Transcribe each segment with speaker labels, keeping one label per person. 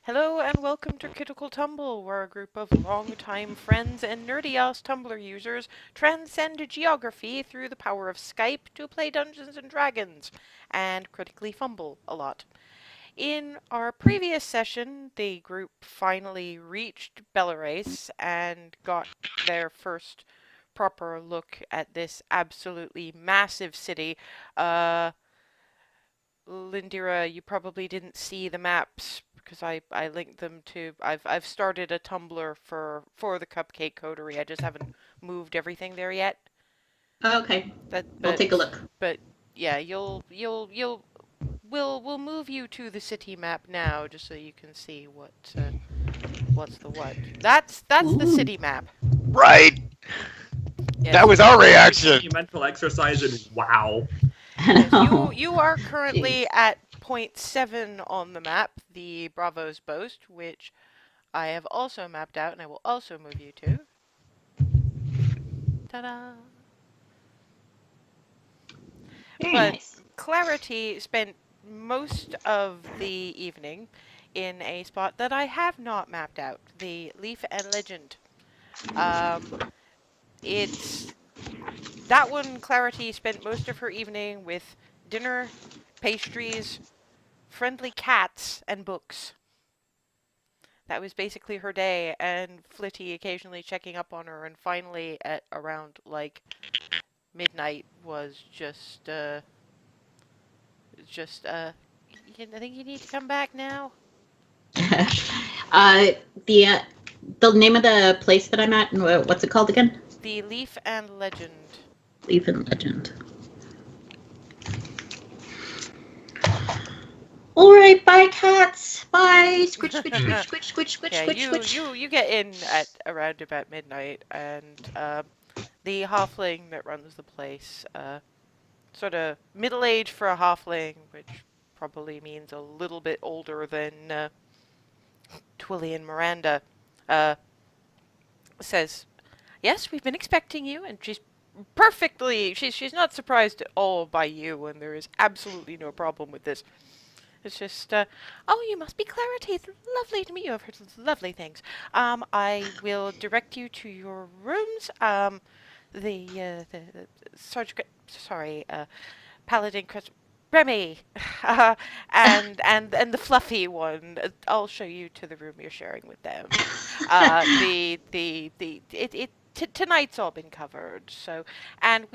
Speaker 1: Hello and welcome to Critical Tumble, where a group of long-time friends and nerdy-ass Tumblr users transcend geography through the power of Skype to play Dungeons and Dragons, and critically fumble a lot. In our previous session, the group finally reached Belarus and got their first proper look at this absolutely massive city. Lindira, you probably didn't see the maps because I linked them to. I've started a Tumblr for the Cupcake Coterie. I just haven't moved everything there yet.
Speaker 2: Okay,
Speaker 1: That
Speaker 2: we'll
Speaker 1: but
Speaker 2: take a look.
Speaker 1: but yeah, we'll move you to the city map now just so you can see what's the what. That's the
Speaker 2: Ooh.
Speaker 1: city map.
Speaker 3: Right?
Speaker 1: Yes,
Speaker 3: That was our
Speaker 4: Big
Speaker 3: reaction.
Speaker 4: monumental exercise in wow.
Speaker 1: yes. You are currently
Speaker 2: Jeez.
Speaker 1: at point 7 on the map, the Bravo's Boast, which I have also mapped out, and I will also move you to. Ta-da!
Speaker 2: Very
Speaker 1: But
Speaker 2: nice.
Speaker 1: Clarity spent most of the evening in a spot that I have not mapped out, the Leaf and Legend. Um, it's that one. Clarity spent most of her evening with dinner, pastries, friendly cats, and books. That was basically her day, and Flitty occasionally checking up on her, and finally at around like midnight was I think you need to come back now.
Speaker 2: uh, the uh, the name of the place that I'm at, and what's it called again?
Speaker 1: The Leaf and Legend.
Speaker 2: Leaf and Legend. All right, bye, cats. Bye. Squish, squish, squish, squish, squish, squish,
Speaker 1: Yeah,
Speaker 2: squish,
Speaker 1: you
Speaker 2: squish.
Speaker 1: you you get in at around about midnight, and the halfling that runs the place, sort of middle age for a halfling, which probably means a little bit older than Twilly and Miranda, uh, says, "Yes, we've been expecting you," and she's not surprised at all by you, and there is absolutely no problem with this. It's just, oh, you must be Clarity. It's lovely to meet you. I've heard lovely things. I will direct you to your rooms. The Sergeant, sorry, Paladin Chris, Remy, and the fluffy one. I'll show you to the room you're sharing with them. Tonight's all been covered. So, and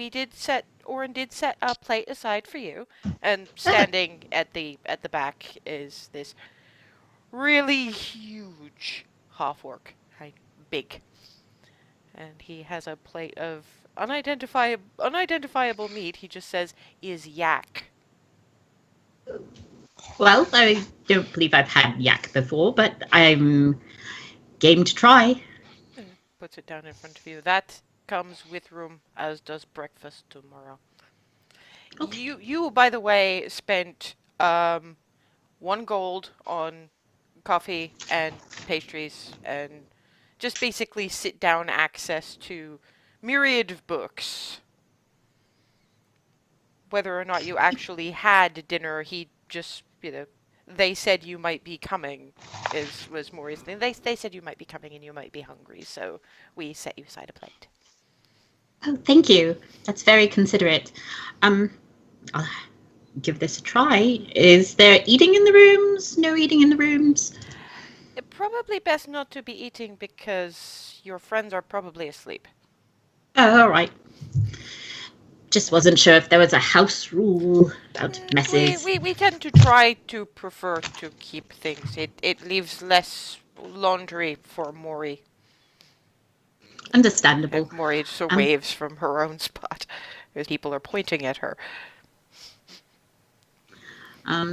Speaker 1: Oren did set a plate aside for you, and standing at the back is this really huge half orc, right, big, and he has a plate of unidentifiable meat. He just says is yak.
Speaker 2: Well, I don't believe I've had yak before, but I'm game to try.
Speaker 1: Puts it down in front of you. That comes with room, as does breakfast tomorrow.
Speaker 2: Okay.
Speaker 1: You by the way, spent 1 gold on coffee and pastries and just basically sit down access to myriad of books. Whether or not you actually had dinner, he just, they said you might be coming was more his thing. They said you might be coming and you might be hungry, so we set you aside a plate.
Speaker 2: Oh, thank you. That's very considerate. I'll give this a try. Is there eating in the rooms? No eating in the rooms?
Speaker 1: Probably best not to be eating because your friends are probably asleep.
Speaker 2: Oh, all right. Just wasn't sure if there was a house rule about messes.
Speaker 1: We tend to try to prefer to keep things. It leaves less laundry for Mori.
Speaker 2: Understandable.
Speaker 1: And Mori just
Speaker 2: Um,
Speaker 1: waves from her own spot as people are pointing at her.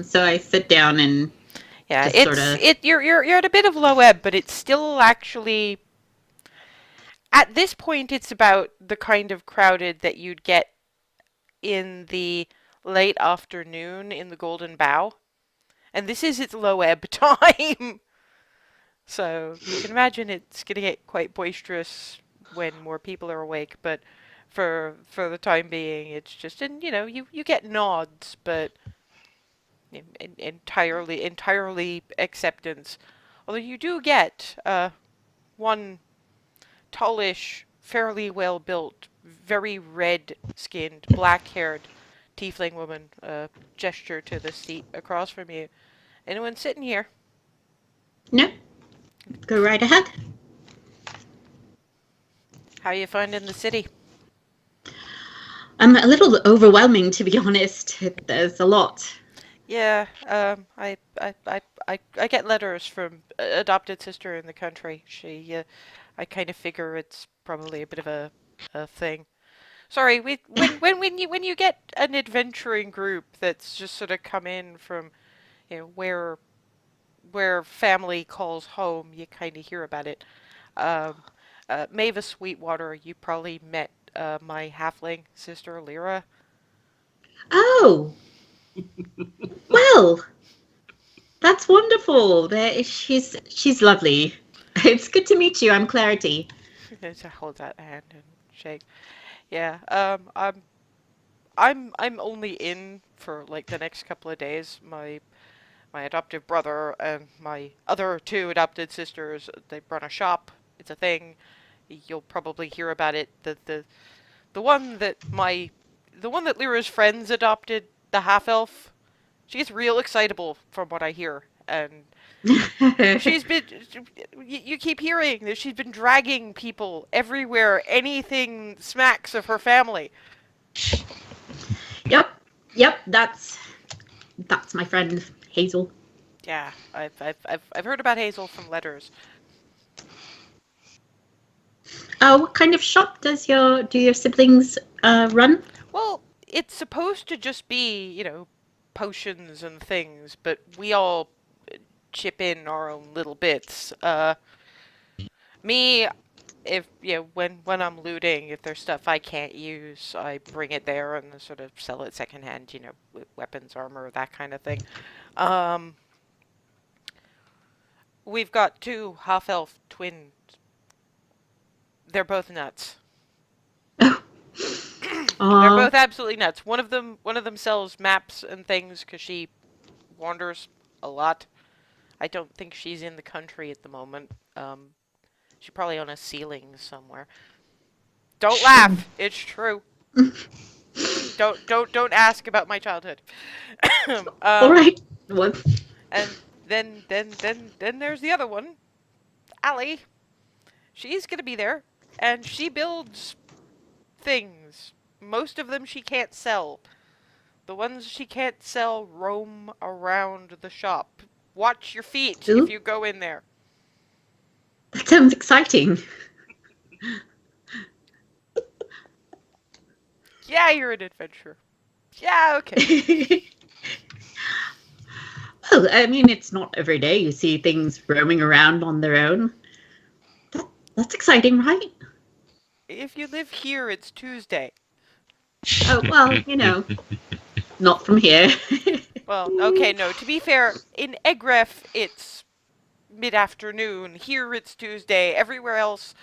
Speaker 2: so I sit down and
Speaker 1: Yeah,
Speaker 2: just sort of.
Speaker 1: you're at a bit of low ebb, but it's still actually at this point it's about the kind of crowded that you'd get in the late afternoon in the Golden Bough. And this is its low ebb time. So you can imagine it's going to get quite boisterous when more people are awake, but for the time being, it's just, and you get nods, but entirely acceptance Although you do get one tallish, fairly well built, very red skinned, black haired tiefling woman gesture to the seat across from you. Anyone sitting here?
Speaker 2: No, go right ahead.
Speaker 1: How you finding the city?
Speaker 2: A little overwhelming, to be honest. There's a lot.
Speaker 1: Yeah, I get letters from adopted sister in the country. I kind of figure it's probably a bit of a thing. Sorry, when you get an adventuring group that's just sort of come in from, where family calls home, you kind of hear about it. Mavis Sweetwater, you probably met my halfling sister Lyra.
Speaker 2: Oh, well, that's wonderful. She's lovely. It's good to meet you. I'm Clarity.
Speaker 1: To hold that hand and shake. Yeah, I'm only in for like the next couple of days. My adoptive brother and my other two adopted sisters, they run a shop. It's a thing. You'll probably hear about it. The one that Lyra's friends adopted, the half elf, she's real excitable from what I hear. And she's been you keep hearing that she's been dragging people everywhere, anything smacks of her family.
Speaker 2: Yep, that's my friend Hazel.
Speaker 1: Yeah, I've heard about Hazel from letters.
Speaker 2: What kind of shop do your siblings run?
Speaker 1: Well, it's supposed to just be, potions and things, but we all chip in our own little bits. Me, if when I'm looting, if there's stuff I can't use, I bring it there and sort of sell it secondhand. Weapons, armor, that kind of thing. We've got two half-elf twins. They're both nuts. They're both absolutely nuts. One of them sells maps and things because she wanders a lot. I don't think she's in the country at the moment. She's probably on a ceiling somewhere. Don't laugh. It's true. Don't ask about my childhood.
Speaker 2: All right. What?
Speaker 1: And then there's the other one, Allie. She's gonna be there, and she builds things. Most of them she can't sell. The ones she can't sell roam around the shop. Watch your feet if you go in there.
Speaker 2: That sounds exciting.
Speaker 1: Yeah, you're an adventurer. Yeah, okay.
Speaker 2: Well, I mean, it's not every day you see things roaming around on their own. That's exciting, right?
Speaker 1: If you live here, it's Tuesday.
Speaker 2: Oh, well, not from here.
Speaker 1: Well, okay, no, to be fair, in Egref, it's mid-afternoon. Here, it's Tuesday. Everywhere else,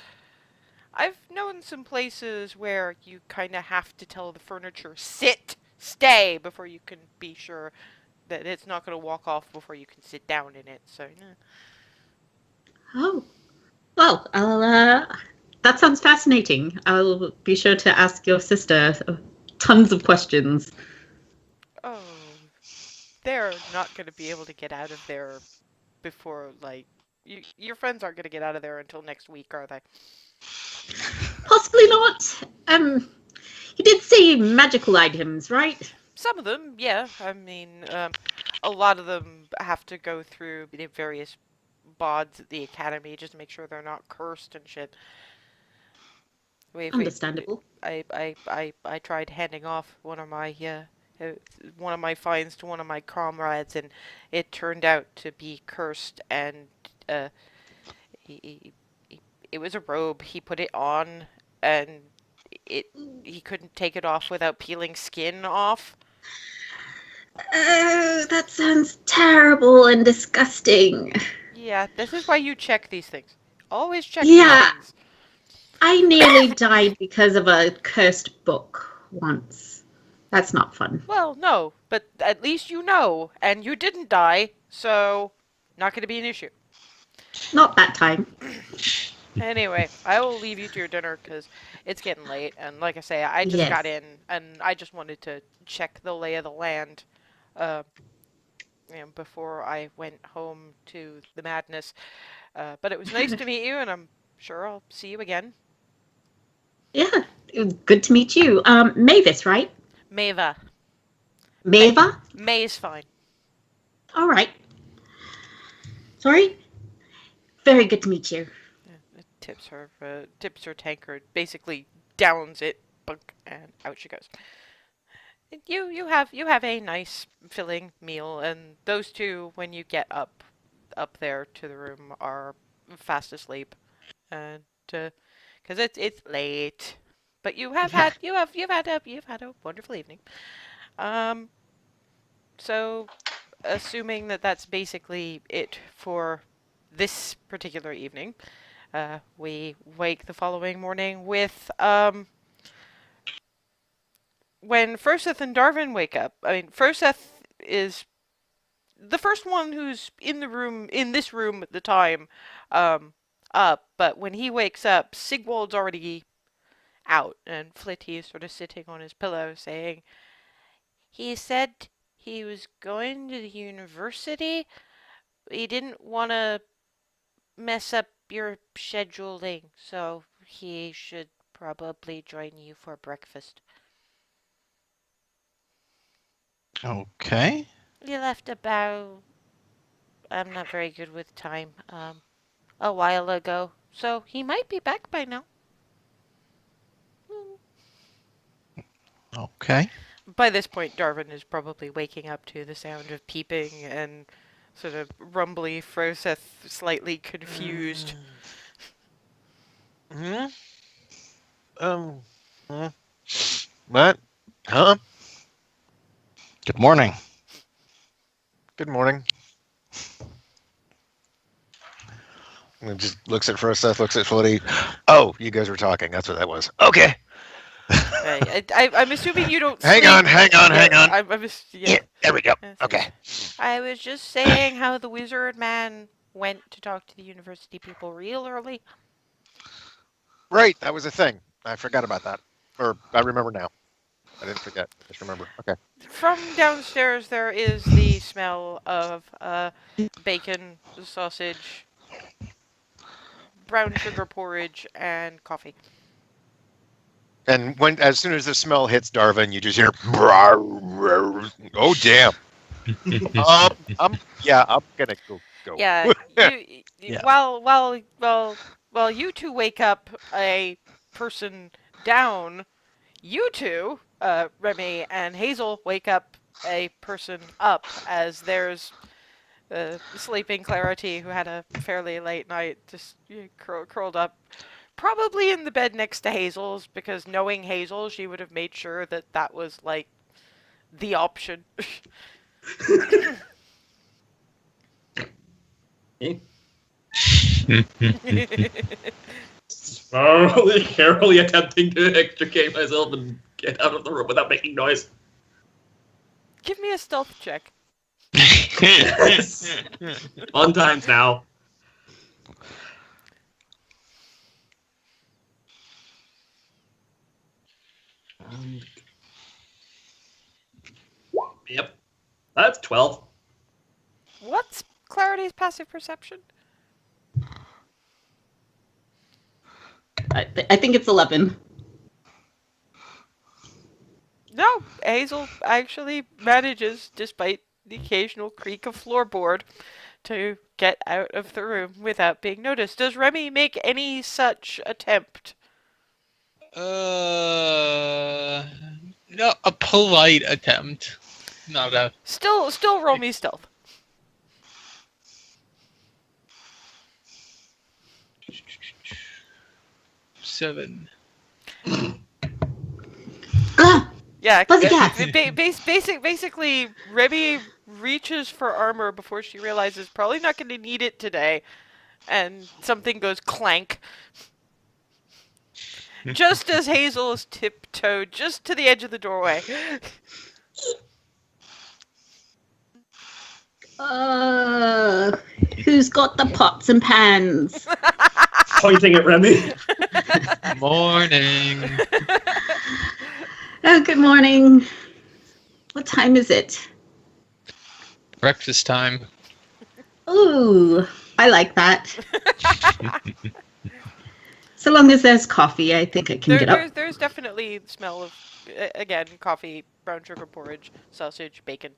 Speaker 1: I've known some places where you kind of have to tell the furniture, stay, before you can be sure that it's not going to walk off before you can sit down in it, so,
Speaker 2: Oh, well, that sounds fascinating. I'll be sure to ask your sister tons of questions.
Speaker 1: Oh, they're not going to be able to get out of there before, your friends aren't going to get out of there until next week, are they?
Speaker 2: Possibly not. You did say magical items, right?
Speaker 1: Some of them, yeah. I mean, a lot of them have to go through the various bods at the academy just to make sure they're not cursed and shit.
Speaker 2: Understandable.
Speaker 1: I tried handing off one of my finds to one of my comrades, and it turned out to be cursed, and it was a robe. He put it on, and he couldn't take it off without peeling skin off.
Speaker 2: Oh, that sounds terrible and disgusting.
Speaker 1: Yeah, this is why you check these things. Always check
Speaker 2: Yeah.
Speaker 1: these things.
Speaker 2: I nearly died because of a cursed book once. That's not fun.
Speaker 1: Well, no, but at least you know, and you didn't die, so not going to be an issue.
Speaker 2: Not that time.
Speaker 1: Anyway, I will leave you to your dinner because it's getting late. And like I say, I just
Speaker 2: Yes.
Speaker 1: got in and I just wanted to check the lay of the land before I went home to the madness. But it was nice to meet you, and I'm sure I'll see you again.
Speaker 2: Yeah, it was good to meet you. Mavis, right?
Speaker 1: Mava.
Speaker 2: Mava?
Speaker 1: May's fine.
Speaker 2: All right. Sorry? Very good to meet you.
Speaker 1: It tips her tankard, basically downs it, bunk, and out she goes. You have a nice filling meal, and those two, when you get up there to the room, are fast asleep, and because it's late, but you've had a wonderful evening. Um, so assuming that that's basically it for this particular evening, we wake the following morning with when Furseth and Darvin wake up. I mean, Furseth is the first one who's in this room at the time, up. But when he wakes up, Sigwald's already out, and Flitty is sort of sitting on his pillow, saying, "He said he was going to the university. He didn't want to mess up your scheduling, so he should probably join you for breakfast."
Speaker 3: Okay.
Speaker 1: He left about, I'm not very good with time, a while ago, so he might be back by now.
Speaker 3: Okay.
Speaker 1: By this point, Darwin is probably waking up to the sound of peeping and sort of rumbly, Froseth slightly confused.
Speaker 5: Hmm? Hmm? What? Huh?
Speaker 3: Good morning.
Speaker 5: Good morning. And just looks at Froseth, looks at Floaty. Oh, you guys were talking. That's what that was. Okay.
Speaker 1: I'm assuming you don't
Speaker 5: Hang
Speaker 1: sleep.
Speaker 5: on.
Speaker 1: Yeah.
Speaker 5: Yeah, there we go.
Speaker 1: Yes,
Speaker 5: Okay.
Speaker 1: I was just saying how the wizard man went to talk to the university people real early.
Speaker 5: Right, that was a thing. I forgot about that. Or I remember now. I didn't forget. I just remember. Okay.
Speaker 1: From downstairs, there is the smell of bacon, sausage, brown sugar porridge, and coffee.
Speaker 5: And as soon as the smell hits Darvin, you just hear, oh damn. I'm gonna go.
Speaker 1: Yeah,
Speaker 3: Yeah.
Speaker 1: while you two wake up a person down, you two, Remy and Hazel, wake up a person up, as there's sleeping Clarity, who had a fairly late night, just curled up, probably in the bed next to Hazel's, because knowing Hazel, she would have made sure that that was, like, the option.
Speaker 4: Slowly, carefully attempting to extricate myself and get out of the room without making noise.
Speaker 1: Give me a stealth check.
Speaker 4: Yes. Fun times now. Yep. That's 12.
Speaker 1: What's Clarity's passive perception?
Speaker 2: I think it's 11.
Speaker 1: No, Hazel actually manages, despite the occasional creak of floorboard, to get out of the room without being noticed. Does Remy make any such attempt?
Speaker 6: No, a polite attempt. Not a.
Speaker 1: Still roll me stealth.
Speaker 6: Seven.
Speaker 1: Yeah,
Speaker 2: Fuzzy cats.
Speaker 1: basically, Remy reaches for armor before she realizes probably not going to need it today, and something goes clank. Just as Hazel is tiptoed just to the edge of the doorway.
Speaker 2: Who's got the pots and pans?
Speaker 4: Pointing at Remy.
Speaker 6: Morning.
Speaker 2: Oh, good morning. What time is it?
Speaker 6: Breakfast time.
Speaker 2: Ooh, I like that. So long as there's coffee, I think I can get up.
Speaker 1: There's definitely the smell of, again, coffee, brown sugar porridge, sausage, bacon.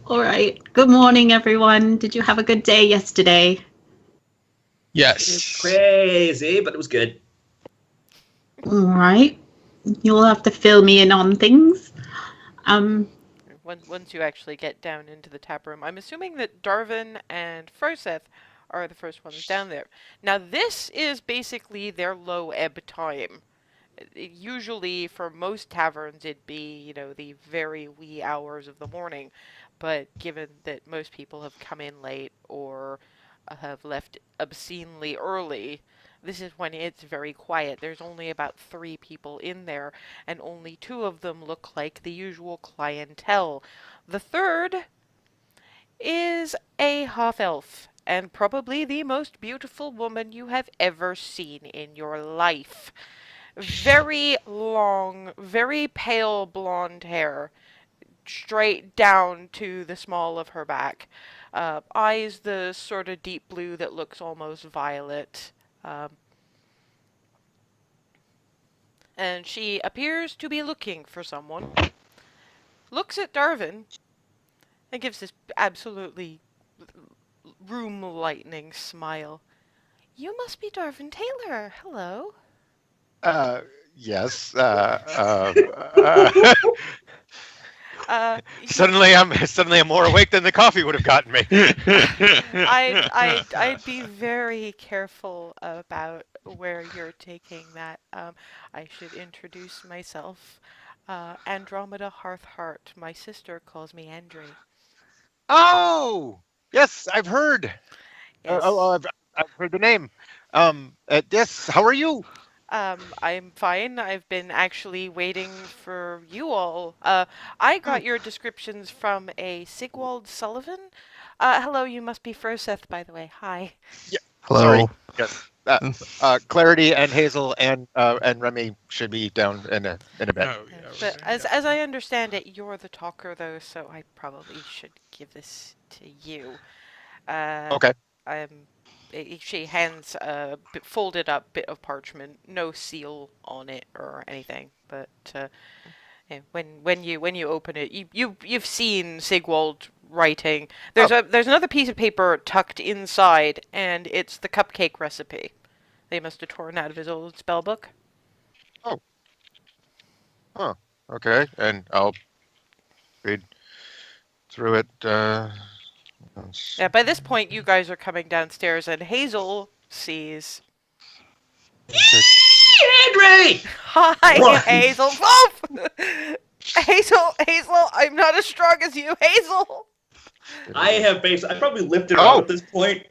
Speaker 2: All right. Good morning, everyone. Did you have a good day yesterday?
Speaker 6: Yes.
Speaker 4: Crazy, but it was good.
Speaker 2: All right. You'll have to fill me in on things.
Speaker 1: Once you actually get down into the tap room, I'm assuming that Darvin and Froseth are the first ones down there. Now, this is basically their low ebb time. Usually, for most taverns, it'd be, the very wee hours of the morning. But given that most people have come in late or have left obscenely early, this is when it's very quiet. There's only about 3 people in there, and only 2 of them look like the usual clientele. The third is a half-elf, and probably the most beautiful woman you have ever seen in your life. Very long, very pale blonde hair, straight down to the small of her back. Eyes the sort of deep blue that looks almost violet. And she appears to be looking for someone. Looks at Darvin and gives this absolutely room-lightening smile. You must be Darvin Taylor. Hello.
Speaker 5: Yes. Suddenly I'm more awake than the coffee would have gotten me.
Speaker 1: I'd be very careful about where you're taking that. I should introduce myself. Andromeda Hearthheart. My sister calls me Andre.
Speaker 5: Oh, yes, I've heard.
Speaker 1: Yes.
Speaker 5: I've heard the name. Yes. How are you?
Speaker 1: I'm fine. I've been actually waiting for you all. I got your descriptions from a Sigwald Sullivan. Hello, you must be Froseth, by the way. Hi.
Speaker 5: Yeah.
Speaker 3: Hello.
Speaker 5: Sorry. Yes. Clarity and Hazel and Remy should be down in a bit.
Speaker 6: Oh, yeah,
Speaker 1: But as I understand it, you're the talker, though, so I probably should give this to you.
Speaker 5: Okay.
Speaker 1: She hands a folded up bit of parchment, no seal on it or anything. But when you open it, you've seen Sigwald writing. There's another piece of paper tucked inside, and it's the cupcake recipe. They must have torn out of his old spell book.
Speaker 5: Oh. Huh. Okay. And I'll read through it.
Speaker 1: Yeah, by this point, you guys are coming downstairs, and Hazel sees...
Speaker 4: Andre!
Speaker 1: Hi,
Speaker 4: Right.
Speaker 1: Hazel! Oh! Hazel, I'm not as strong as you, Hazel!
Speaker 4: I probably lifted her up at this point.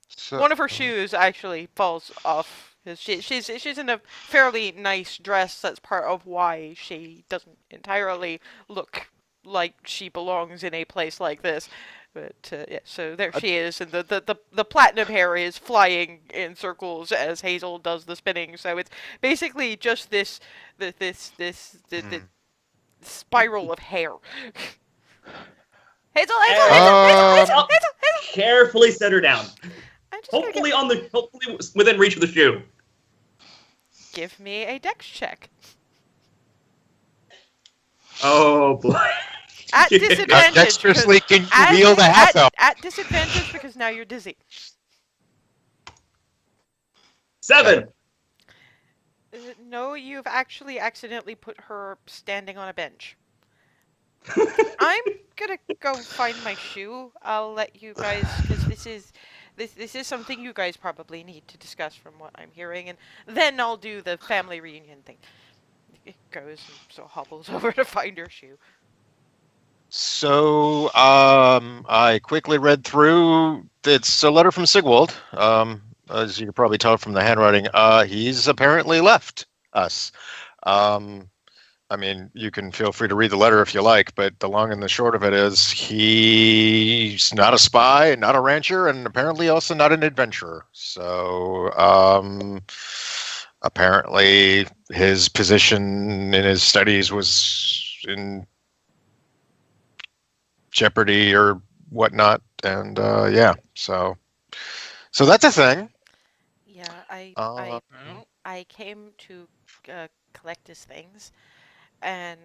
Speaker 5: So,
Speaker 1: One of her shoes actually falls off. She's in a fairly nice dress. That's part of why she doesn't entirely look like she belongs in a place like this. But yeah, so there she is, and the platinum hair is flying in circles as Hazel does the spinning. So it's basically just this spiral of hair. Hazel.
Speaker 4: Carefully set her down.
Speaker 1: I'm just gonna
Speaker 4: Hopefully within reach of the shoe.
Speaker 1: give me a dex check.
Speaker 4: Oh boy.
Speaker 1: At
Speaker 4: Yeah.
Speaker 1: disadvantage.
Speaker 5: dexterously can you
Speaker 1: At-
Speaker 5: wield a half elf?
Speaker 1: At disadvantage because now you're dizzy.
Speaker 4: 7.
Speaker 1: No, you've actually accidentally put her standing on a bench. I'm gonna go find my shoe. I'll let you guys, because this is something you guys probably need to discuss from what I'm hearing, and then I'll do the family reunion thing. It goes and so hobbles over to find her shoe.
Speaker 5: So I quickly read through. It's a letter from Sigwald. As you can probably tell from the handwriting, he's apparently left us. I mean, you can feel free to read the letter if you like, but the long and the short of it is he's not a spy, not a rancher, and apparently also not an adventurer. So apparently his position in his studies was in jeopardy or whatnot. And yeah, so that's a thing.
Speaker 1: Yeah, I came to collect his things, and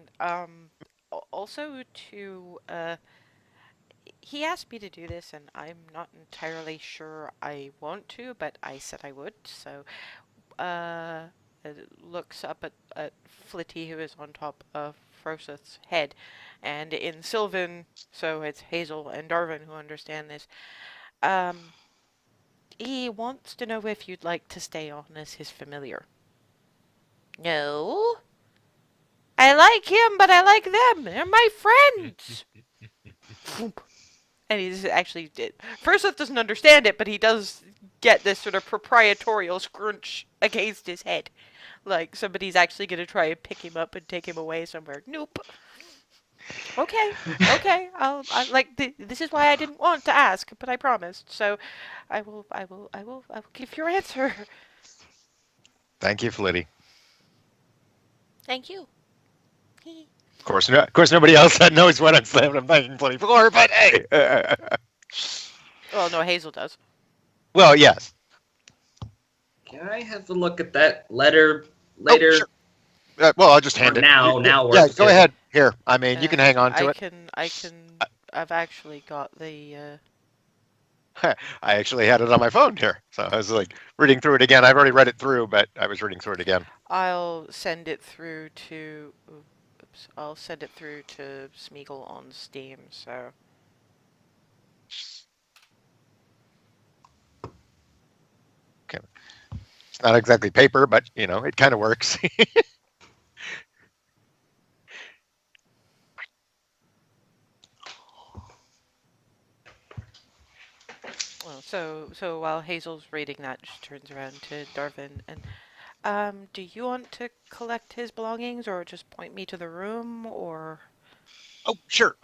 Speaker 1: also to he asked me to do this, and I'm not entirely sure I want to, but I said I would. So it looks up at Flitty, who is on top of Froseth's head, and in Sylvan, so it's Hazel and Darvin who understand this. He wants to know if you'd like to stay on as his familiar. No. I like him, but I like them. They're my friends. And he's actually did. Froseth doesn't understand it, but he does get this sort of proprietorial scrunch against his head. Like somebody's actually going to try and pick him up and take him away somewhere. Nope. Okay. This is why I didn't want to ask, but I promised. So I will give your answer.
Speaker 5: Thank you, Flitty.
Speaker 1: Thank you.
Speaker 5: Of course, nobody else knows what I'm thanking Flitty for, but hey.
Speaker 1: Well, no, Hazel does.
Speaker 5: Well, yes.
Speaker 4: Can I have a look at that letter later?
Speaker 5: Oh, sure. Well, I'll just hand
Speaker 4: Or
Speaker 5: it.
Speaker 4: now
Speaker 5: Yeah,
Speaker 4: works,
Speaker 5: go
Speaker 4: yeah.
Speaker 5: ahead. Here, I mean, you can hang on to it.
Speaker 1: I've actually got the.
Speaker 5: I actually had it on my phone here, so I was like reading through it again. I've already read it through, but I was reading through it again.
Speaker 1: I'll send it through to. Oops, I'll send it through to Smeagol on Steam. So.
Speaker 5: Okay. It's not exactly paper, but you know, it kind of works.
Speaker 1: Well, so while Hazel's reading that, she turns around to Darvin and, do you want to collect his belongings, or just point me to the room, or?
Speaker 5: Oh, sure.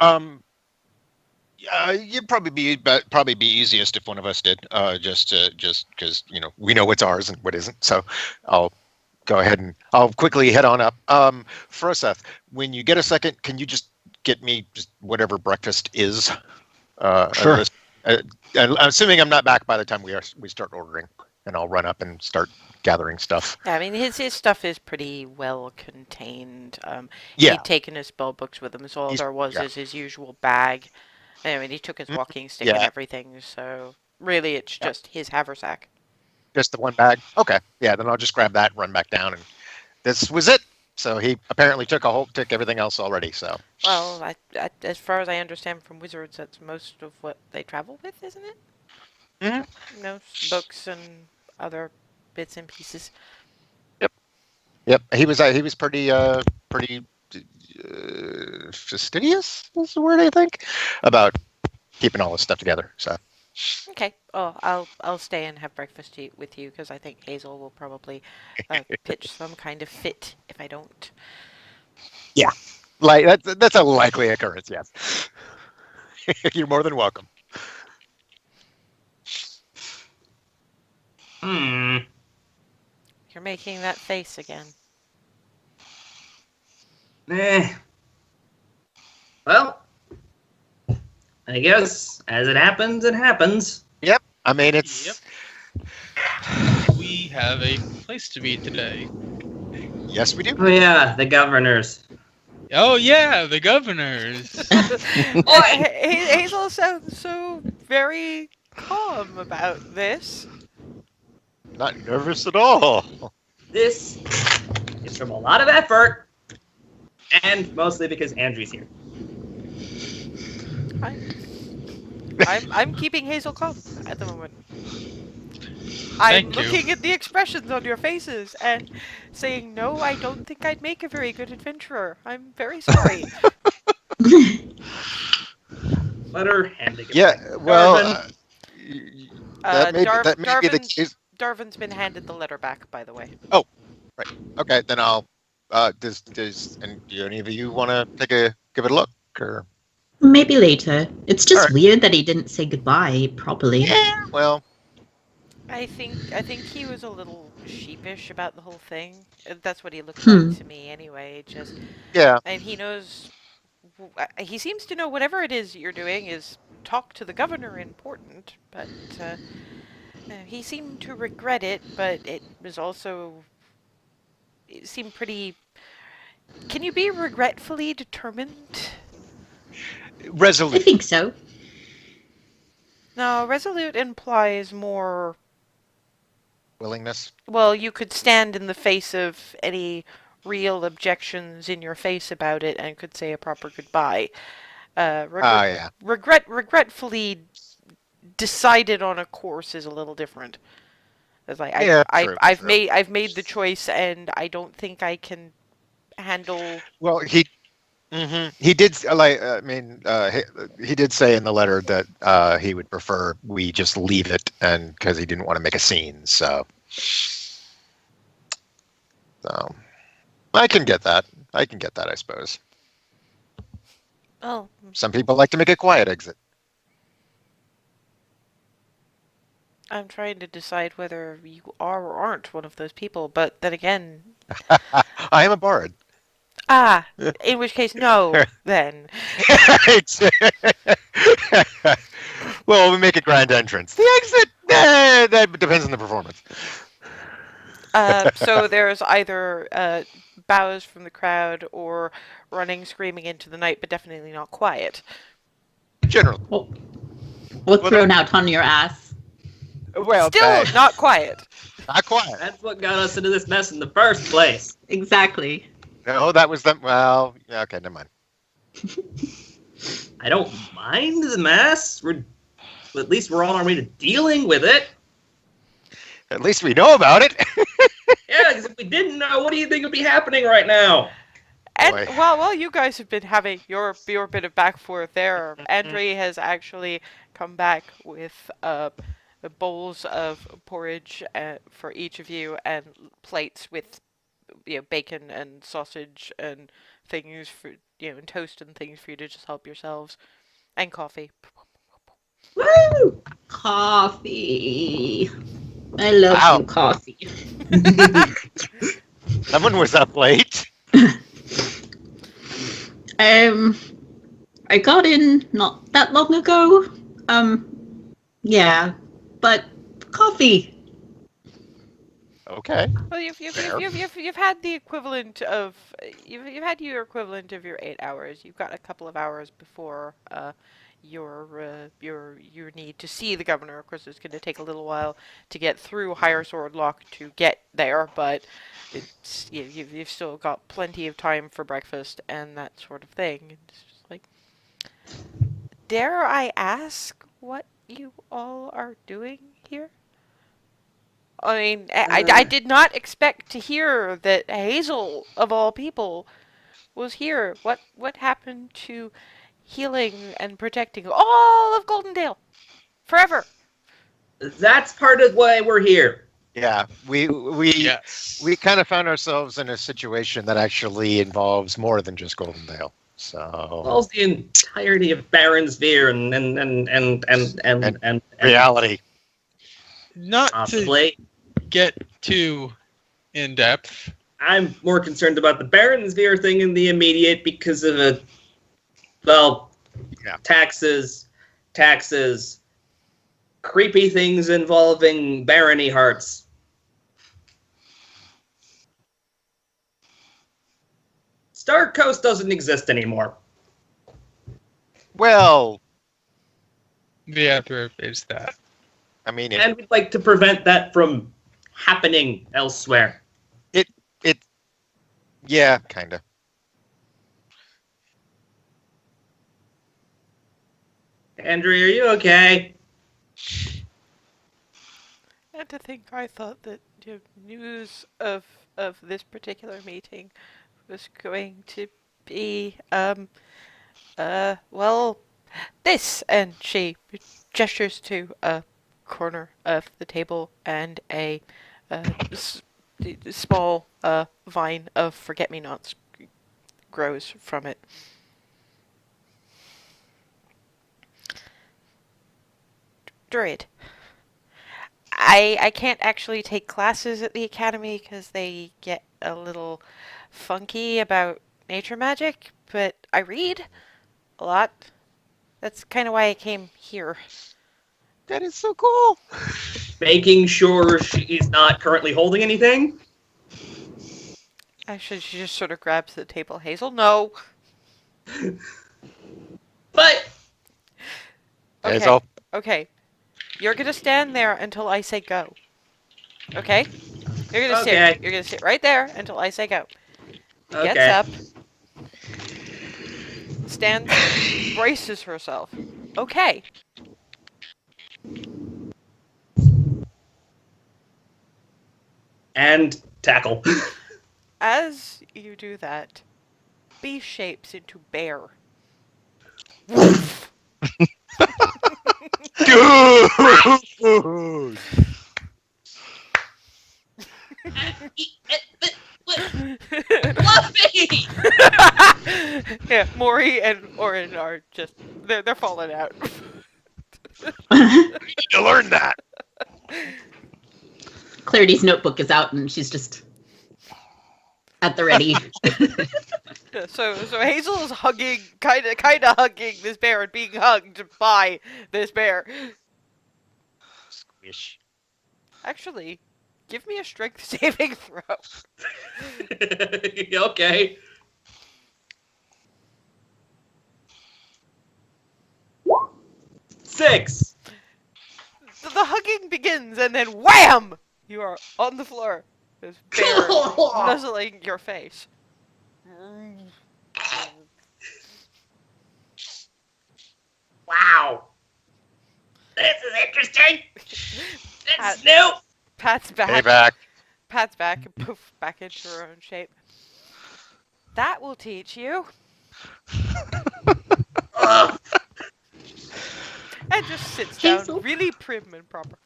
Speaker 5: You'd probably be easiest if one of us did. Just because you know we know what's ours and what isn't. So I'll go ahead and I'll quickly head on up. Froseth, when you get a second, can you just get me just whatever breakfast is?
Speaker 3: Sure.
Speaker 5: I'm assuming I'm not back by the time we start ordering, and I'll run up and start gathering stuff.
Speaker 1: Yeah, I mean his stuff is pretty well contained.
Speaker 5: Yeah.
Speaker 1: He'd taken his spell books with him, so all there was is his usual bag. I mean, he took his walking stick and everything, so really it's just his haversack.
Speaker 5: Just the one bag? Okay. Yeah, then I'll just grab that and run back down, and this was it. So he apparently took everything else already, so.
Speaker 1: Well, as far as I understand from wizards, that's most of what they travel with, isn't it?
Speaker 5: Mm-hmm.
Speaker 1: You know, books and other bits and pieces.
Speaker 5: Yep. He was pretty fastidious is the word, I think, about keeping all this stuff together. So.
Speaker 1: Okay. Oh, I'll stay and have breakfast with you, because I think Hazel will probably pitch some kind of fit if I don't.
Speaker 5: Yeah, like that's a likely occurrence. Yes. You're more than welcome.
Speaker 1: You're making that face again.
Speaker 4: Well, I guess as it happens, it happens.
Speaker 5: Yep. I mean, it's.
Speaker 6: Yep. We have a place to be today.
Speaker 5: Yes, we do.
Speaker 4: Oh yeah, the governors.
Speaker 6: Oh yeah, the governors.
Speaker 1: Oh, Hazel sounds so very calm about this.
Speaker 5: Not nervous at all.
Speaker 4: This is from a lot of effort, and mostly because Andrew's here.
Speaker 1: I'm keeping Hazel calm at the moment. I'm
Speaker 6: Thank you.
Speaker 1: looking at the expressions on your faces and saying, no, I don't think I'd make a very good adventurer. I'm very sorry.
Speaker 4: Letter handing it
Speaker 5: Yeah.
Speaker 4: back.
Speaker 5: Well.
Speaker 4: Darvin.
Speaker 5: That may be the case.
Speaker 1: Darvin's been handed the letter back, by the way.
Speaker 5: Okay, then I'll Do any of you want to give it a look, or?
Speaker 2: Maybe later. It's just
Speaker 5: Alright.
Speaker 2: weird that he didn't say goodbye properly.
Speaker 5: Yeah. Well,
Speaker 1: I think he was a little sheepish about the whole thing. That's what he looked
Speaker 2: Hmm.
Speaker 1: like to me anyway. Just
Speaker 5: yeah.
Speaker 1: and he knows he seems to know whatever it is you're doing is talk to the governor important, but he seemed to regret it, but it seemed pretty. Can you be regretfully determined?
Speaker 2: I
Speaker 5: Resolute.
Speaker 2: think so.
Speaker 1: No, resolute implies more.
Speaker 5: Willingness.
Speaker 1: Well, you could stand in the face of any real objections in your face about it and could say a proper goodbye.
Speaker 5: Yeah.
Speaker 1: Regretfully decided on a course is a little different. It's like
Speaker 5: Yeah,
Speaker 1: I've
Speaker 5: true.
Speaker 1: made the choice and I don't think I can handle.
Speaker 5: Well, he did he did say in the letter that he would prefer we just leave it, and because he didn't want to make a scene. So I can get that. I suppose.
Speaker 1: Oh,
Speaker 5: Some people like to make a quiet exit.
Speaker 1: I'm trying to decide whether you are or aren't one of those people, but then again,
Speaker 5: I am a bard.
Speaker 1: in which case, no, then.
Speaker 5: Well, we make a grand entrance. The exit, that depends on the performance.
Speaker 1: So there's either bows from the crowd or running, screaming into the night, but definitely not quiet.
Speaker 5: Generally.
Speaker 2: Or thrown out on your ass.
Speaker 5: Well,
Speaker 1: Still not quiet.
Speaker 5: not quiet.
Speaker 4: That's what got us into this mess in the first place.
Speaker 2: Exactly.
Speaker 5: No, that was them. Well, yeah, okay, never mind.
Speaker 4: I don't mind the mess. At least we're on our way to dealing with it.
Speaker 5: At least we know about it.
Speaker 4: Yeah, because if we didn't know, what do you think would be happening right now?
Speaker 1: And
Speaker 5: Boy.
Speaker 1: while you guys have been having your bit of back forth there, Andre has actually come back with bowls of porridge for each of you and plates with bacon and sausage and things for and toast and things for you to just help yourselves, and coffee.
Speaker 2: Woo! Coffee. I love
Speaker 5: Wow.
Speaker 2: you, coffee.
Speaker 5: Someone was up late.
Speaker 2: I got in not that long ago. Yeah, but coffee.
Speaker 5: Okay.
Speaker 1: Well, you've
Speaker 5: Fair.
Speaker 1: had the equivalent of you've had your equivalent of your 8 hours. You've got a couple of hours before your need to see the governor. Of course, it's going to take a little while to get through Higher Sword Lock to get there, but it's you've still got plenty of time for breakfast and that sort of thing. It's just like, dare I ask what you all are doing here? I mean, I did not expect to hear that Hazel, of all people, was here. What happened to healing and protecting all of Goldendale forever?
Speaker 4: That's part of why we're here.
Speaker 5: Yeah, we
Speaker 6: Yes.
Speaker 5: kind of found ourselves in a situation that actually involves more than just Goldendale. So
Speaker 4: Involves the entirety of Baronsphere and
Speaker 5: reality.
Speaker 6: Not to
Speaker 4: possibly.
Speaker 6: get too in depth.
Speaker 4: I'm more concerned about the Baronsphere thing in the immediate because of
Speaker 5: Yeah.
Speaker 4: taxes, creepy things involving barony hearts. Star Coast doesn't exist anymore.
Speaker 5: Well,
Speaker 6: Yeah, there is that.
Speaker 5: I mean,
Speaker 4: And we'd like to prevent that from happening elsewhere.
Speaker 5: yeah, kind of.
Speaker 4: Andrea, are you okay?
Speaker 1: And to think I thought that news of this particular meeting was going to be well, this, and she gestures to a corner of the table and a the small vine of forget-me-nots grows from it. Druid. I can't actually take classes at the academy because they get a little funky about nature magic, but I read a lot. That's kind of why I came here.
Speaker 5: That is so cool.
Speaker 4: Making sure she's not currently holding anything.
Speaker 1: Actually, she just sort of grabs the table. Hazel, no.
Speaker 4: But
Speaker 1: Okay.
Speaker 5: Hazel.
Speaker 1: Okay. You're gonna stand there until I say go. Okay? You're gonna
Speaker 4: Okay.
Speaker 1: sit. You're gonna sit right there until I say go. Gets
Speaker 4: Okay.
Speaker 1: up. Stands, braces herself. Okay.
Speaker 4: And tackle.
Speaker 1: As you do that, B shapes into bear.
Speaker 5: Dude.
Speaker 4: Fluffy!
Speaker 1: Yeah, Maury and Orin are just they're falling out.
Speaker 5: You need to learn that.
Speaker 2: Clarity's notebook is out and she's just at the ready.
Speaker 1: Yeah, so Hazel is hugging, kind of hugging this bear and being hugged by this bear.
Speaker 5: Squish.
Speaker 1: Actually, give me a strength saving throw.
Speaker 4: Okay. Six.
Speaker 1: The hugging begins, and then wham! You are on the floor. This bear nuzzling your face.
Speaker 4: Wow. This is interesting. It's new.
Speaker 1: Pat's back.
Speaker 5: Payback.
Speaker 1: Pat's back and poof, back into her own shape. That will teach you.
Speaker 4: Ugh.
Speaker 1: And just sits down
Speaker 2: Hazel?
Speaker 1: really prim and proper.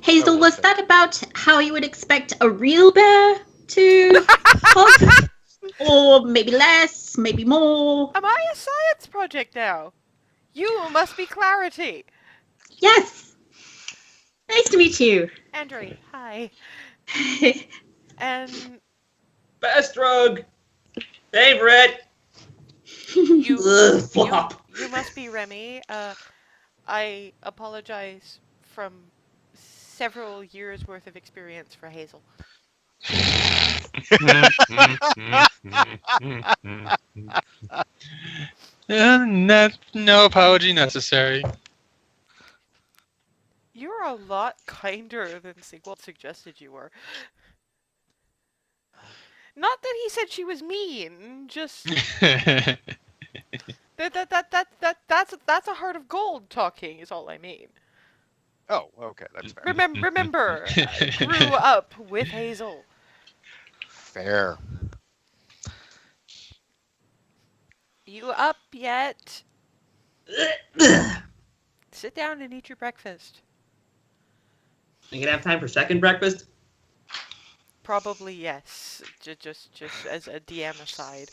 Speaker 2: Hazel,
Speaker 5: Oh,
Speaker 2: was
Speaker 5: okay.
Speaker 2: that about how you would expect a real bear to hug? Or maybe less, maybe more?
Speaker 1: Am I a science project now? You must be Clarity.
Speaker 2: Yes! Nice to meet you.
Speaker 1: Andre, hi. And
Speaker 4: Best drug. Favorite.
Speaker 1: you,
Speaker 4: Ugh, flop.
Speaker 1: you must be Remy. I apologize from several years worth of experience for Hazel.
Speaker 6: No apology necessary.
Speaker 1: You're a lot kinder than Sigwald suggested you were. Not that he said she was mean, just that's a heart of gold talking is all I mean.
Speaker 5: Oh, okay, that's fair.
Speaker 1: Remember, I grew up with Hazel.
Speaker 5: Fair.
Speaker 1: You up yet? Sit down and eat your breakfast.
Speaker 4: You gonna have time for second breakfast?
Speaker 1: Probably yes. Just as a DM aside.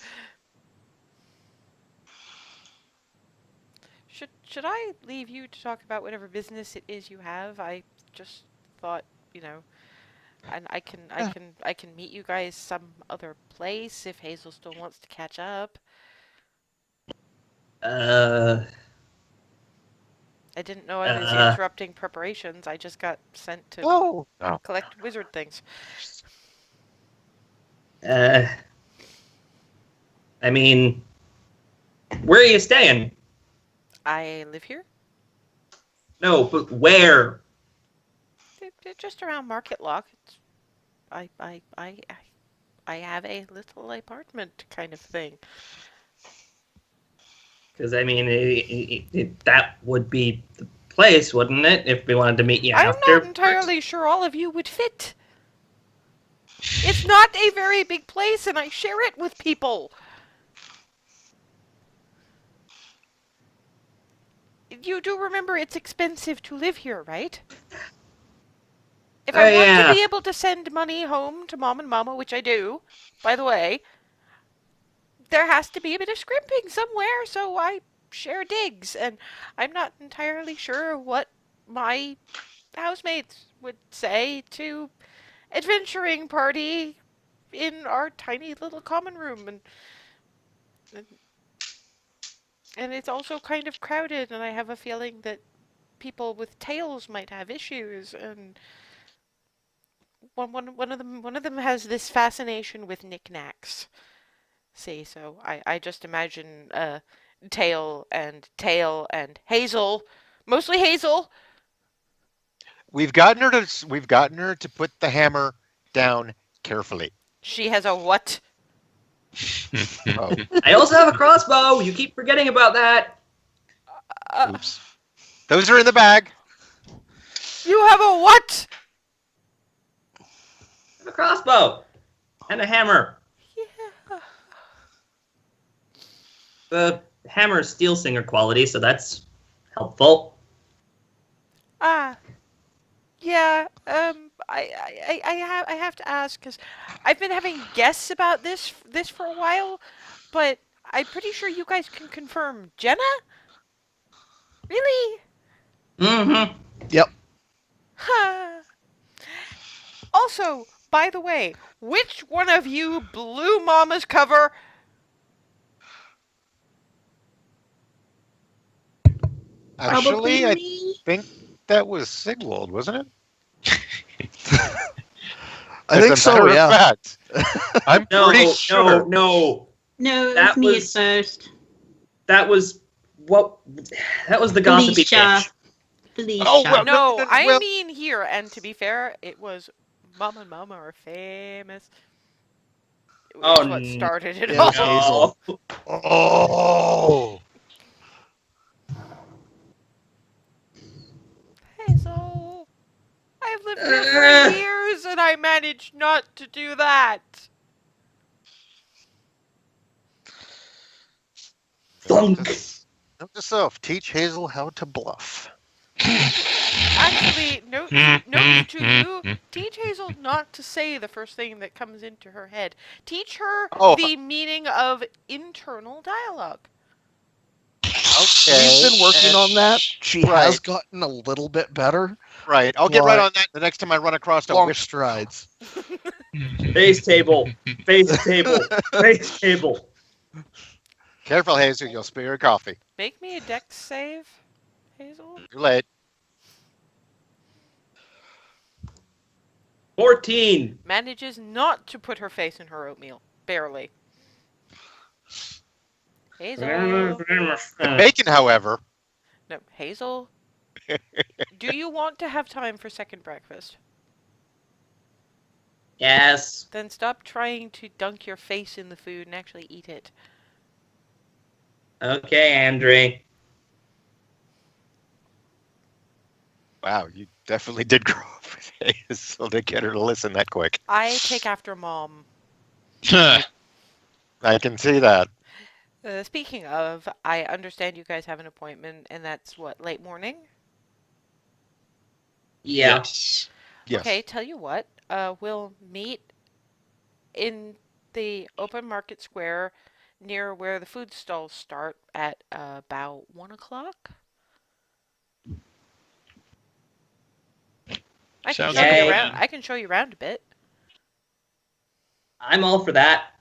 Speaker 1: Should I leave you to talk about whatever business it is you have? I just thought, and I can meet you guys some other place if Hazel still wants to catch up. I didn't know I was interrupting preparations. I just got sent to
Speaker 5: Oh. No.
Speaker 1: collect wizard things.
Speaker 4: I mean, where are you staying?
Speaker 1: I live here.
Speaker 4: No, but where?
Speaker 1: They're just around Market Lock. It's, I have a little apartment kind of thing.
Speaker 4: Because I mean, that would be the place, wouldn't it? If we wanted to meet you
Speaker 1: I'm
Speaker 4: after.
Speaker 1: not entirely sure all of you would fit. It's not a very big place, and I share it with people. You do remember it's expensive to live here, right? If I want
Speaker 4: yeah.
Speaker 1: to be able to send money home to Mom and Mama, which I do, by the way, there has to be a bit of scrimping somewhere, so I share digs, and I'm not entirely sure what my housemates would say to adventuring party in our tiny little common room, and it's also kind of crowded, and I have a feeling that people with tails might have issues, and one of them has this fascination with knickknacks. See, so I just imagine Tail and Hazel, mostly Hazel.
Speaker 5: We've gotten her to put the hammer down carefully.
Speaker 1: She has a what?
Speaker 5: Oh,
Speaker 4: I also have a crossbow. You keep forgetting about that.
Speaker 5: oops. Those are in the bag.
Speaker 1: You have a what?
Speaker 4: I have a crossbow and a hammer.
Speaker 1: Yeah.
Speaker 4: The hammer is steel singer quality, so that's helpful.
Speaker 1: Yeah. I have to ask because I've been having guesses about this for a while, but I'm pretty sure you guys can confirm. Jenna? Really?
Speaker 4: Mm-hmm.
Speaker 3: Yep.
Speaker 1: Huh. Also, by the way, which one of you blew Mama's cover?
Speaker 5: Actually,
Speaker 2: Probably
Speaker 5: I
Speaker 2: me.
Speaker 5: think that was Sigwald, wasn't it?
Speaker 3: I
Speaker 5: As
Speaker 3: think
Speaker 5: a
Speaker 3: so,
Speaker 5: matter of
Speaker 3: yeah.
Speaker 5: fact. I'm
Speaker 4: No,
Speaker 5: pretty sure.
Speaker 4: no.
Speaker 2: No, it
Speaker 4: That
Speaker 2: was me
Speaker 4: was-
Speaker 2: at first.
Speaker 4: That was the gossipy
Speaker 2: Felicia.
Speaker 4: bitch.
Speaker 2: Felicia.
Speaker 5: Oh, well,
Speaker 1: No,
Speaker 5: well-
Speaker 1: I mean here, and to be fair, it was Mom and Mama are famous. It was
Speaker 4: Oh,
Speaker 1: what started it
Speaker 3: Yeah, it
Speaker 1: all.
Speaker 3: was Hazel.
Speaker 5: Oh.
Speaker 1: Hazel, I've lived here for years, and I managed not to do that.
Speaker 4: Thunk.
Speaker 5: Note to self, teach Hazel how to bluff.
Speaker 1: Actually, note to you, teach Hazel not to say the first thing that comes into her head. Teach her
Speaker 5: Oh.
Speaker 1: the meaning of internal dialogue.
Speaker 5: Okay.
Speaker 3: We've been working on that. She has
Speaker 5: Right.
Speaker 3: gotten a little bit better.
Speaker 5: Right. I'll get right
Speaker 3: But-
Speaker 5: on that the next time I run across a
Speaker 3: Long
Speaker 5: whisper.
Speaker 3: strides.
Speaker 4: Face table. Face table. Face table.
Speaker 5: Careful, Hazel, you'll spill your coffee.
Speaker 1: Make me a dex save, Hazel.
Speaker 5: Too late.
Speaker 4: 14.
Speaker 1: Manages not to put her face in her oatmeal. Barely. Hazel.
Speaker 5: The bacon, however,
Speaker 1: No, Hazel. Do you want to have time for second breakfast?
Speaker 4: Yes.
Speaker 1: Then stop trying to dunk your face in the food and actually eat it.
Speaker 4: Okay, Andre.
Speaker 5: wow, you definitely did grow up with Hazel to get her to listen that quick.
Speaker 1: I take after Mom.
Speaker 5: I can see that.
Speaker 1: Speaking of, I understand you guys have an appointment, and that's what, late morning?
Speaker 4: Yeah.
Speaker 5: Yes.
Speaker 1: Okay, tell you what, we'll meet in the open market square near where the food stalls start at about 1 o'clock. I can
Speaker 6: Sounds
Speaker 1: show
Speaker 4: like
Speaker 1: you
Speaker 4: a
Speaker 1: around.
Speaker 6: plan.
Speaker 1: I can show you around a bit.
Speaker 4: I'm all for that.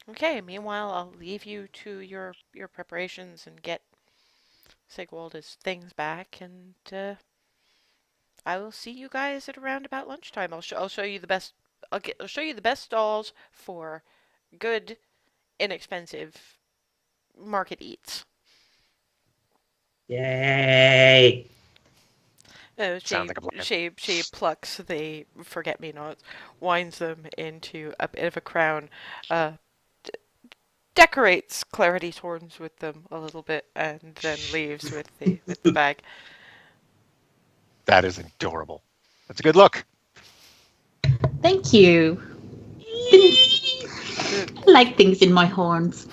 Speaker 1: Okay, meanwhile, I'll leave you to your preparations and get Sigwald his things back, and I will see you guys at around about lunchtime. I'll show you the best. I'll show you the best stalls for good, inexpensive market eats.
Speaker 4: Yay.
Speaker 5: Sounds like a plan.
Speaker 1: She plucks the forget-me-nots, winds them into a bit of a crown, decorates Clarity's horns with them a little bit, and then leaves with the bag.
Speaker 5: That is adorable. That's a good look.
Speaker 2: Thank you. I like things in my horns.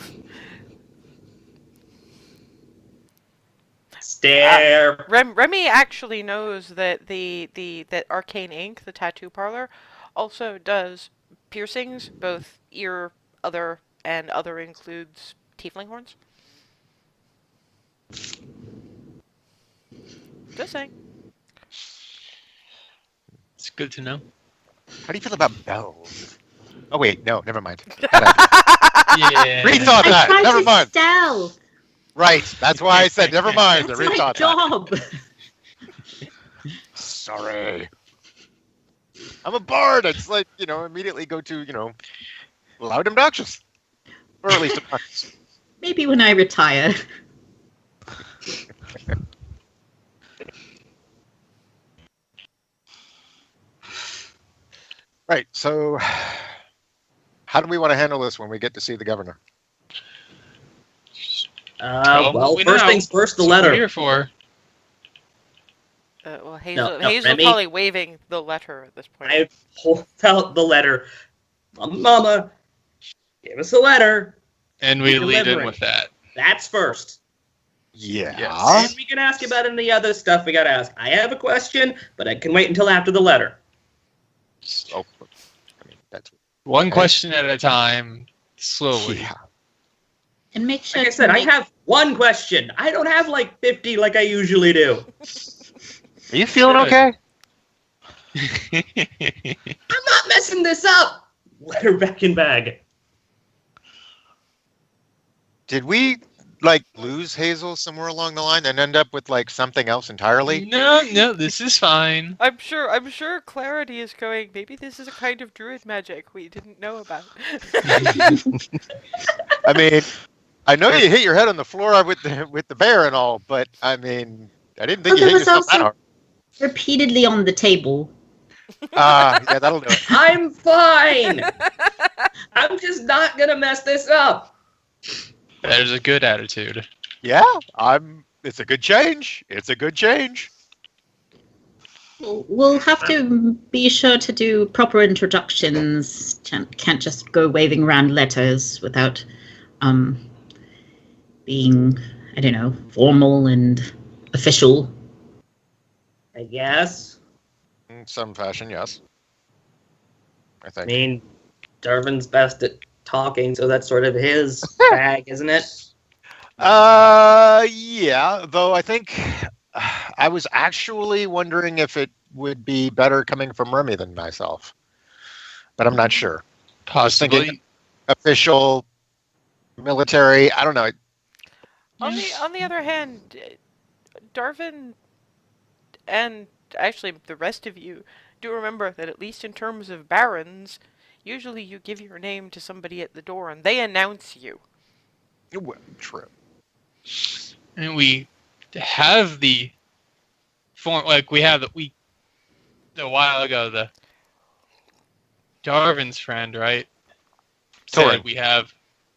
Speaker 4: Stare.
Speaker 1: Remy actually knows that that arcane ink, the tattoo parlor, also does piercings, both ear, other, and other includes tiefling horns. Just saying.
Speaker 6: It's good to know.
Speaker 5: How do you feel about bells? Oh wait, no, never mind.
Speaker 6: Yeah.
Speaker 5: Rethought
Speaker 2: I
Speaker 5: that.
Speaker 2: tried
Speaker 5: Never
Speaker 2: to
Speaker 5: mind.
Speaker 2: stealth.
Speaker 5: Right. That's why I said never mind.
Speaker 2: That's
Speaker 5: I
Speaker 2: my
Speaker 5: rethought that.
Speaker 2: job.
Speaker 5: Sorry. I'm a bard. It's like, immediately go to, loud obnoxious. Or at least obnoxious.
Speaker 2: Maybe when I retire.
Speaker 5: Right. So how do we want to handle this when we get to see the governor?
Speaker 4: Well,
Speaker 6: we
Speaker 4: first
Speaker 6: know.
Speaker 4: things first, the
Speaker 6: That's what we're
Speaker 4: letter.
Speaker 6: here for.
Speaker 1: Well, Hazel's
Speaker 4: Remy.
Speaker 1: probably waving the letter at this point.
Speaker 4: I pulled out the letter. Mama, give us a letter.
Speaker 6: And we lead in
Speaker 4: Delivering.
Speaker 6: with that.
Speaker 4: That's first.
Speaker 5: Yeah.
Speaker 6: Yes.
Speaker 4: And we can ask about any other stuff we gotta ask. I have a question, but I can wait until after the letter.
Speaker 5: Oh, I mean, that's
Speaker 6: One question at a time, slowly.
Speaker 5: yeah.
Speaker 2: And make sure
Speaker 4: Like I
Speaker 2: to
Speaker 4: said, I
Speaker 2: make-
Speaker 4: have one question. I don't have like 50 like I usually do.
Speaker 5: Are you feeling okay?
Speaker 4: I'm not messing this up. Letter back in bag.
Speaker 5: Did we lose Hazel somewhere along the line and end up with something else entirely?
Speaker 6: No, this is fine.
Speaker 1: I'm sure Clarity is going, maybe this is a kind of druid magic we didn't know about.
Speaker 5: I mean, I know you hit your head on the floor with the bear and all, but I mean, I didn't think
Speaker 2: Well,
Speaker 5: you
Speaker 2: there
Speaker 5: hit
Speaker 2: was
Speaker 5: yourself that
Speaker 2: also-
Speaker 5: hard.
Speaker 2: repeatedly on the table.
Speaker 5: Yeah, that'll do it.
Speaker 4: I'm fine. I'm just not gonna mess this up.
Speaker 6: That is a good attitude.
Speaker 5: Yeah, it's a good change. It's a good change.
Speaker 2: We'll have to be sure to do proper introductions. Can't just go waving around letters without being, I don't know, formal and official.
Speaker 4: I guess.
Speaker 5: In some fashion, yes. I
Speaker 4: I
Speaker 5: think.
Speaker 4: mean, Darvin's best at talking, so that's sort of his bag, isn't it?
Speaker 5: Yeah, though I think I was actually wondering if it would be better coming from Remy than myself. But I'm not sure.
Speaker 6: Possibly.
Speaker 5: thinking- Official, military, I don't know.
Speaker 1: On the other hand, Darvin and actually the rest of you do remember that at least in terms of barons, usually you give your name to somebody at the door and they announce you.
Speaker 5: Well, true.
Speaker 6: And we have the form, we have a while ago, the Darvin's friend, right?
Speaker 5: Torin.
Speaker 6: Said we have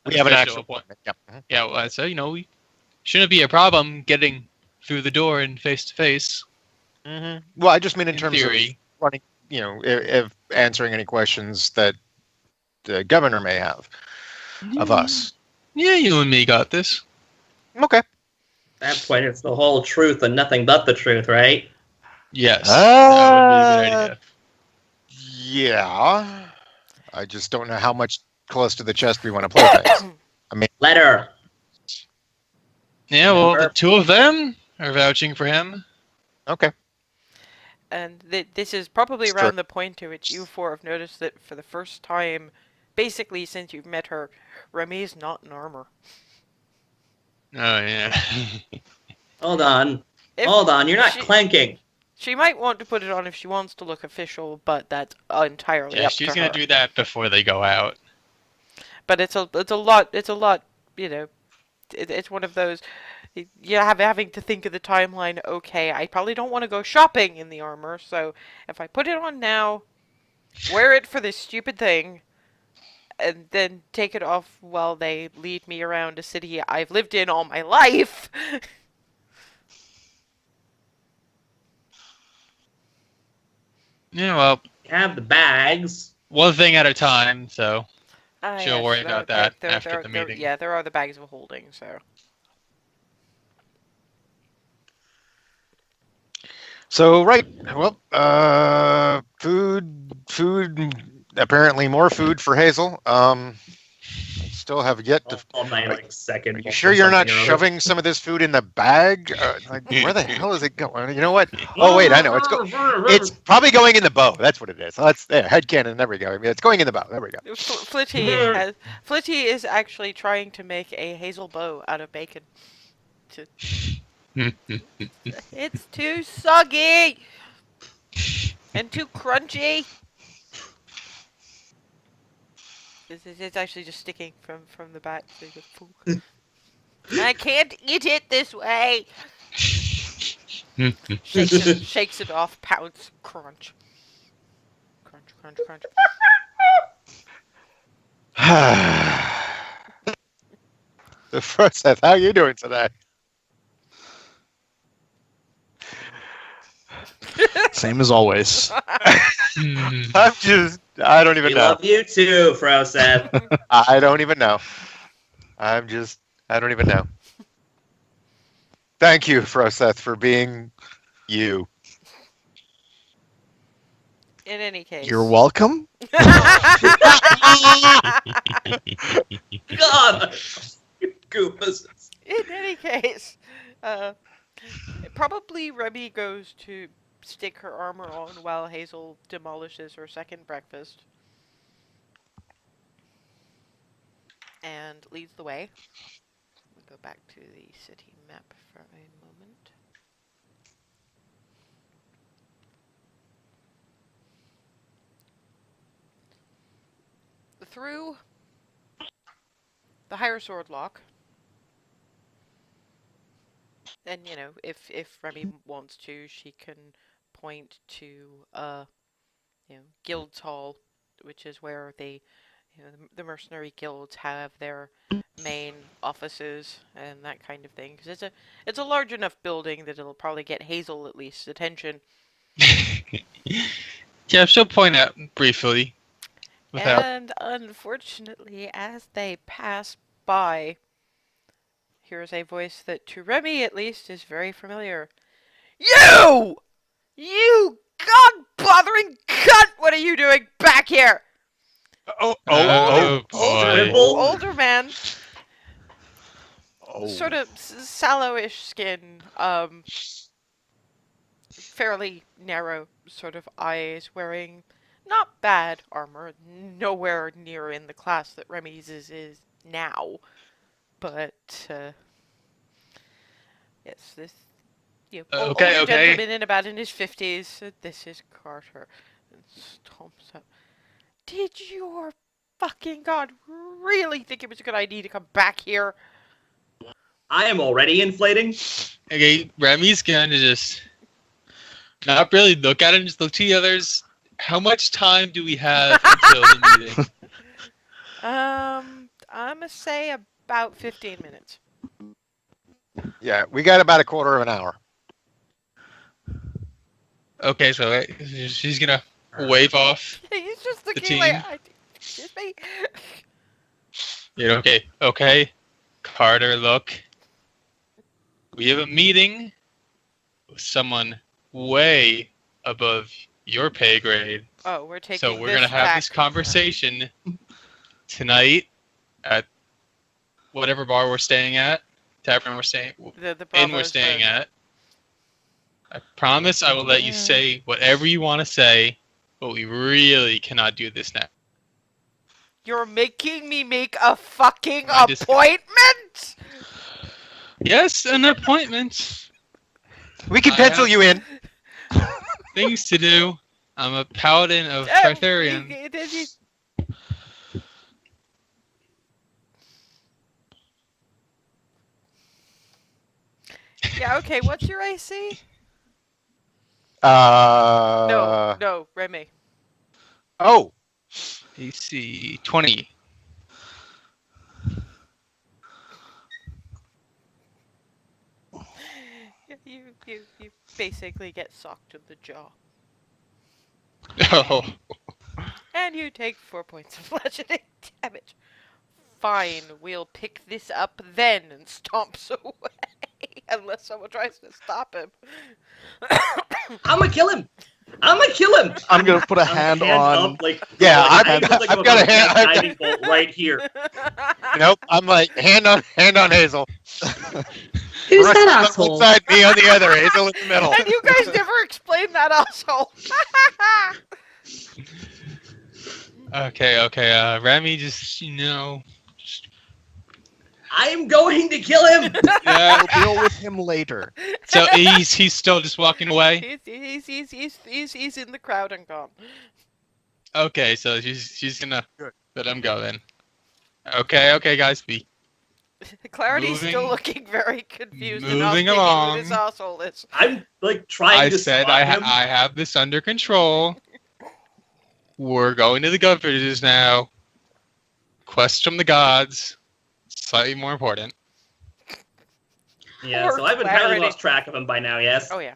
Speaker 5: We
Speaker 6: an
Speaker 5: have an
Speaker 6: official
Speaker 5: actual
Speaker 6: appointment.
Speaker 5: appointment. Yep.
Speaker 6: Yeah, well, so, we shouldn't be a problem getting through the door and face to face.
Speaker 5: Mm-hmm. Well, I just mean in
Speaker 6: In
Speaker 5: terms
Speaker 6: theory.
Speaker 5: of running, if answering any questions that the governor may have of us.
Speaker 6: Yeah, you and me got this.
Speaker 5: Okay.
Speaker 4: That's when it's the whole truth and nothing but the truth, right?
Speaker 6: Yes, that would be a good idea.
Speaker 5: Yeah. I just don't know how much close to the chest we want to play things.
Speaker 4: Letter.
Speaker 6: Yeah, well, the two of them are vouching for him.
Speaker 5: Okay.
Speaker 1: And this is probably
Speaker 5: Sure.
Speaker 1: around the point to which you four have noticed that for the first time, basically since you've met her, Remy's not in armor.
Speaker 6: Oh, yeah.
Speaker 4: Hold on.
Speaker 1: If
Speaker 4: Hold on. You're not
Speaker 1: she-
Speaker 4: clanking.
Speaker 1: She might want to put it on if she wants to look official, but that's entirely
Speaker 6: Yeah,
Speaker 1: up
Speaker 6: she's
Speaker 1: to
Speaker 6: going
Speaker 1: her.
Speaker 6: to do that before they go out.
Speaker 1: But it's a lot, it's one of those, having to think of the timeline, okay, I probably don't want to go shopping in the armor, so if I put it on now, wear it for this stupid thing, and then take it off while they lead me around a city I've lived in all my life.
Speaker 6: Yeah, well,
Speaker 4: You have the bags.
Speaker 6: one thing at a time, so.
Speaker 1: Ah,
Speaker 6: She'll
Speaker 1: yes,
Speaker 6: worry about that after the
Speaker 1: there-
Speaker 6: meeting.
Speaker 1: Yeah, there are the bags of holding, so.
Speaker 5: So right, well, food. Apparently, more food for Hazel. Still have yet to.
Speaker 4: On my
Speaker 5: Are,
Speaker 4: second.
Speaker 5: are you sure you're not shoving some of this food in the bag? Like, where the hell is it going? You know what? Oh wait, I know. It's probably going in the bow. That's what it is. That's there. Headcanon. There we go. I mean, it's going in the bow. There we go.
Speaker 1: Flitty is actually trying to make a hazel bow out of bacon. It's too soggy and too crunchy. It's actually just sticking from the back. So you go, I can't eat it this way. Shakes it off, pounds, crunch. Crunch, crunch, crunch.
Speaker 5: The first Seth, how are you doing today?
Speaker 3: Same as always.
Speaker 5: I don't even
Speaker 4: We
Speaker 5: know.
Speaker 4: love you too, Froseth.
Speaker 5: I don't even know. I don't even know. Thank you, Froseth, for being you.
Speaker 1: In any case.
Speaker 3: You're welcome.
Speaker 4: God, Goofus.
Speaker 1: In any case, probably Remy goes to stick her armor on while Hazel demolishes her second breakfast. And leads the way. We'll go back to the city map for a moment. Through the higher sword lock. And, you know, if Remy wants to, she can point to, Guild's Hall, which is where the mercenary guilds have their main offices and that kind of thing. Because it's a large enough building that it'll probably get Hazel at least attention.
Speaker 6: Yeah, she'll point out briefly. Without...
Speaker 1: And unfortunately, as they pass by, here's a voice that to Remy at least is very familiar. You! You god-bothering cunt! What are you doing back here?
Speaker 6: boy.
Speaker 1: Older man.
Speaker 5: Oh.
Speaker 1: Sort of sallowish skin, fairly narrow sort of eyes, wearing not bad armor, nowhere near in the class that Remy's is now, but yes, this older gentleman in about in his 50s. This is Carter, and stomps up. Did your fucking god really think it was a good idea to come back here?
Speaker 4: I am already inflating.
Speaker 6: Okay, Remy's gonna just not really look at him, just look to the others. How much time do we have until the meeting?
Speaker 1: I'm gonna say about 15 minutes.
Speaker 5: Yeah, we got about a quarter of an hour.
Speaker 6: Okay, so she's gonna wave off.
Speaker 1: He's just
Speaker 6: The
Speaker 1: looking like,
Speaker 6: team.
Speaker 1: excuse me?
Speaker 6: Yeah, okay. Carter, look. We have a meeting with someone way above your pay grade.
Speaker 1: Oh, we're taking
Speaker 6: So we're
Speaker 1: this
Speaker 6: gonna have
Speaker 1: back.
Speaker 6: this conversation tonight at whatever bar we're staying at, tavern we're staying,
Speaker 1: The
Speaker 6: inn we're
Speaker 1: Bravo's
Speaker 6: staying
Speaker 1: the-
Speaker 6: at. I promise I will let you say whatever you want to say, but we really cannot do this now.
Speaker 1: You're making me make a fucking
Speaker 6: I just-
Speaker 1: appointment?
Speaker 6: Yes, an appointment.
Speaker 5: We can
Speaker 6: I
Speaker 5: pencil
Speaker 6: have-
Speaker 5: you in.
Speaker 6: Things to do. I'm a paladin of
Speaker 1: Oh,
Speaker 6: Tartharian.
Speaker 1: Yeah, okay, what's your AC? No, Remy.
Speaker 5: Oh,
Speaker 6: AC 20.
Speaker 1: You basically get socked in the jaw.
Speaker 6: Oh.
Speaker 1: And you take 4 points of bludgeoning damage. Fine, we'll pick this up then, and stomps away. Unless someone tries to stop him.
Speaker 4: I'm gonna kill him. I'm gonna kill him.
Speaker 3: I'm gonna put a hand on.
Speaker 4: up, like
Speaker 5: Yeah,
Speaker 4: like,
Speaker 5: I've
Speaker 4: I'm
Speaker 5: got a
Speaker 4: about to
Speaker 5: hand-
Speaker 4: cast
Speaker 5: I've got-
Speaker 4: guiding bolt right here.
Speaker 5: Nope. I'm like hand on Hazel.
Speaker 2: Who's
Speaker 5: Russ
Speaker 2: that
Speaker 5: on
Speaker 2: asshole?
Speaker 5: one side, me on the other. Hazel in the middle.
Speaker 1: And you guys never explained that asshole.
Speaker 6: Okay. Remy, just
Speaker 4: I'm going to kill him.
Speaker 6: yeah.
Speaker 3: We'll deal with him later.
Speaker 6: So he's still just walking away.
Speaker 1: He's in the crowd and gone.
Speaker 6: Okay, so she's gonna
Speaker 5: Good.
Speaker 6: let him go then. Okay, guys,
Speaker 1: Clarity's still
Speaker 6: Moving-
Speaker 1: looking very confused and
Speaker 6: moving
Speaker 1: not
Speaker 6: along.
Speaker 1: who this asshole is.
Speaker 4: I'm like trying
Speaker 6: I
Speaker 4: to
Speaker 6: said
Speaker 4: stop
Speaker 6: I
Speaker 4: him.
Speaker 6: have this under control. We're going to the governor's now. Quest from the gods. Slightly more important.
Speaker 4: Yeah,
Speaker 1: Poor
Speaker 4: so I've entirely
Speaker 1: Clarity.
Speaker 4: lost track of him by now. Yes.
Speaker 1: Oh yeah.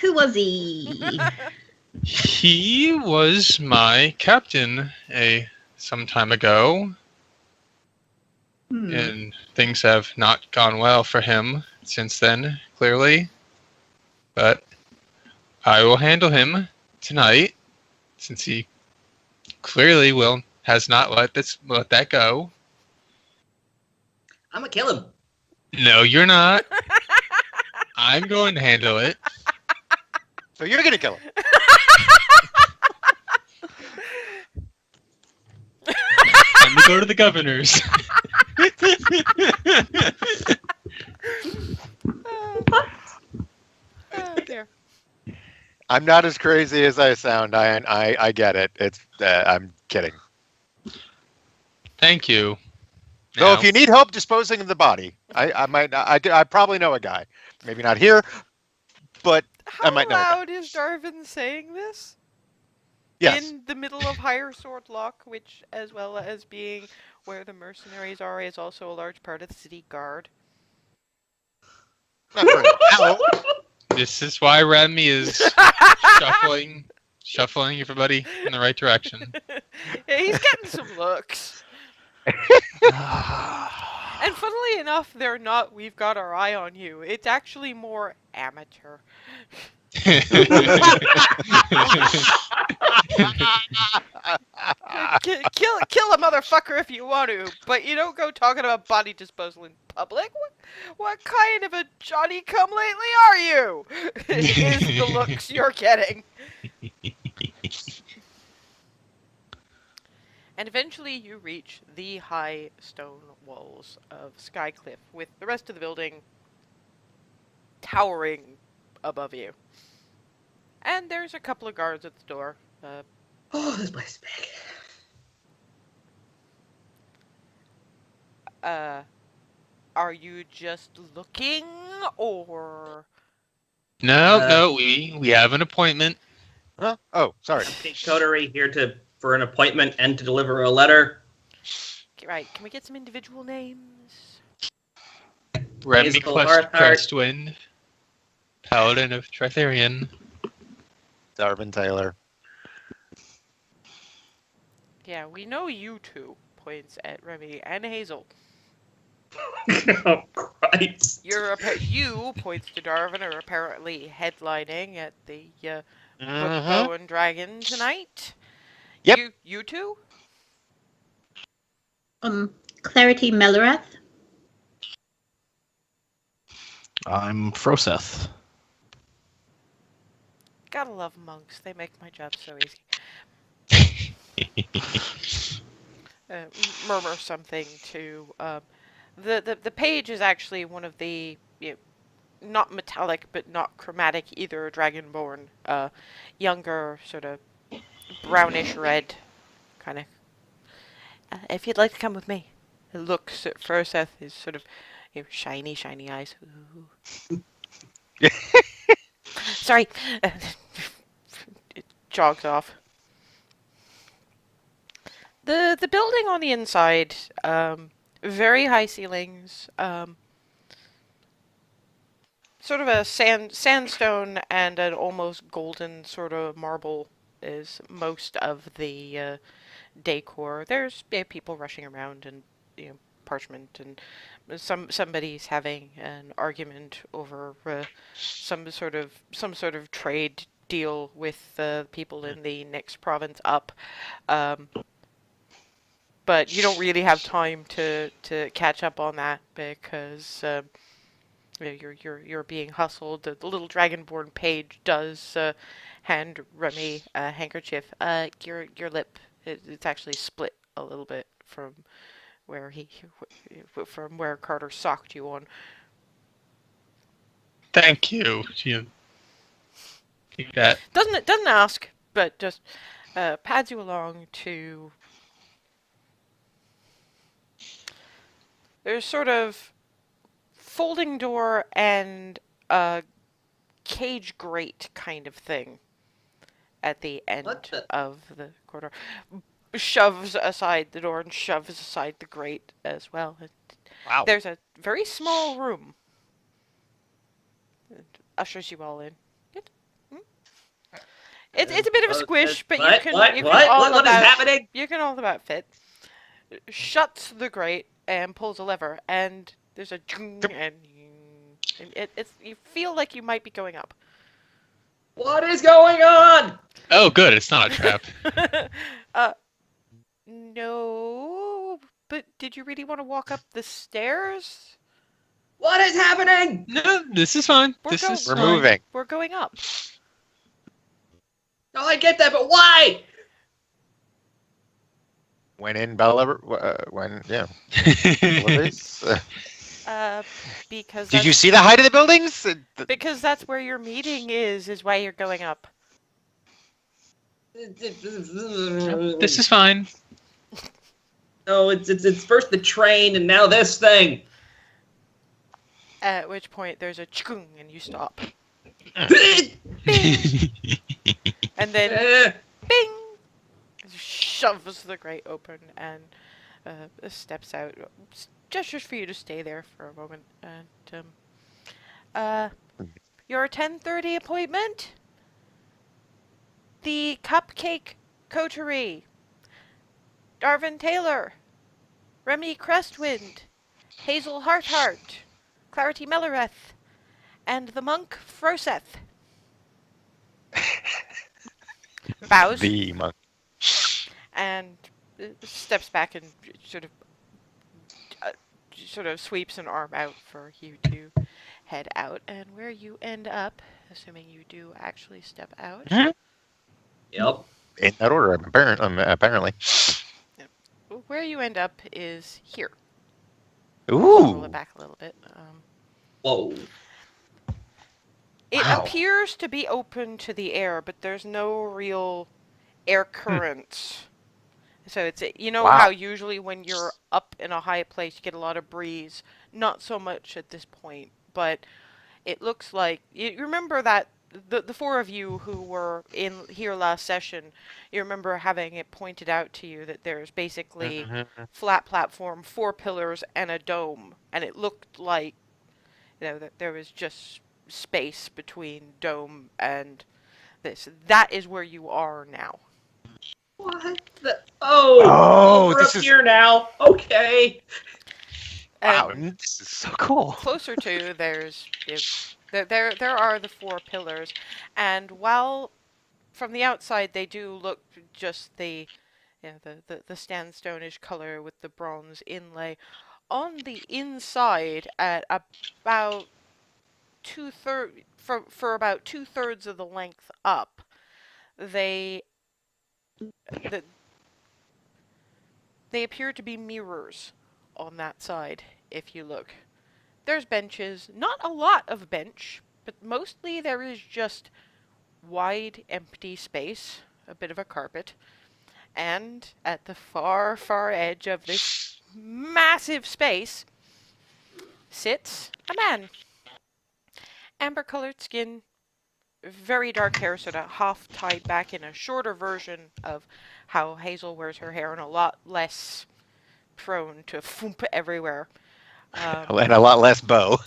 Speaker 2: Who was he?
Speaker 6: He was my captain some time ago,
Speaker 2: Hmm.
Speaker 6: and things have not gone well for him since then, clearly. But I will handle him tonight, since he clearly has not let that go.
Speaker 4: I'm gonna kill him.
Speaker 6: No, you're not. I'm going to handle it.
Speaker 5: So you're gonna kill him.
Speaker 6: Time to go to the governor's.
Speaker 1: Oh dear.
Speaker 5: I'm not as crazy as I sound. I get it. It's I'm kidding.
Speaker 6: Thank you.
Speaker 5: Though if
Speaker 6: Now-
Speaker 5: you need help disposing of the body, I probably know a guy. Maybe not here, but
Speaker 1: How
Speaker 5: might know a guy.
Speaker 1: loud is Darvin saying this?
Speaker 5: yes.
Speaker 1: In the middle of Higher Sword Lock, which, as well as being where the mercenaries are, is also a large part of the city guard.
Speaker 5: Not very loud.
Speaker 6: This is why Remy is shuffling everybody in the right direction.
Speaker 1: Yeah, he's getting some looks. And funnily enough, they're not, we've got our eye on you. It's actually more amateur. Kill a motherfucker if you want to, but you don't go talking about body disposal in public. What kind of a Johnny come lately are you? Is the looks you're getting. And eventually you reach the high stone walls of Skycliff, with the rest of the building towering above you. And there's a couple of guards at the door.
Speaker 4: Oh, this place is big.
Speaker 1: Are you just looking, or...
Speaker 6: No, we have an appointment.
Speaker 5: Huh? Oh, sorry.
Speaker 4: Cupcake Coterie here for an appointment and to deliver a letter.
Speaker 1: Right, can we get some individual names?
Speaker 6: Remy
Speaker 4: Hazel
Speaker 6: Quest
Speaker 4: Hearthheart.
Speaker 6: Crestwind, Paladin of Tretherian.
Speaker 5: Darvin Taylor.
Speaker 1: Yeah, we know you two, points at Remy and Hazel.
Speaker 4: Oh, Christ.
Speaker 1: You, points to Darvin, are apparently headlining at the
Speaker 5: Mhm.
Speaker 1: Bow and Dragon tonight.
Speaker 5: Yep.
Speaker 1: You two?
Speaker 2: Clarity Meloreth.
Speaker 3: I'm Froseth.
Speaker 1: Gotta love monks, they make my job so easy. Murmur something to the page is actually one of the not metallic but not chromatic either dragonborn, younger sort of brownish red kind of. If you'd like to come with me, it looks at Froseth, his sort of shiny eyes. Ooh. Sorry, it jogs off. The building on the inside, very high ceilings, sort of a sandstone and an almost golden sort of marble is most of the decor. There's people rushing around and parchment, and somebody's having an argument over some sort of trade deal with the people in the next province up. But you don't really have time to catch up on that because you're being hustled. The little dragonborn page does hand Remy a handkerchief. Your lip, it's actually split a little bit from where Carter socked you on.
Speaker 6: Thank you. You take that.
Speaker 1: Doesn't ask, but just pads you along to. There's sort of folding door and a cage grate kind of thing at the end of the corridor. Shoves aside the door and shoves aside the grate as well.
Speaker 5: Wow.
Speaker 1: There's a very small room. It ushers you all in. It's a bit of a squish, but you can
Speaker 4: what is happening?
Speaker 1: You can all about fit. Shuts the grate and pulls a lever, and there's a and it's you feel like you might be going up.
Speaker 4: What is going on?
Speaker 6: Oh, good. It's not a trap.
Speaker 1: No, but did you really want to walk up the stairs?
Speaker 4: What is happening?
Speaker 6: No, this is fine.
Speaker 1: We're
Speaker 5: We're moving.
Speaker 1: We're going up.
Speaker 4: No, I get that, but why?
Speaker 5: When in Bella, when yeah.
Speaker 1: Because
Speaker 5: Did you see the height of the buildings?
Speaker 1: because that's where your meeting is why you're going up.
Speaker 6: This is fine.
Speaker 4: No, it's first the train and now this thing.
Speaker 1: At which point there's a chung and you stop. And then bing shoves the grate open and steps out. Gestures for you to stay there for a moment. And your 10:30 appointment? The Cupcake Coterie. Darvin Taylor. Remy Crestwind. Hazel Harthart. Clarity Mellereth. And the monk Froseth. Bows.
Speaker 5: The monk.
Speaker 1: And steps back and sort of sweeps an arm out for you to head out. And where you end up, assuming you do actually step out.
Speaker 4: Yep.
Speaker 5: In that order, apparently.
Speaker 1: Where you end up is here.
Speaker 5: Ooh.
Speaker 1: Roll it back a little bit.
Speaker 4: Whoa.
Speaker 1: It
Speaker 5: Wow.
Speaker 1: appears to be open to the air, but there's no real air currents. So it's
Speaker 5: Wow.
Speaker 1: how usually when you're up in a high place you get a lot of breeze. Not so much at this point, but it looks like you remember that the four of you who were in here last session, you remember having it pointed out to you that there's basically flat platform, 4 pillars, and a dome, and it looked like that there was just space between dome and this. That is where you are now.
Speaker 4: What the? Oh, we're
Speaker 5: this
Speaker 4: up
Speaker 5: is
Speaker 4: here now. Okay.
Speaker 5: wow. This is so cool.
Speaker 1: Closer to there are the 4 pillars, and while from the outside they do look just the sandstone-ish color with the bronze inlay, on the inside at about 2/3 for about 2/3 of the length up, they appear to be mirrors on that side if you look. There's benches, not a lot of bench, but mostly there is just wide empty space, a bit of a carpet, and at the far, far edge of this massive space sits a man. Amber-colored skin, very dark hair, sort of half tied back in a shorter version of how Hazel wears her hair, and a lot less prone to foomp everywhere.
Speaker 5: And a lot less bow.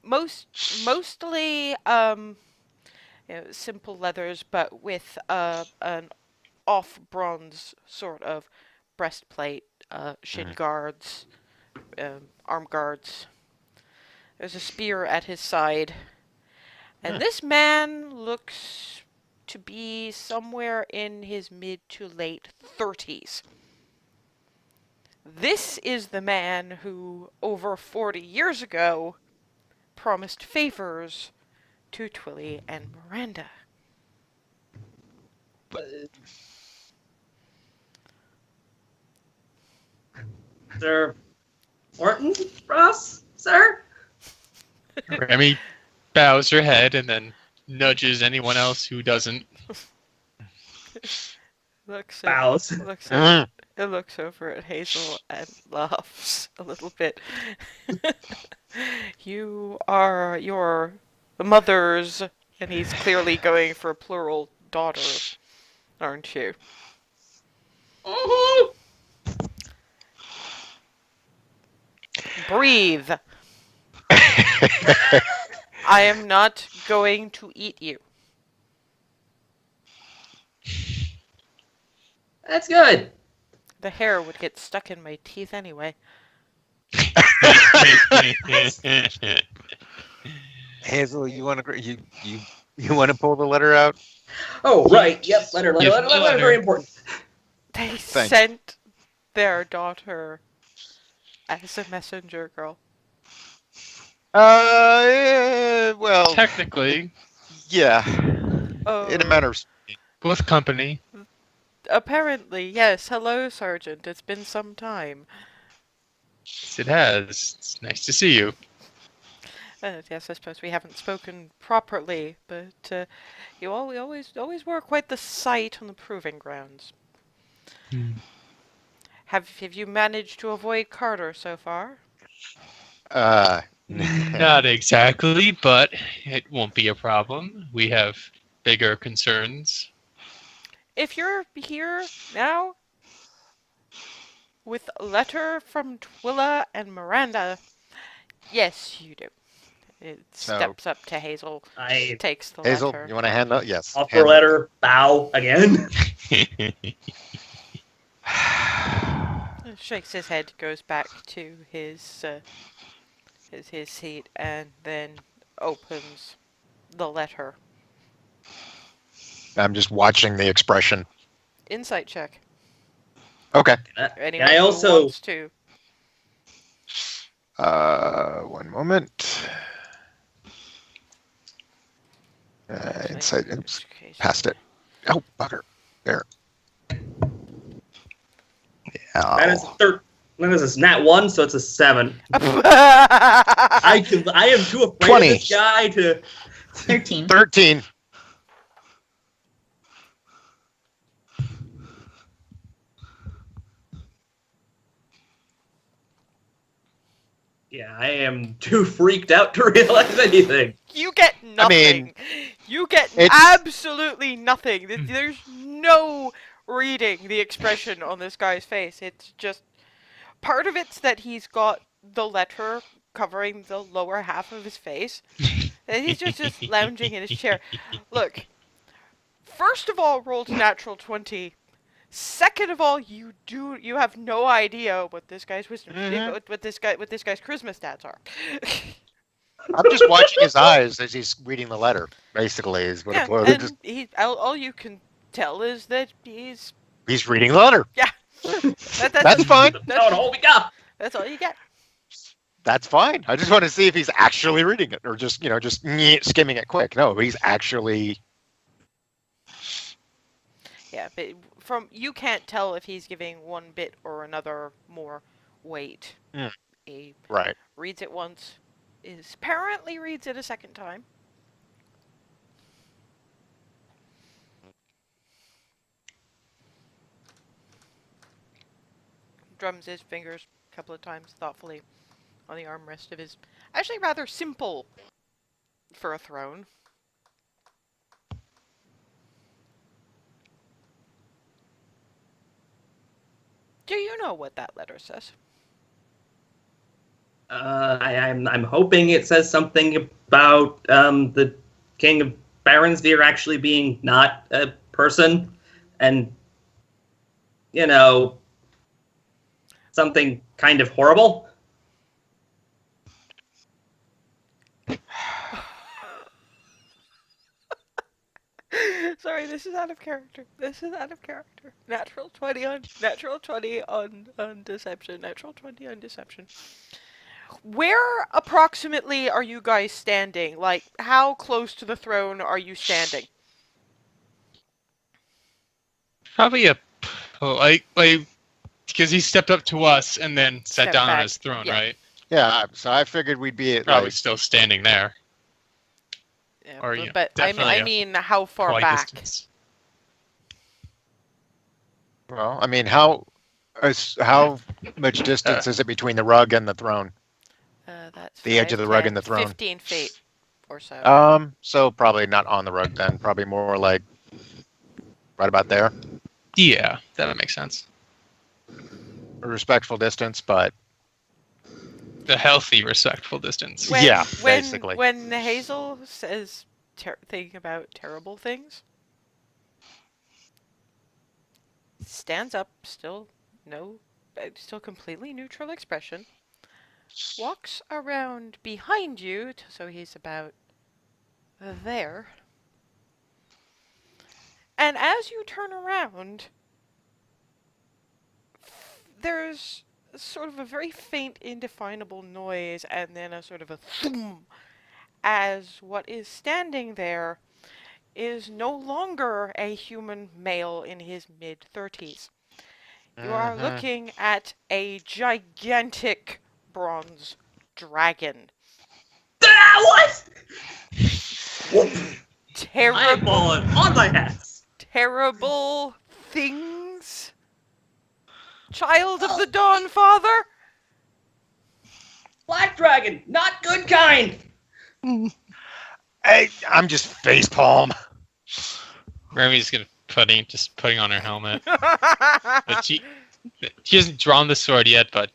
Speaker 1: Mostly simple leathers, but with an off bronze sort of breastplate, shin guards, armed guards. There's a spear at his side. And this man looks to be somewhere in his mid to late 30s. This is the man who, over 40 years ago, promised favors to Twilly and Miranda.
Speaker 4: Sir Orton Ross, sir?
Speaker 6: Remy bows her head and then nudges anyone else who doesn't.
Speaker 1: Looks
Speaker 4: Bows.
Speaker 1: looks over at Hazel and laughs a little bit. You are your mother's, and he's clearly going for plural daughter, aren't you?
Speaker 4: Mhm.
Speaker 1: Breathe. I am not going to eat you.
Speaker 4: That's good.
Speaker 1: The hair would get stuck in my teeth anyway.
Speaker 5: Hazel, you want to you want to pull the letter out?
Speaker 4: Oh, right. Yep, letter,
Speaker 6: Yes,
Speaker 4: letter, very important.
Speaker 1: They
Speaker 5: Thanks.
Speaker 1: sent their daughter as a messenger girl.
Speaker 5: Well,
Speaker 6: Technically,
Speaker 5: yeah,
Speaker 1: Oh,
Speaker 5: in a manner of
Speaker 6: with company.
Speaker 1: apparently, yes. Hello, Sergeant. It's been some time.
Speaker 6: Yes, it has. It's nice to see you.
Speaker 1: Yes, I suppose we haven't spoken properly, but we always were quite the sight on the proving grounds. Have you managed to avoid Carter so far?
Speaker 6: Not exactly, but it won't be a problem. We have bigger concerns.
Speaker 1: If you're here now with a letter from Twilla and Miranda, yes, you do. It
Speaker 5: So-
Speaker 1: steps up to Hazel,
Speaker 4: I
Speaker 1: takes the
Speaker 5: Hazel,
Speaker 1: letter.
Speaker 5: you want to hand out? Yes.
Speaker 4: offer
Speaker 5: hand-
Speaker 4: letter, bow again.
Speaker 1: Shakes his head, goes back to his seat, and then opens the letter.
Speaker 5: I'm just watching the expression.
Speaker 1: Insight check.
Speaker 5: Okay.
Speaker 1: Anyone
Speaker 4: I
Speaker 1: who
Speaker 4: also
Speaker 1: wants to.
Speaker 5: 1 moment. Insight. Oops, passed it. Oh, bugger. There.
Speaker 4: that is
Speaker 5: Yeah.
Speaker 4: That is a nat 1, so it's a 7.
Speaker 1: I
Speaker 4: I am too afraid
Speaker 5: 20.
Speaker 4: of this guy to.
Speaker 2: 13.
Speaker 5: 13.
Speaker 4: Yeah, I am too freaked out to realize anything.
Speaker 1: You get nothing.
Speaker 5: mean,
Speaker 1: You get
Speaker 5: it's-
Speaker 1: absolutely nothing. There's no reading the expression on this guy's face. It's just part of it's that he's got the letter covering the lower half of his face. And he's just lounging in his chair. Look, first of all, rolled a natural 20. Second of all, you have no idea what this guy's wisdom, what this guy's charisma stats are.
Speaker 5: I'm just watching his eyes as he's reading the letter. Basically, is what
Speaker 1: Yeah,
Speaker 5: it was.
Speaker 1: and all you can tell is that he's
Speaker 5: He's reading the letter.
Speaker 1: that's
Speaker 5: fine.
Speaker 4: That's all we got.
Speaker 1: That's all you get.
Speaker 5: That's fine. I just want to see if he's actually reading it or just skimming it quick. No, he's actually.
Speaker 1: Yeah, but you can't tell if he's giving one bit or another more weight.
Speaker 5: Mm.
Speaker 1: He
Speaker 5: Right.
Speaker 1: reads it once, apparently reads it a second time. Drums his fingers a couple of times thoughtfully on the armrest of his actually rather simple for a throne. Do you know what that letter says?
Speaker 4: I'm hoping it says something about the King of Baronsdeer actually being not a person, and something kind of horrible.
Speaker 1: sorry, this is out of character. This is out of character. Natural 20 on deception. Natural 20 on deception. Where approximately are you guys standing? Like, how close to the throne are you standing?
Speaker 6: Probably like because he stepped up to us and then sat
Speaker 1: Stepped
Speaker 6: down on
Speaker 1: back,
Speaker 6: his throne,
Speaker 1: yeah.
Speaker 6: right?
Speaker 5: Yeah, so I figured we'd be at
Speaker 6: Probably
Speaker 5: like,
Speaker 6: still standing there.
Speaker 1: Yeah,
Speaker 6: Or, you know,
Speaker 1: but
Speaker 6: definitely
Speaker 1: I
Speaker 6: a
Speaker 1: mean, how far
Speaker 6: Quite
Speaker 1: back?
Speaker 6: distance.
Speaker 5: well, I mean, how much distance is it between the rug and the throne?
Speaker 1: That's
Speaker 5: The edge of the rug and the throne.
Speaker 1: 15 feet or so.
Speaker 5: So probably not on the rug then. Probably more like right about there.
Speaker 6: Yeah, that makes sense.
Speaker 5: A respectful distance, but
Speaker 6: The healthy, respectful distance.
Speaker 5: yeah, basically.
Speaker 1: When Hazel says thinking about terrible things, stands up, still completely neutral expression, walks around behind you, so he's about there, and as you turn around, there's sort of a very faint, indefinable noise, and then a sort of a thum, as what is standing there is no longer a human male in his mid-30s. You are
Speaker 5: Mhm.
Speaker 1: looking at a gigantic bronze dragon.
Speaker 4: What?
Speaker 1: Terrible,
Speaker 4: Eyeballing on my ass.
Speaker 1: terrible things. Child of the Dawn, Father?
Speaker 4: Black dragon, not good kind.
Speaker 5: Hey, I'm just facepalm.
Speaker 6: Remy's putting on her helmet. But she hasn't drawn the sword yet, but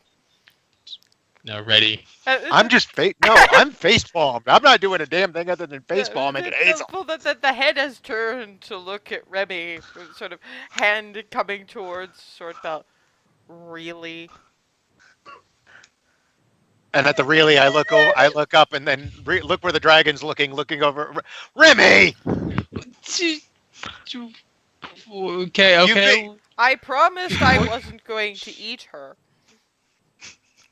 Speaker 6: ready.
Speaker 5: I'm just I'm facepalm. I'm not doing a damn thing other than facepalming at Hazel.
Speaker 1: The head has turned to look at Remy, sort of hand coming towards sword belt. Really?
Speaker 5: And at the really, I look up, and then look where the dragon's looking over. Remy,
Speaker 6: Okay.
Speaker 1: I promised I wasn't going to eat her.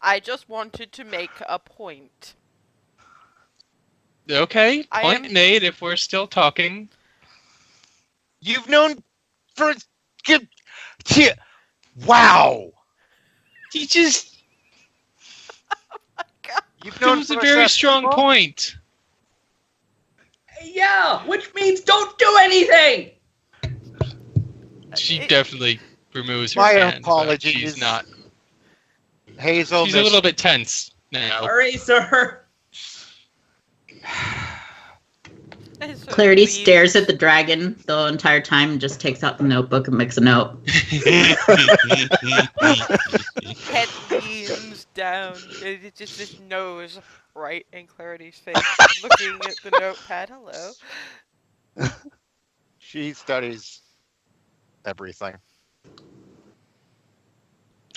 Speaker 1: I just wanted to make a point.
Speaker 6: Okay.
Speaker 1: I
Speaker 6: Point
Speaker 1: am-
Speaker 6: made. If we're still talking.
Speaker 5: you've known for wow.
Speaker 6: He just.
Speaker 5: You've
Speaker 6: It
Speaker 5: known
Speaker 6: was a
Speaker 5: for
Speaker 6: very
Speaker 5: Seth
Speaker 6: strong
Speaker 5: before?
Speaker 6: point.
Speaker 4: Yeah, which means don't do anything.
Speaker 6: She
Speaker 1: It-
Speaker 6: definitely removes her
Speaker 5: My
Speaker 6: hand. But
Speaker 5: apologies.
Speaker 6: she's not.
Speaker 5: Hazel.
Speaker 6: She's a little bit tense now.
Speaker 4: Sorry, sir.
Speaker 1: I sort of
Speaker 2: Clarity
Speaker 1: leave-
Speaker 2: stares at the dragon the entire time and just takes out the notebook and makes a note.
Speaker 1: Head leans down. It just this nose right in Clarity's face, looking at the notepad. Hello.
Speaker 5: She studies everything.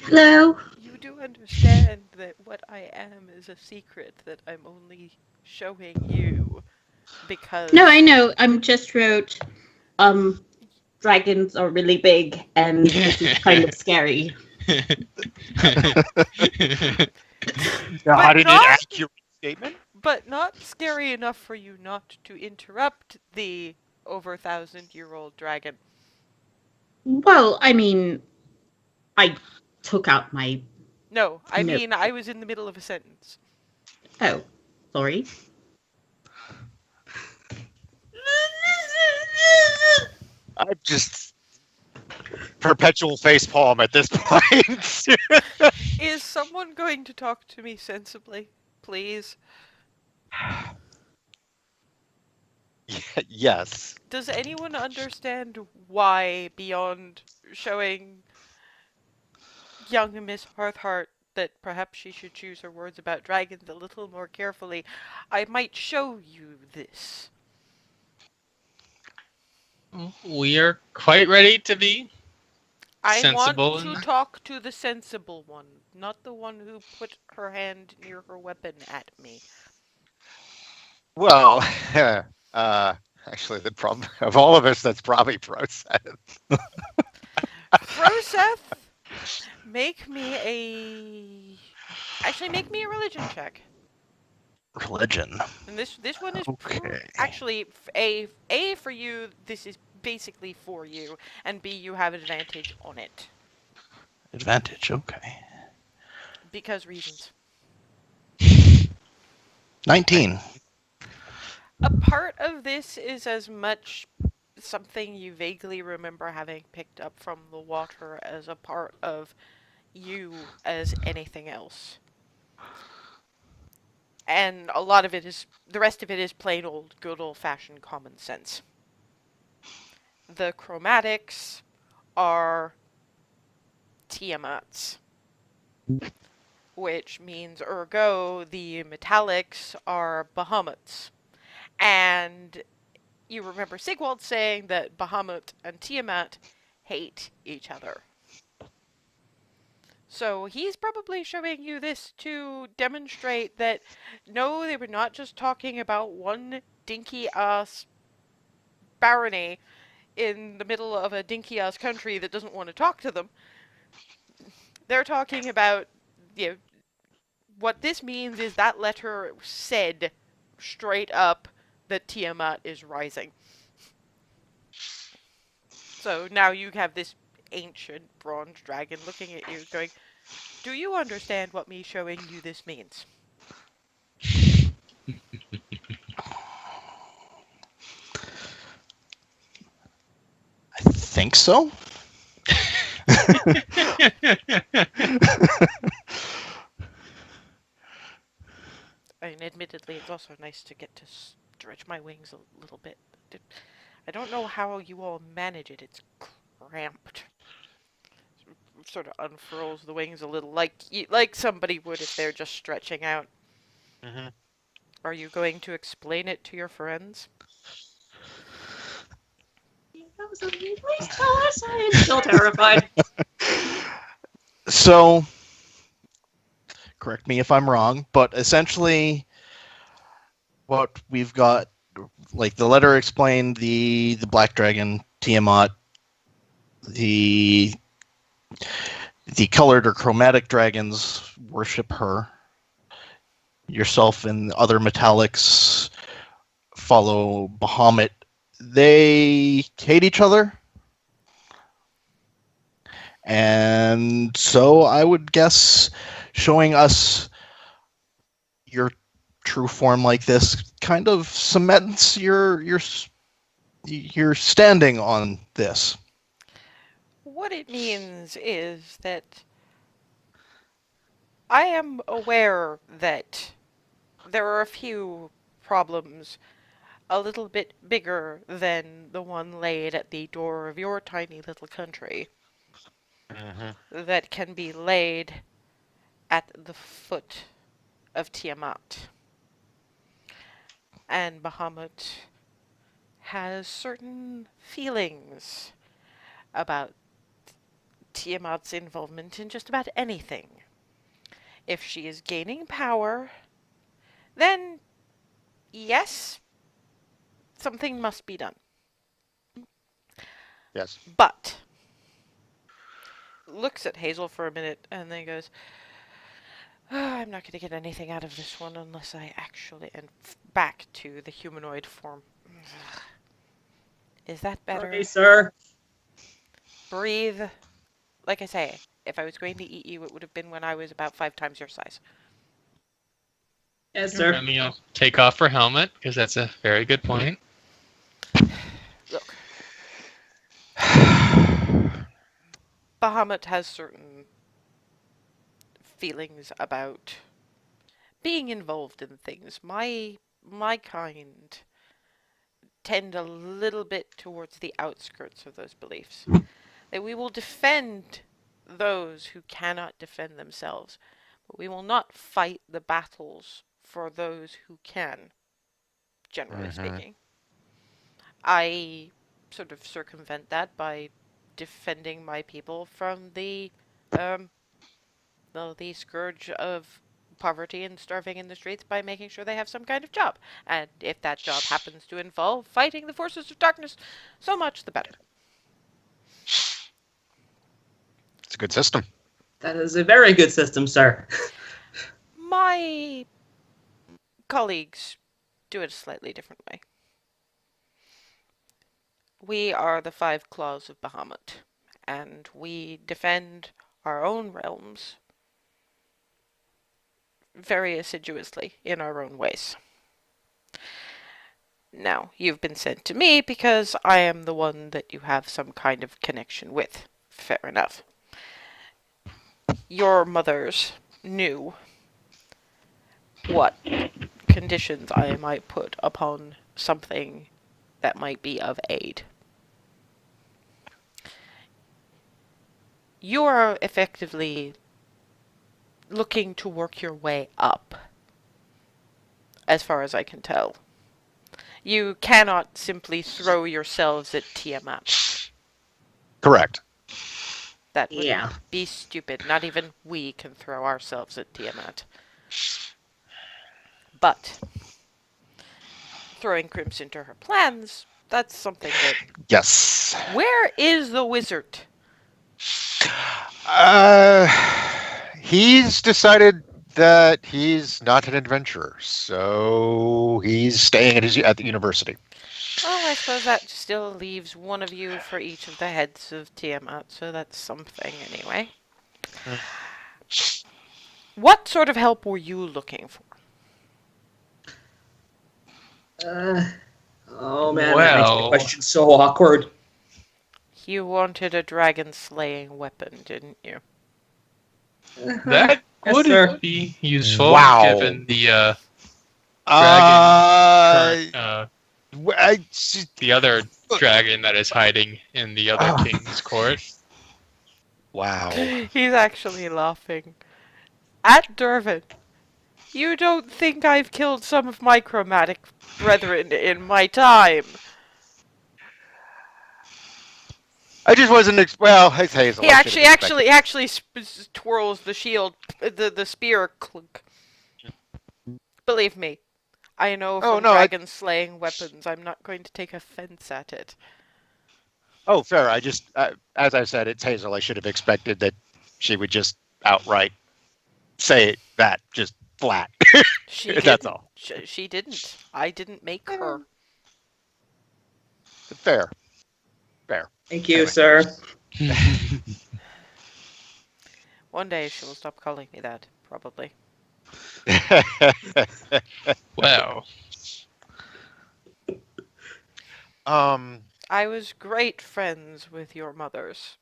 Speaker 2: Hello.
Speaker 1: You do understand that what I am is a secret that I'm only showing you because.
Speaker 2: No, I know. I'm just wrote, dragons are really big and this is kind of scary.
Speaker 5: Not an
Speaker 1: not-
Speaker 5: inaccurate statement.
Speaker 1: But not scary enough for you not to interrupt the over 1,000-year-old dragon.
Speaker 2: Well, I mean, I took out my...
Speaker 1: No, I
Speaker 2: No.
Speaker 1: mean I was in the middle of a sentence.
Speaker 2: Oh, sorry.
Speaker 5: I'm just perpetual facepalm at this point.
Speaker 1: Is someone going to talk to me sensibly, please?
Speaker 5: Yes.
Speaker 1: Does anyone understand why, beyond showing young Miss Hearthheart that perhaps she should choose her words about dragons a little more carefully, I might show you this?
Speaker 6: We are quite ready to be.
Speaker 1: I
Speaker 6: Sensible
Speaker 1: want to
Speaker 6: and-
Speaker 1: talk to the sensible one, not the one who put her hand near her weapon at me.
Speaker 5: Well, Actually, the problem of all of us, that's probably Process.
Speaker 1: Froseth, make me a religion check.
Speaker 3: Religion.
Speaker 1: And this one is
Speaker 3: Okay.
Speaker 1: actually a for you. This is basically for you, and B, you have advantage on it
Speaker 3: Advantage. Okay.
Speaker 1: because reasons.
Speaker 3: 19.
Speaker 1: A part of this is as much something you vaguely remember having picked up from the water as a part of you as anything else. And a lot of it is, the rest of it is plain old, good old-fashioned common sense. The chromatics are Tiamats, which means, ergo, the metallics are Bahamut's. And you remember Sigwald saying that Bahamut and Tiamat hate each other. So he's probably showing you this to demonstrate that, no, they were not just talking about one dinky-ass barony in the middle of a dinky-ass country that doesn't want to talk to them. They're talking about, you know, what this means is that letter said straight up that Tiamat is rising. So now you have this ancient bronze dragon looking at you going, do you understand what me showing you this means?
Speaker 3: I think so.
Speaker 1: I mean, admittedly, it's also nice to get to stretch my wings a little bit. I don't know how you all manage it. It's cramped. Sort of unfurls the wings a little, like somebody would if they're just stretching out.
Speaker 5: Mhm.
Speaker 1: Are you going to explain it to your friends?
Speaker 2: That was a please tell us. I am still terrified.
Speaker 3: So, correct me if I'm wrong, but essentially, what we've got, like the letter explained, the black dragon Tiamat, the colored or chromatic dragons worship her. Yourself and other metallics follow Bahamut. They hate each other. And so I would guess showing us your true form like this kind of cements your standing on this.
Speaker 1: What it means is that I am aware that there are a few problems a little bit bigger than the one laid at the door of your tiny little country that can be laid at the foot of Tiamat. And Bahamut has certain feelings about Tiamat's involvement in just about anything. If she is gaining power, then yes, something must be done.
Speaker 5: Yes.
Speaker 1: But looks at Hazel for a minute and then goes, I'm not going to get anything out of this one unless I actually... And back to the humanoid form. Is that better?
Speaker 4: Sorry, sir.
Speaker 1: Breathe. Like I say, if I was going to eat you, it would have been when I was about 5 times your size.
Speaker 4: Yes, sir.
Speaker 6: Remy will take off her helmet, because that's a very good point.
Speaker 1: Look. Bahamut has certain feelings about being involved in things. My kind tend a little bit towards the outskirts of those beliefs. That we will defend those who cannot defend themselves, but we will not fight the battles for those who can, generally speaking. I sort of circumvent that by defending my people from the scourge of poverty and starving in the streets by making sure they have some kind of job. And if that job happens to involve fighting the forces of darkness, so much the better.
Speaker 5: It's a good system.
Speaker 4: That is a very good system, sir.
Speaker 1: My colleagues do it a slightly different way. We are the Five Claws of Bahamut, and we defend our own realms very assiduously in our own ways. Now, you've been sent to me because I am the one that you have some kind of connection with. Fair enough. Your mothers knew what conditions I might put upon something that might be of aid. You are effectively looking to work your way up, as far as I can tell. You cannot simply throw yourselves at Tiamat.
Speaker 5: Correct.
Speaker 1: That would
Speaker 2: Yeah.
Speaker 1: be stupid. Not even we can throw ourselves at Tiamat. But throwing Crimson to her plans, that's something that...
Speaker 5: Yes.
Speaker 1: Where is the wizard?
Speaker 5: He's decided that he's not an adventurer, so he's staying at the university.
Speaker 1: Oh, I suppose that still leaves one of you for each of the heads of Tiamat, so that's something anyway. What sort of help were you looking for?
Speaker 4: Oh man, that makes the
Speaker 6: Well-
Speaker 4: question so awkward.
Speaker 1: You wanted a dragon-slaying weapon, didn't you?
Speaker 6: That
Speaker 4: Yes,
Speaker 6: would
Speaker 4: sir.
Speaker 6: be useful,
Speaker 5: Wow.
Speaker 6: given the
Speaker 5: Uh,
Speaker 6: current,
Speaker 5: I,
Speaker 6: the other dragon that is hiding in the other king's court.
Speaker 5: wow.
Speaker 1: He's actually laughing. At Dervin, you don't think I've killed some of my chromatic brethren in my time?
Speaker 5: I just wasn't. Well, it's Hazel.
Speaker 1: He
Speaker 5: I should've expected.
Speaker 1: actually twirls the shield, the spear clunk. Believe me, I know
Speaker 5: Oh,
Speaker 1: from
Speaker 5: no,
Speaker 1: dragon slaying weapons. I'm not going to take offense at it.
Speaker 5: Oh, fair. I just, as I said, it's Hazel. I should have expected that she would just outright say that, just flat.
Speaker 1: She
Speaker 5: That's
Speaker 1: didn't.
Speaker 5: all.
Speaker 1: She didn't. I didn't make her.
Speaker 5: Fair. Fair.
Speaker 4: Thank you,
Speaker 5: Anyway.
Speaker 4: sir.
Speaker 1: One day she will stop calling me that, probably.
Speaker 6: Well,
Speaker 1: I was great friends with your mothers.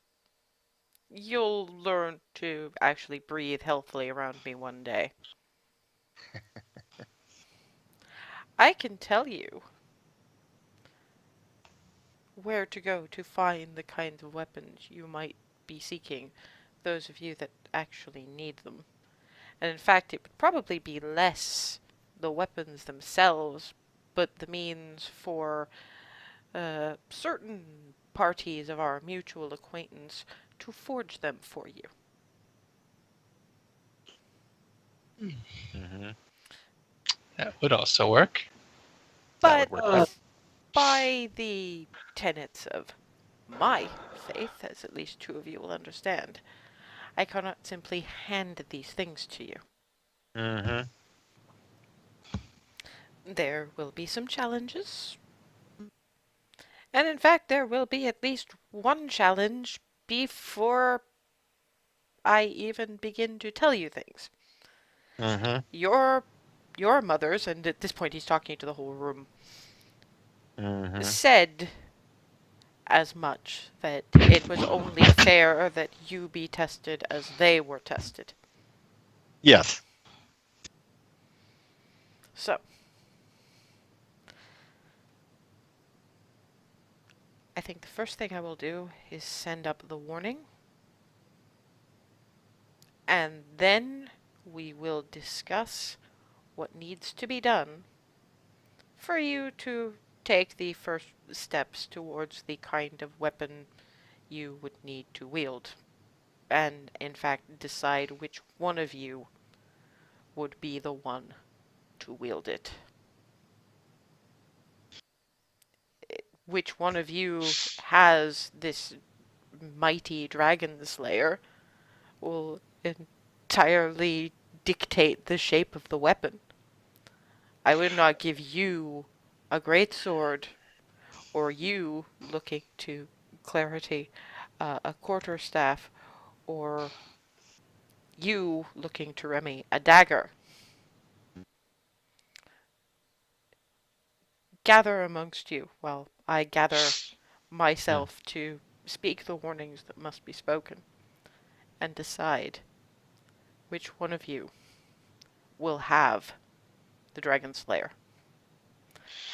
Speaker 1: You'll learn to actually breathe healthily around me one day. I can tell you where to go to find the kinds of weapons you might be seeking, those of you that actually need them. And in fact, it would probably be less the weapons themselves, but the means for certain parties of our mutual acquaintance to forge them for you.
Speaker 6: that would also work.
Speaker 5: That
Speaker 1: But
Speaker 5: would work.
Speaker 1: by the tenets of my faith, as at least two of you will understand, I cannot simply hand these things to you. There will be some challenges. And in fact, there will be at least one challenge before I even begin to tell you things. Your mothers, and at this point he's talking to the whole room, said as much that it was only fair that you be tested as they were tested.
Speaker 5: Yes.
Speaker 1: So, I think the first thing I will do is send up the warning, and then we will discuss what needs to be done for you to take the first steps towards the kind of weapon you would need to wield, and in fact decide which one of you would be the one to wield it. Which one of you has this mighty dragonslayer will entirely dictate the shape of the weapon. I would not give you a greatsword, or you looking to clarity, a quarterstaff, or you looking to Remy, a dagger. Gather amongst you while I gather myself to speak the warnings that must be spoken, and decide which one of you will have the Dragon Slayer.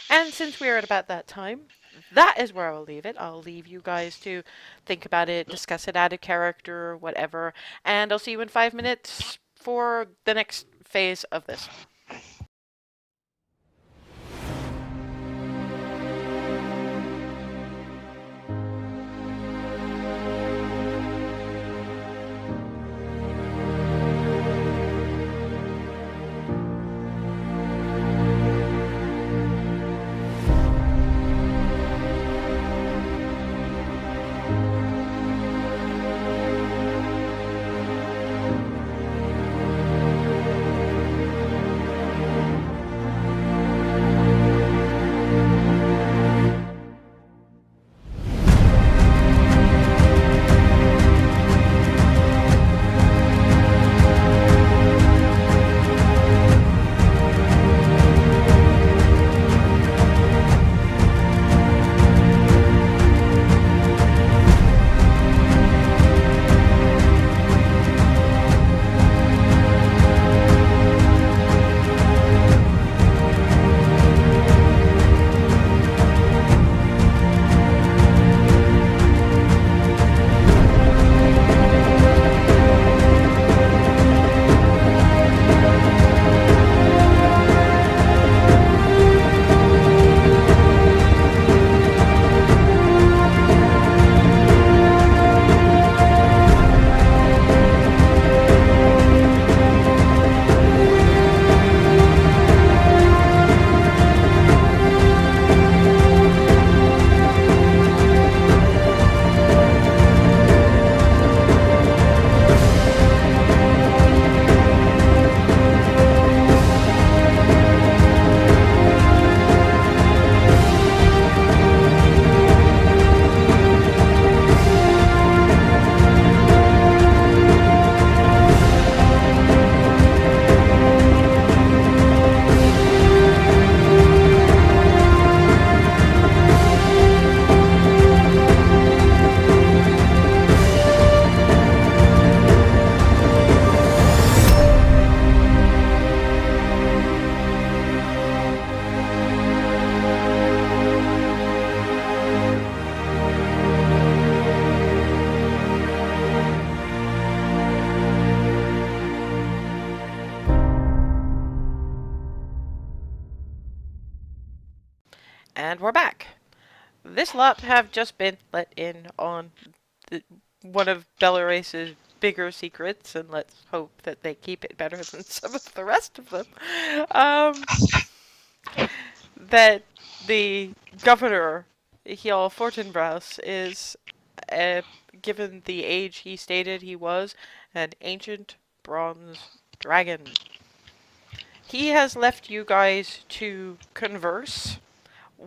Speaker 1: And since we're at about that time, that is where I'll leave it. I'll leave you guys to think about it, discuss it out of character, whatever, and I'll see you in 5 minutes for the next phase of this. And we're back. This lot have just been let in on one of Belarace's bigger secrets, and let's hope that they keep it better than some of the rest of them. That the governor, Hjal Fortinbras, is, given the age he stated he was, an ancient bronze dragon. He has left you guys to converse,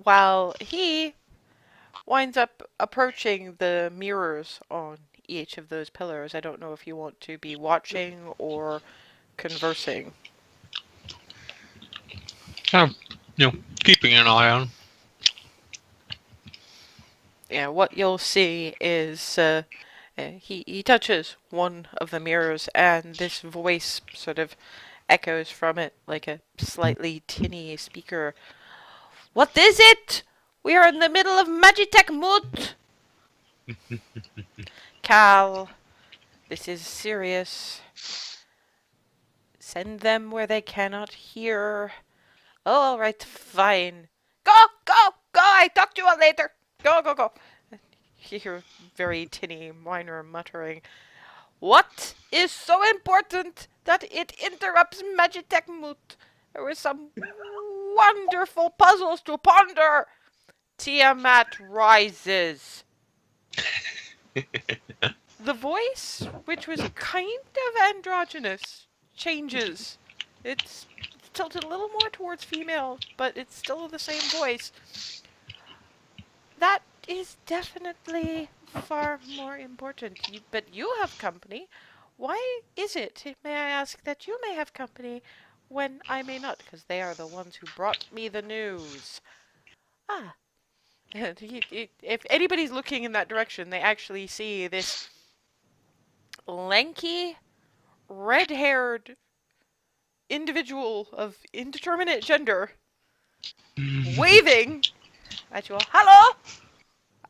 Speaker 1: while he winds up approaching the mirrors on each of those pillars. I don't know if you want to be watching or conversing.
Speaker 6: Keeping an eye on.
Speaker 1: Yeah, what you'll see is he touches one of the mirrors, and this voice sort of echoes from it like a slightly tinny speaker. What is it? We are in the middle of Magitech Mut! Cal, this is serious. Send them where they cannot hear. Oh, all right, fine. Go, go, go! I talk to you all later. Go, go, go. You hear very tinny minor muttering. What is so important that it interrupts Magitech Moot? There were some wonderful puzzles to ponder. Tiamat rises. The voice, which was kind of androgynous, changes. It's tilted a little more towards female, but it's still the same voice. That is definitely far more important. But you have company. Why is it, may I ask, that you may have company when I may not? Because they are the ones who brought me the news. Ah. If anybody's looking in that direction, they actually see this lanky, red-haired individual of indeterminate gender waving at you all. Hello!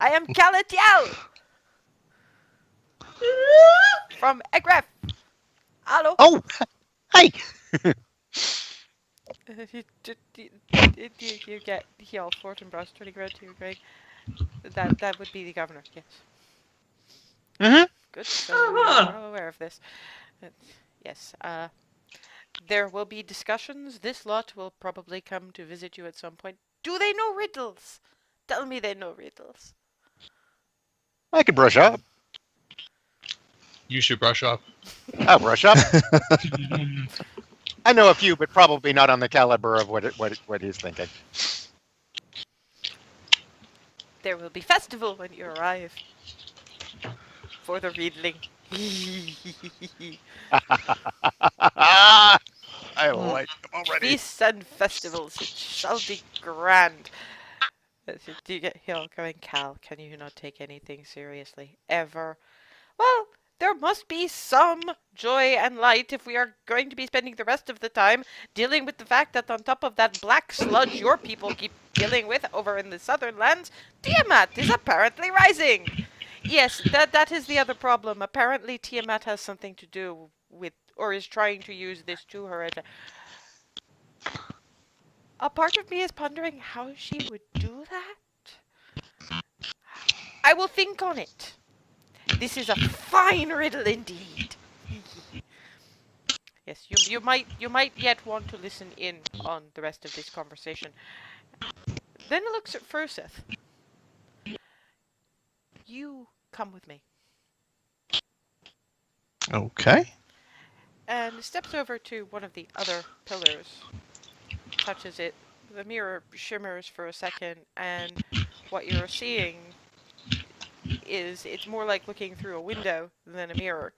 Speaker 1: I am Calatiel! From Egref! Hello!
Speaker 5: Oh, hey.
Speaker 1: You get Heal, Fortinbras, turning around to you, Greg. That would be the governor, yes.
Speaker 5: Mhm.
Speaker 1: Good, so you are aware of this. Yes, there will be discussions. This lot will probably come to visit you at some point. Do they know riddles? Tell me they know riddles.
Speaker 5: I could brush up.
Speaker 6: You should brush up.
Speaker 5: I'll brush up. I know a few, but probably not on the caliber of what he's thinking.
Speaker 1: There will be festival when you arrive. For the Riedling.
Speaker 5: I like him already.
Speaker 1: Feasts and festivals, it shall be grand. Do you get Hill going, Cal, can you not take anything seriously? Ever? Well, there must be some joy and light if we are going to be spending the rest of the time dealing with the fact that on top of that black sludge your people keep dealing with over in the southern lands, Tiamat is apparently rising. Yes, that is the other problem. Apparently Tiamat has something to do with, or is trying to use this to her. A part of me is pondering how she would do that. I will think on it. This is a fine riddle indeed. Yes, you might yet want to listen in on the rest of this conversation. Then it looks at Froseth. You come with me.
Speaker 3: Okay.
Speaker 1: And steps over to one of the other pillars. Touches it. The mirror shimmers for a second, and what you're seeing is it's more like looking through a window than a mirror.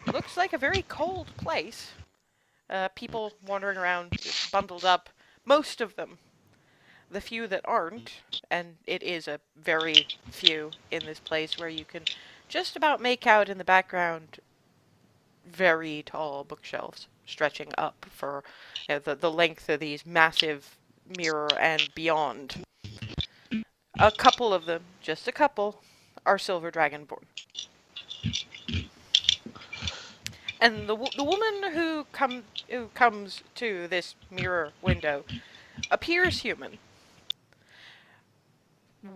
Speaker 1: Looks like a very cold place. People wandering around, bundled up. Most of them. The few that aren't, and it is a very few in this place where you can just about make out in the background very tall bookshelves stretching up for the length of these massive mirror and beyond. A couple of them, just a couple, are silver dragonborn. And the woman who comes to this mirror window appears human.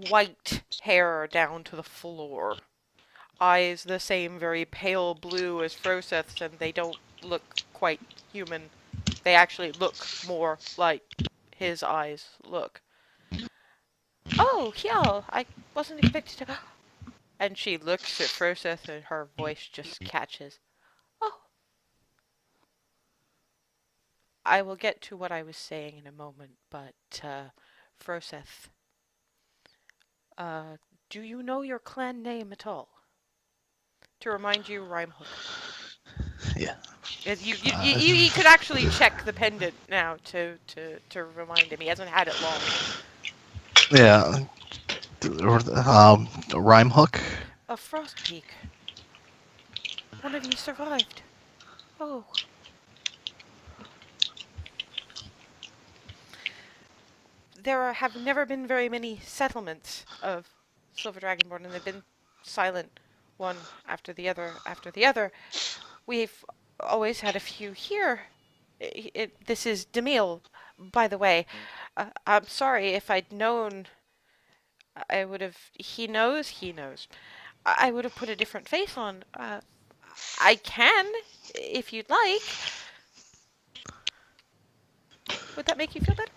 Speaker 1: White hair down to the floor. Eyes the same very pale blue as Froseth's, and they don't look quite human. They actually look more like his eyes look. Oh, Kjell, I wasn't expecting to... And she looks at Froseth and her voice just catches. Oh. I will get to what I was saying in a moment, but, Froseth, do you know your clan name at all? To remind you, Rhymehook.
Speaker 3: Yeah.
Speaker 1: You could actually check the pendant now to remind him. He hasn't had it long.
Speaker 3: Yeah. Rhyme hook.
Speaker 1: A Frostpeak. One of you survived. Oh. There have never been very many settlements of Silver Dragonborn, and they've been silent one after the other after the other. We've always had a few here. This is Demille, by the way. I'm sorry if I'd known I would have. He knows. He knows. I would have put a different face on. I can, if you'd like. Would that make you feel better?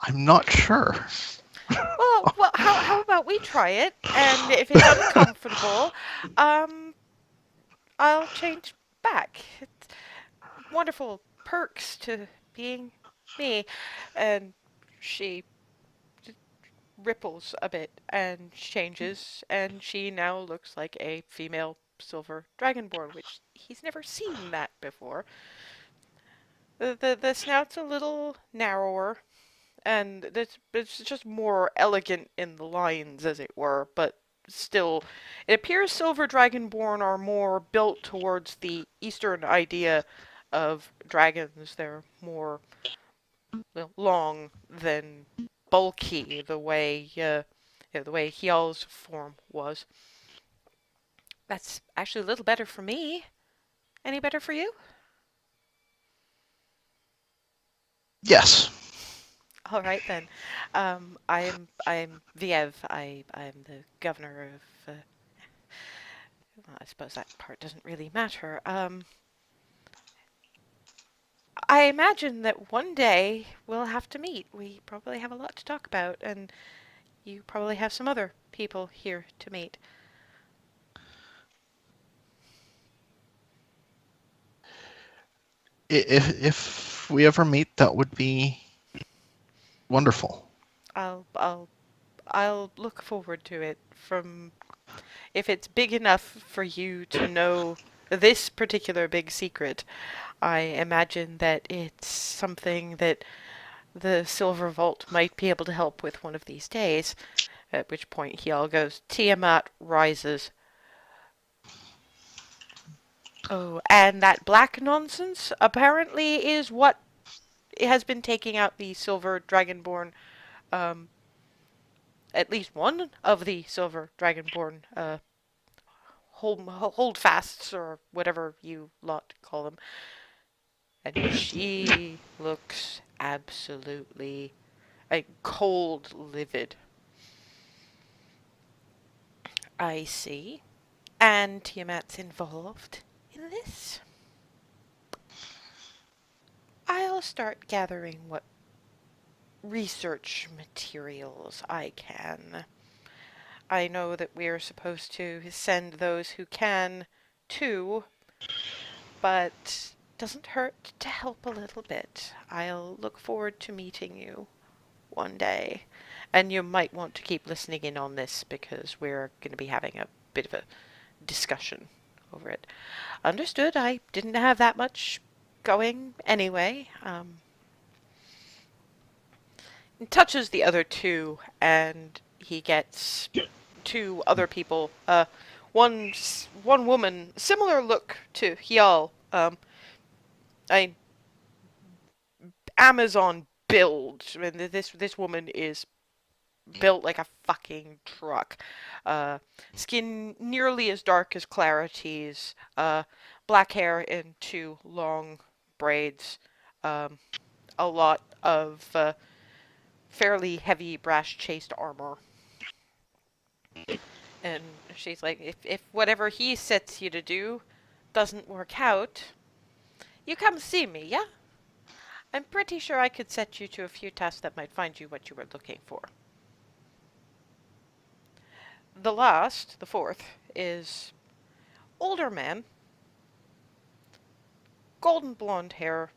Speaker 3: I'm not sure.
Speaker 1: Well, how about we try it? And if it's uncomfortable, I'll change back. It's wonderful perks to being me. And she ripples a bit and changes, and she now looks like a female silver dragonborn, which he's never seen that before. The snout's a little narrower, and it's just more elegant in the lines, as it were, but still, it appears silver dragonborn are more built towards the Eastern idea of dragons. They're more long than bulky, the way Hjal's form was. That's actually a little better for me. Any better for you?
Speaker 3: Yes.
Speaker 1: All right then. I'm Viev. I'm the governor of. Well, I suppose that part doesn't really matter. I imagine that one day we'll have to meet. We probably have a lot to talk about, and you probably have some other people here to meet.
Speaker 3: If we ever meet, that would be wonderful.
Speaker 1: I'll look forward to it. If it's big enough for you to know this particular big secret, I imagine that it's something that the Silver Vault might be able to help with one of these days. At which point Hjal goes, Tiamat rises. Oh, and that black nonsense apparently is what has been taking out the Silver Dragonborn, at least one of the Silver Dragonborn, holdfasts, or whatever you lot call them. And she looks absolutely cold, livid. I see. And Tiamat's involved in this. I'll start gathering what research materials I can. I know that we're supposed to send those who can too, but doesn't hurt to help a little bit. I'll look forward to meeting you one day. And you might want to keep listening in on this, because we're going to be having a bit of a discussion over it. Understood, I didn't have that much going anyway. He touches the other two, and he gets two other people. One woman, similar look to Hjal. Amazon build. I mean, this woman is built like a fucking truck. Skin nearly as dark as Clarity's. Black hair in two long braids. A lot of fairly heavy brass chased armor. And she's like, if whatever he sets you to do doesn't work out, you come see me, yeah? I'm pretty sure I could set you to a few tasks that might find you what you were looking for. The last, the fourth, is older man, golden blonde hair,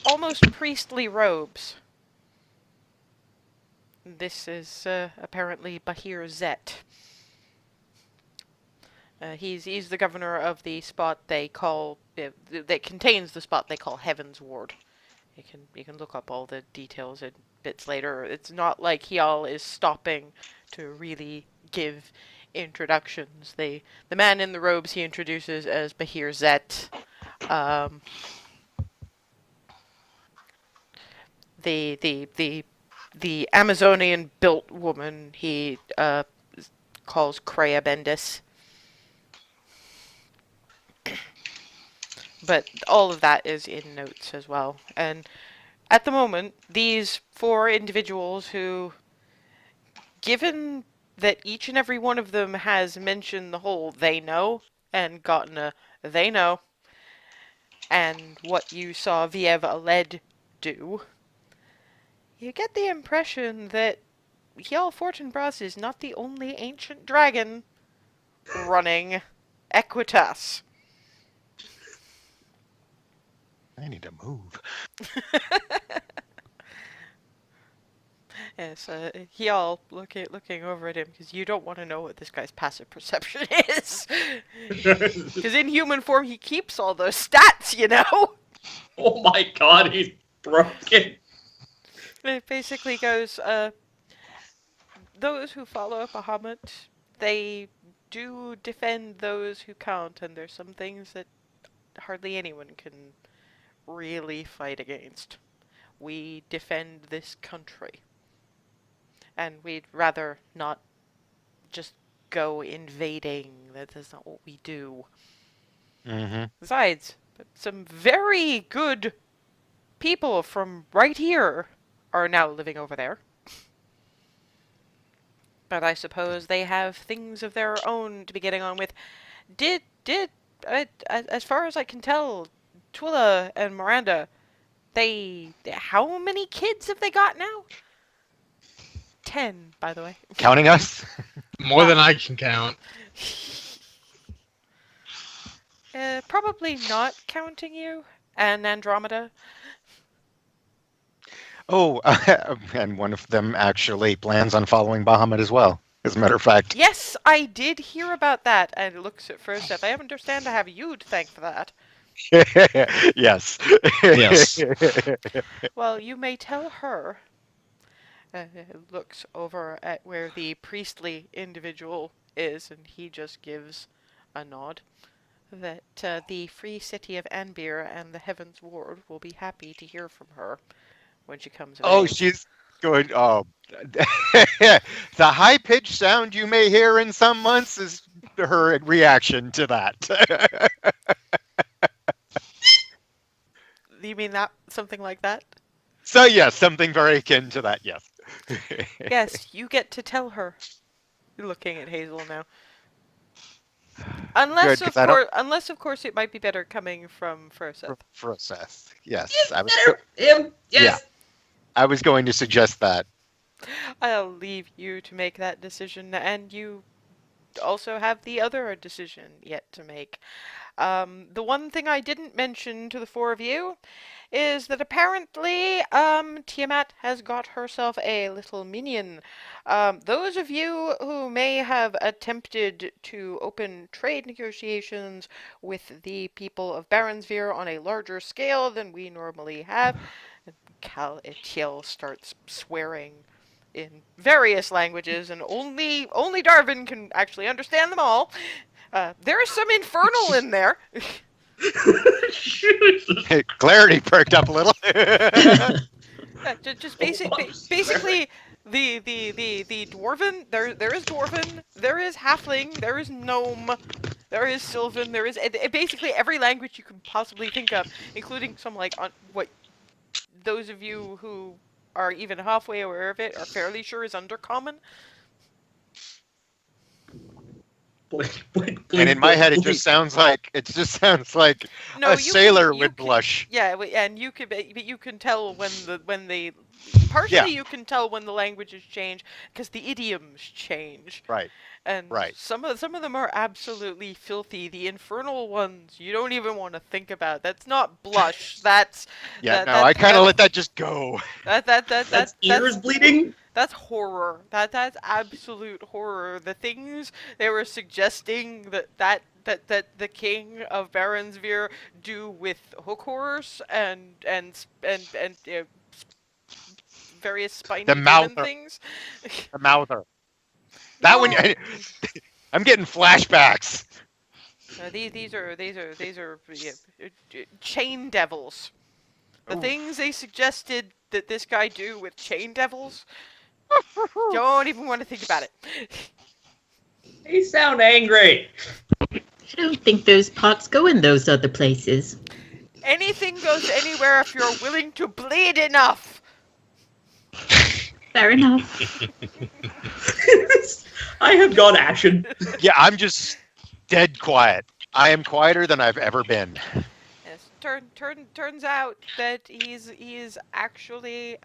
Speaker 1: almost priestly robes. This is apparently Bahir Zet. He's the governor of the spot they call that contains the spot they call Heaven's Ward. You can look up all the details and bits later. It's not like Hjal is stopping to really give introductions. The man in the robes he introduces as Bahir Zet. The Amazonian built woman he calls Kreia Bendis. But all of that is in notes as well. And at the moment, these 4 individuals who, given that each and every one of them has mentioned the whole they know and gotten a they know, and what you saw Viev Aled do, you get the impression that Hjal Fortinbras is not the only ancient dragon running Equitas.
Speaker 5: I need to move.
Speaker 1: Yes, Hjal looking over at him, because you don't want to know what this guy's passive perception is. Because in human form, he keeps all those stats, you know?
Speaker 4: Oh my god, he's broken.
Speaker 1: It basically goes, those who follow Bahamut, they do defend those who can't, and there's some things that hardly anyone can really fight against. We defend this country. And we'd rather not just go invading. That's not what we do.
Speaker 5: Mm-hmm.
Speaker 1: Besides, some very good people from right here are now living over there. But I suppose they have things of their own to be getting on with. As far as I can tell, Twila and Miranda, how many kids have they got now? 10, by the way.
Speaker 5: Counting us?
Speaker 6: More than I can count.
Speaker 1: Probably not counting you and Andromeda.
Speaker 5: Oh, and one of them actually plans on following Bahamut as well, as a matter of fact.
Speaker 1: Yes, I did hear about that. And it looks at first that I understand to have you to thank for that.
Speaker 5: Yes.
Speaker 3: Yes.
Speaker 1: Well, you may tell her. Looks over at where the priestly individual is, and he just gives a nod. That the Free City of Anbir and the Heavens Ward will be happy to hear from her when she comes of
Speaker 5: Oh,
Speaker 1: age.
Speaker 5: she's going, oh. The high-pitched sound you may hear in some months is her reaction to that.
Speaker 1: You mean that? Something like that?
Speaker 5: So, yes, something very akin to that, yes.
Speaker 1: Yes, you get to tell her. You're looking at Hazel now. Unless,
Speaker 5: Good, 'cause I don't-
Speaker 1: unless of course, it might be better coming from Furseth.
Speaker 5: For Seth, yes.
Speaker 4: Yes,
Speaker 5: I was,
Speaker 4: better him. Yes.
Speaker 5: Yeah. I was going to suggest that.
Speaker 1: I'll leave you to make that decision, and you also have the other decision yet to make. The one thing I didn't mention to the 4 of you is that apparently, Tiamat has got herself a little minion. Those of you who may have attempted to open trade negotiations with the people of Baronsvere on a larger scale than we normally have, Cal Etiel starts swearing in various languages, and only Darvin can actually understand them all. There is some infernal in there.
Speaker 5: Clarity perked up a little.
Speaker 1: Just basically the dwarven. There is dwarven. There is halfling. There is gnome. There is sylvan. There is basically every language you can possibly think of, including some what those of you who are even halfway aware of it are fairly sure is undercommon.
Speaker 5: And in my head, it just sounds like
Speaker 1: No,
Speaker 5: a sailor would
Speaker 1: can-
Speaker 5: blush.
Speaker 1: Yeah, and you can tell partially you can tell when the languages change because the idioms change.
Speaker 5: Right.
Speaker 1: And
Speaker 5: Right.
Speaker 1: some of them are absolutely filthy. The infernal ones you don't even want to think about. That's not blush. That's
Speaker 5: Yeah. I kind of let that just go.
Speaker 4: That's ears bleeding.
Speaker 1: That's horror. That's absolute horror. The things they were suggesting that the king of Baronsvere do with hook horrors and various spiny
Speaker 5: The
Speaker 1: demon
Speaker 5: mouther.
Speaker 1: things.
Speaker 5: The mouther. That one.
Speaker 1: No.
Speaker 5: I'm getting flashbacks.
Speaker 1: These are chain devils. The
Speaker 5: Ooh.
Speaker 1: things they suggested that this guy do with chain devils. Don't even want to think about it.
Speaker 4: They sound angry.
Speaker 2: I don't think those pots go in those other places.
Speaker 1: Anything goes anywhere if you're willing to bleed enough.
Speaker 2: Fair enough.
Speaker 4: I have gone ashen.
Speaker 5: Yeah, I'm just dead quiet. I am quieter than I've ever been.
Speaker 1: Yes, turns out that he's actually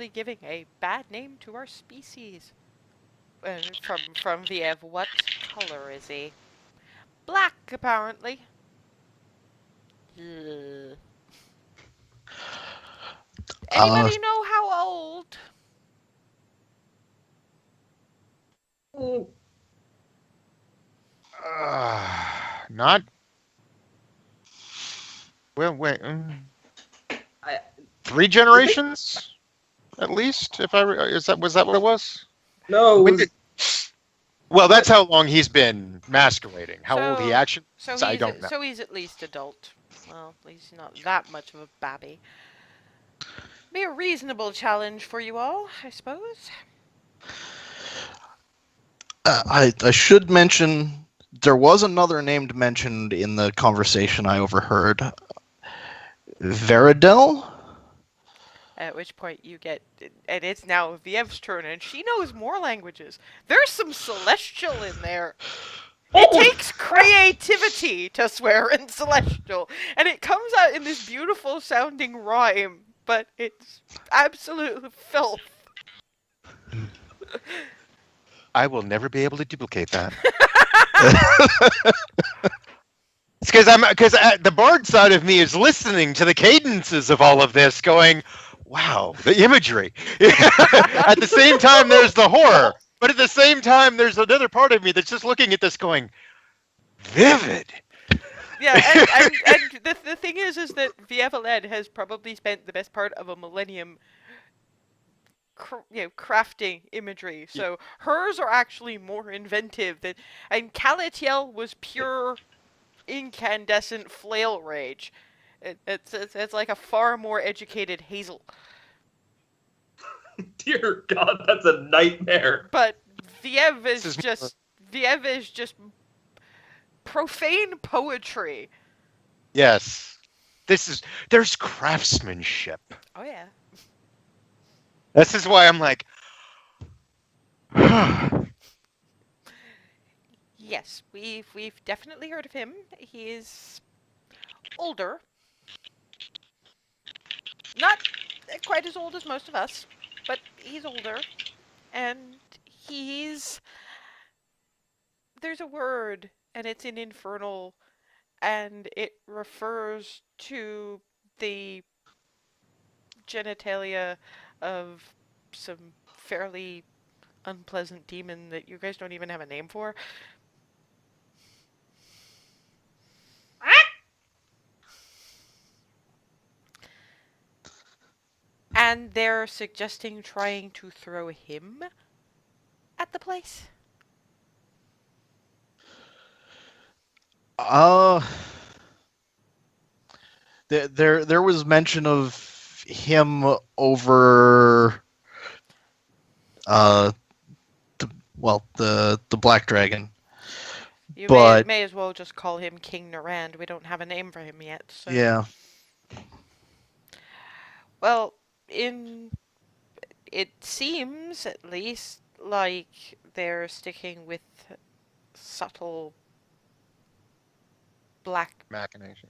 Speaker 1: giving a bad name to our species. From Viev, what color is he? Black, apparently. Ugh. Anybody know how old?
Speaker 5: Not. Well, wait.
Speaker 4: I-
Speaker 5: 3 generations, at least. If I was that what it was?
Speaker 4: No,
Speaker 5: When did- well, that's how long he's been masquerading. How old he
Speaker 1: So-
Speaker 5: actually?
Speaker 1: So
Speaker 5: I
Speaker 1: he's
Speaker 5: don't know.
Speaker 1: so he's at least adult. Well, at least not that much of a babby. Be a reasonable challenge for you all, I suppose.
Speaker 3: I should mention there was another name mentioned in the conversation I overheard. Veridel?
Speaker 1: At which point you get, and it's now Viev's turn, and she knows more languages. There's some Celestial in there. It takes creativity to swear in Celestial, and it comes out in this beautiful sounding rhyme, but it's absolute filth.
Speaker 5: I will never be able to duplicate that. It's because the bard side of me is listening to the cadences of all of this, going, "Wow, the imagery." At the same time, there's the horror, but at the same time, there's another part of me that's just looking at this, going, "Vivid."
Speaker 1: Yeah, and the thing is that Vievaled has probably spent the best part of a millennium crafting imagery, so hers are actually more inventive than, and Calatiel was pure incandescent flail rage. It's like a far more educated Hazel.
Speaker 4: dear God, that's a nightmare.
Speaker 1: But Viev is
Speaker 5: This is
Speaker 1: just profane poetry.
Speaker 5: Yes, there's craftsmanship.
Speaker 1: Oh yeah.
Speaker 5: This is why I'm like,
Speaker 1: Yes, we've definitely heard of him. He is older. Not quite as old as most of us, but he's older. And there's a word, and it's in Infernal, and it refers to the genitalia of some fairly unpleasant demon that you guys don't even have a name for. And they're suggesting trying to throw him at the place.
Speaker 3: There was mention of him over the Black Dragon.
Speaker 1: You
Speaker 3: But-
Speaker 1: may as well just call him King Narand. We don't have a name for him yet. So.
Speaker 3: Yeah.
Speaker 1: Well, it seems at least like they're sticking with subtle black
Speaker 5: machination.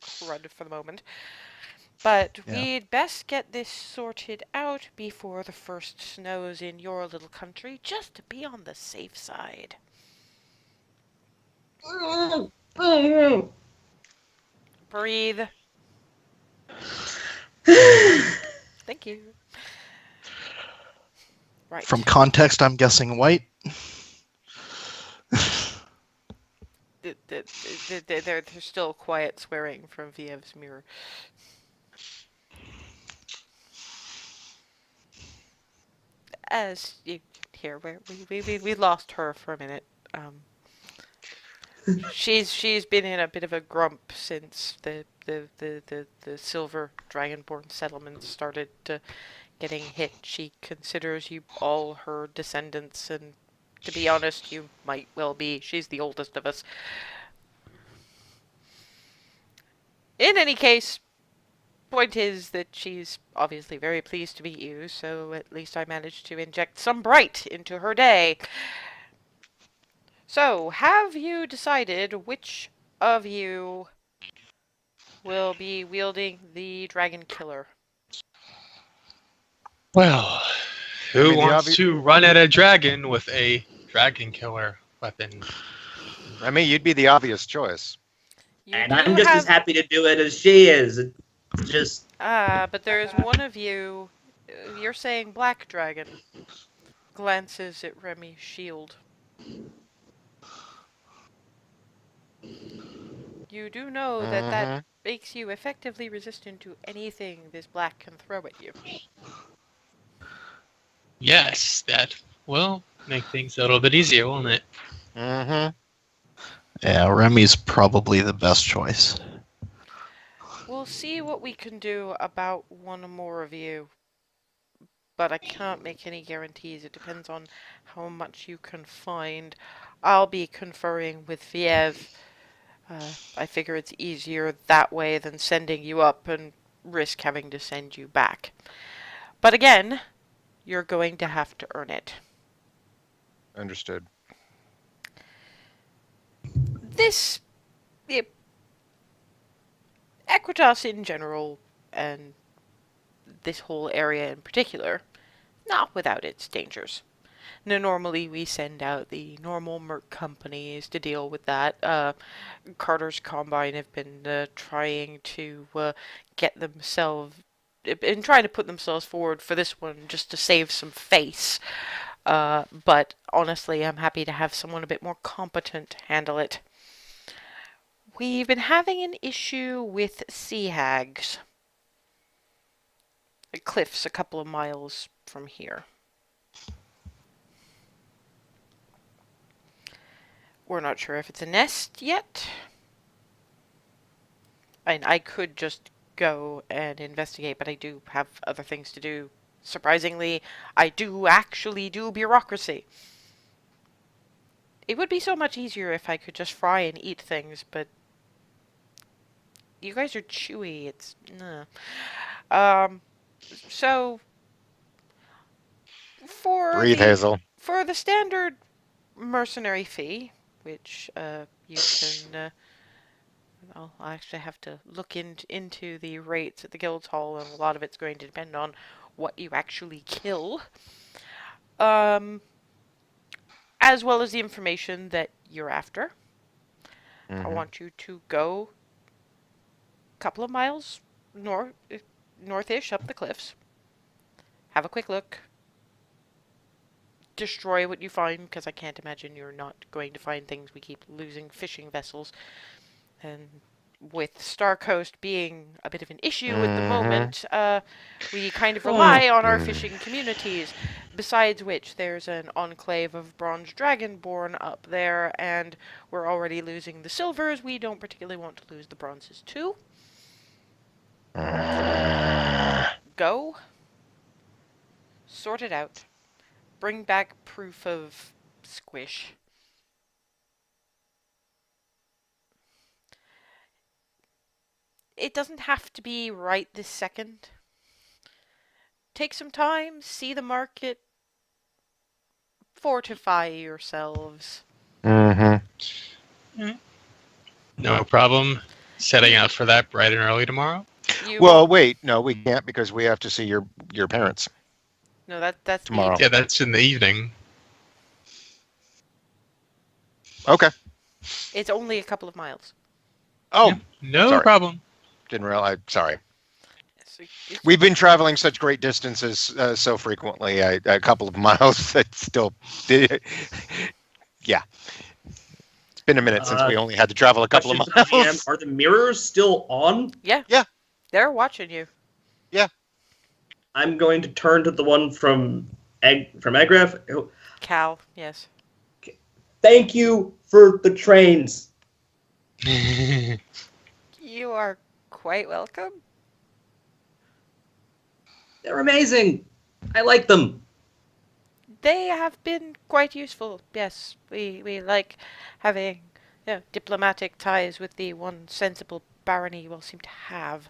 Speaker 1: crud for the moment. But
Speaker 3: Yeah.
Speaker 1: we'd best get this sorted out before the first snows in your little country, just to be on the safe side. Breathe. Thank you. Right.
Speaker 3: From context, I'm guessing white.
Speaker 1: They're still quiet swearing from Viev's mirror. As you here, we lost her for a minute. She's been in a bit of a grump since the silver dragonborn settlements started getting hit. She considers you all her descendants, and to be honest, you might well be. She's the oldest of us. In any case, point is that she's obviously very pleased to meet you, so at least I managed to inject some bright into her day. So, have you decided which of you will be wielding the dragon killer?
Speaker 6: Well, who
Speaker 5: I mean, the
Speaker 6: wants
Speaker 5: obvi-
Speaker 6: to run at a dragon with a dragon killer weapon?
Speaker 5: I mean, you'd be the obvious choice.
Speaker 1: You
Speaker 4: And
Speaker 1: do
Speaker 4: I'm just as
Speaker 1: have...
Speaker 4: happy to do it as she is. It's just
Speaker 1: but there is one of you... You're saying black dragon. Glances at Remy's shield. You do know that that
Speaker 5: Mhm.
Speaker 1: makes you effectively resistant to anything this black can throw at you.
Speaker 6: Yes, that will make things a little bit easier, won't it?
Speaker 5: Mhm.
Speaker 3: Yeah, Remy's probably the best choice.
Speaker 1: We'll see what we can do about one more of you. But I can't make any guarantees. It depends on how much you can find. I'll be conferring with Viev. I figure it's easier that way than sending you up and risk having to send you back. But again, you're going to have to earn it.
Speaker 5: Understood.
Speaker 1: This... Equitas in general, and this whole area in particular, not without its dangers. Now, normally we send out the normal merc companies to deal with that. Carter's Combine have been trying to get themselves... been trying to put themselves forward for this one just to save some face. But honestly, I'm happy to have someone a bit more competent handle it. We've been having an issue with sea hags. Cliffs a couple of miles from here. We're not sure if it's a nest yet. I could just go and investigate, but I do have other things to do. Surprisingly, I do actually do bureaucracy. It would be so much easier if I could just fry and eat things, but you guys are chewy. It's nah. So
Speaker 5: Breathe, Hazel.
Speaker 1: for the standard mercenary fee, which you can I'll actually have to look into the rates at the guild hall, and a lot of it's going to depend on what you actually kill, as well as the information that you're after. I
Speaker 5: Mhm.
Speaker 1: want you to go a couple of miles northish up the cliffs, have a quick look, destroy what you find, because I can't imagine you're not going to find things. We keep losing fishing vessels, and with Star Coast being a bit of an issue at the moment, we kind of rely on our fishing communities. Besides which, there's an enclave of bronze dragonborn up there, and we're already losing the silvers. We don't particularly want to lose the bronzes too. Go. Sort it out. Bring back proof of squish. It doesn't have to be right this second. Take some time, see the market, fortify yourselves.
Speaker 5: Mhm.
Speaker 6: No problem. Setting out for that bright and early tomorrow.
Speaker 5: Well, wait. No, we can't because we have to see your parents.
Speaker 1: No, that's
Speaker 5: tomorrow.
Speaker 6: Yeah, that's in the evening.
Speaker 5: Okay.
Speaker 1: It's only a couple of miles.
Speaker 5: Oh,
Speaker 6: Yeah, no
Speaker 5: sorry.
Speaker 6: problem.
Speaker 5: Didn't realize. Sorry.
Speaker 1: It's
Speaker 5: We've been traveling such great distances so frequently. A couple of miles that still. Yeah. It's been a minute since we only had to travel a couple of
Speaker 4: question for the
Speaker 5: miles.
Speaker 4: GM, are the mirrors still on?
Speaker 1: Yeah.
Speaker 5: Yeah.
Speaker 1: They're watching you.
Speaker 4: I'm going to turn to the one from Egref.
Speaker 1: Cal, yes.
Speaker 4: Thank you for the trains.
Speaker 1: You are quite welcome.
Speaker 4: They're amazing. I like them.
Speaker 1: They have been quite useful, yes. We like having diplomatic ties with the one sensible barony you all seem to have.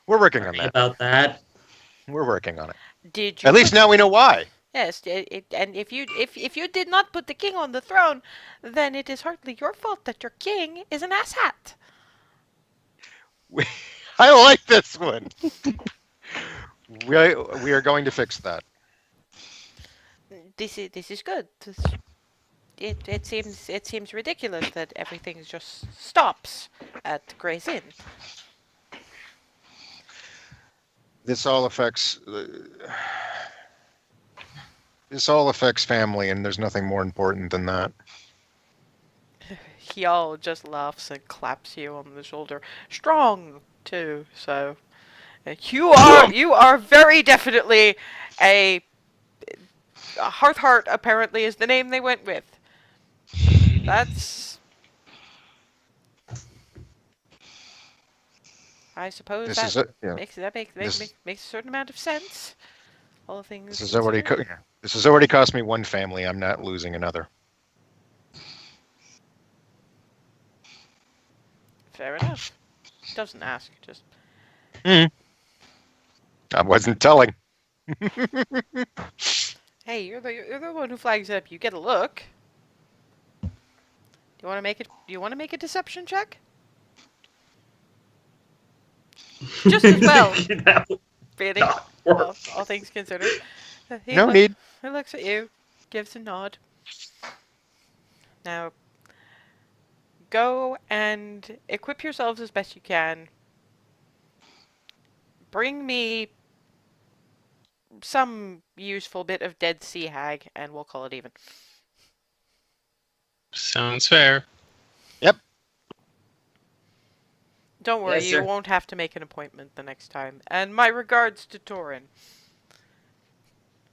Speaker 5: We're working on
Speaker 4: Sorry
Speaker 5: that.
Speaker 4: about that.
Speaker 5: We're working on it.
Speaker 1: Did you?
Speaker 5: At least now we know why.
Speaker 1: Yes, and if you did not put the king on the throne, then it is hardly your fault that your king is an asshat.
Speaker 5: I like this one. we are going to fix that.
Speaker 1: This is good. It seems ridiculous that everything just stops at Gray's Inn.
Speaker 5: This all affects family, and there's nothing more important than that.
Speaker 1: He just laughs and claps you on the shoulder. Strong too. So you are very definitely a Heart apparently is the name they went with. That's, I suppose
Speaker 5: This
Speaker 1: that
Speaker 5: is it. Yeah.
Speaker 1: makes a certain amount of sense. All things
Speaker 5: This has already
Speaker 1: considered.
Speaker 5: this has already cost me one family. I'm not losing another.
Speaker 1: Fair enough. Doesn't ask, just
Speaker 5: I wasn't telling.
Speaker 1: hey, you're the one who flags it up. You get a look. Do you want to make it? Do you want to make a deception check? Just as well.
Speaker 4: That would
Speaker 1: Really,
Speaker 4: not work.
Speaker 1: all things considered. He
Speaker 5: No
Speaker 1: look-
Speaker 5: need.
Speaker 1: He looks at you, gives a nod. Now, go and equip yourselves as best you can. Bring me some useful bit of dead sea hag, and we'll call it even.
Speaker 6: Sounds fair.
Speaker 1: Don't worry,
Speaker 4: Yes,
Speaker 1: you
Speaker 4: sir.
Speaker 1: won't have to make an appointment the next time. And my regards to Torin.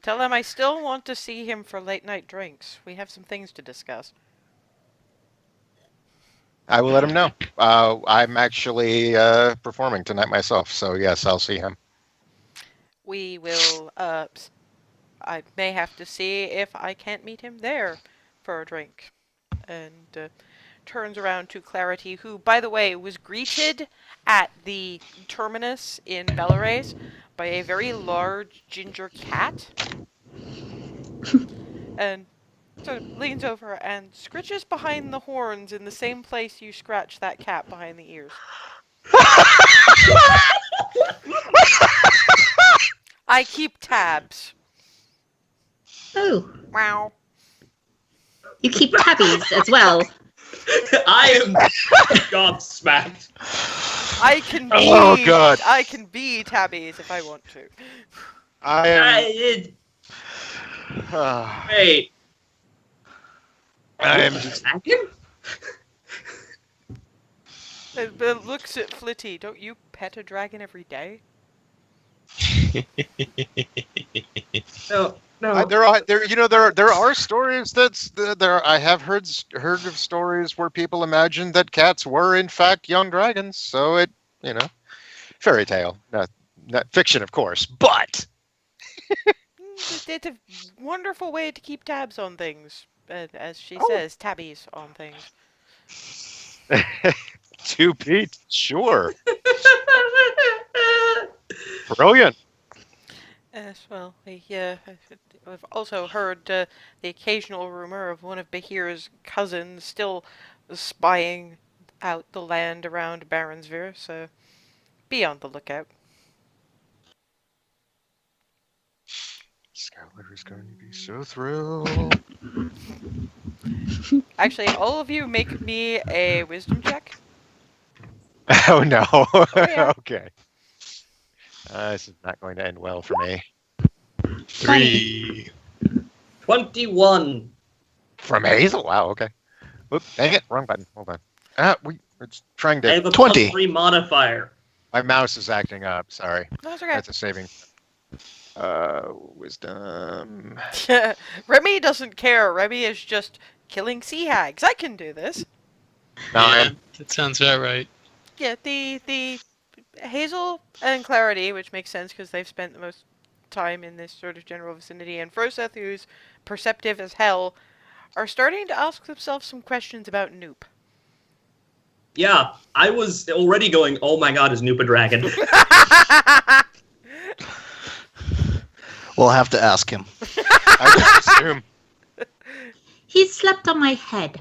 Speaker 1: Tell him I still want to see him for late night drinks. We have some things to discuss.
Speaker 5: I will let him know. I'm actually performing tonight myself, so yes, I'll see him.
Speaker 1: We will, I may have to see if I can't meet him there for a drink. And turns around to Clarity, who, by the way, was greeted at the terminus in Belarus by a very large ginger cat. And sort of leans over and scritches behind the horns in the same place you scratch that cat behind the ears. I keep tabs.
Speaker 2: Oh,
Speaker 1: Wow.
Speaker 2: you keep tabbies as well.
Speaker 4: I am gobsmacked.
Speaker 1: I can be.
Speaker 5: Oh, God.
Speaker 1: I can be tabbies if I want to.
Speaker 5: I am.
Speaker 4: Wait.
Speaker 5: I am.
Speaker 4: Attack him?
Speaker 1: But looks at Flitty. Don't you pet a dragon every day?
Speaker 4: No, no.
Speaker 5: There are stories there. I have heard of stories where people imagined that cats were in fact young dragons. So fairy tale, not fiction, of course, but
Speaker 1: It's a wonderful way to keep tabs on things. As she
Speaker 5: Oh.
Speaker 1: says, tabbies on things.
Speaker 5: to be sure, brilliant.
Speaker 1: Yes, well, I've also heard the occasional rumor of one of Bahir's cousins still spying out the land around Baronsvere, so be on the lookout.
Speaker 5: Skylar is going to be so thrilled.
Speaker 1: Actually, all of you make me a wisdom check.
Speaker 5: Oh no.
Speaker 1: yeah.
Speaker 5: Okay. This is not going to end well for me.
Speaker 6: 3.
Speaker 4: 21.
Speaker 5: From Hazel? Wow, okay. Oop, dang it, wrong button. Hold on. It's trying
Speaker 4: I have
Speaker 5: to.
Speaker 4: a
Speaker 5: 20.
Speaker 4: +3 modifier.
Speaker 5: My mouse is acting up, sorry.
Speaker 1: That's okay.
Speaker 5: That's a saving. Wisdom.
Speaker 1: Remy doesn't care. Remy is just killing sea hags. I can do this.
Speaker 6: Yeah, that sounds about right.
Speaker 1: Yeah, the Hazel and Clarity, which makes sense because they've spent the most time in this sort of general vicinity, and Froseth, who's perceptive as hell, are starting to ask themselves some questions about Noop.
Speaker 4: Yeah, I was already going, oh my god, is Noopa Dragon.
Speaker 3: We'll have to ask him.
Speaker 5: I just assume.
Speaker 2: He slept on my head.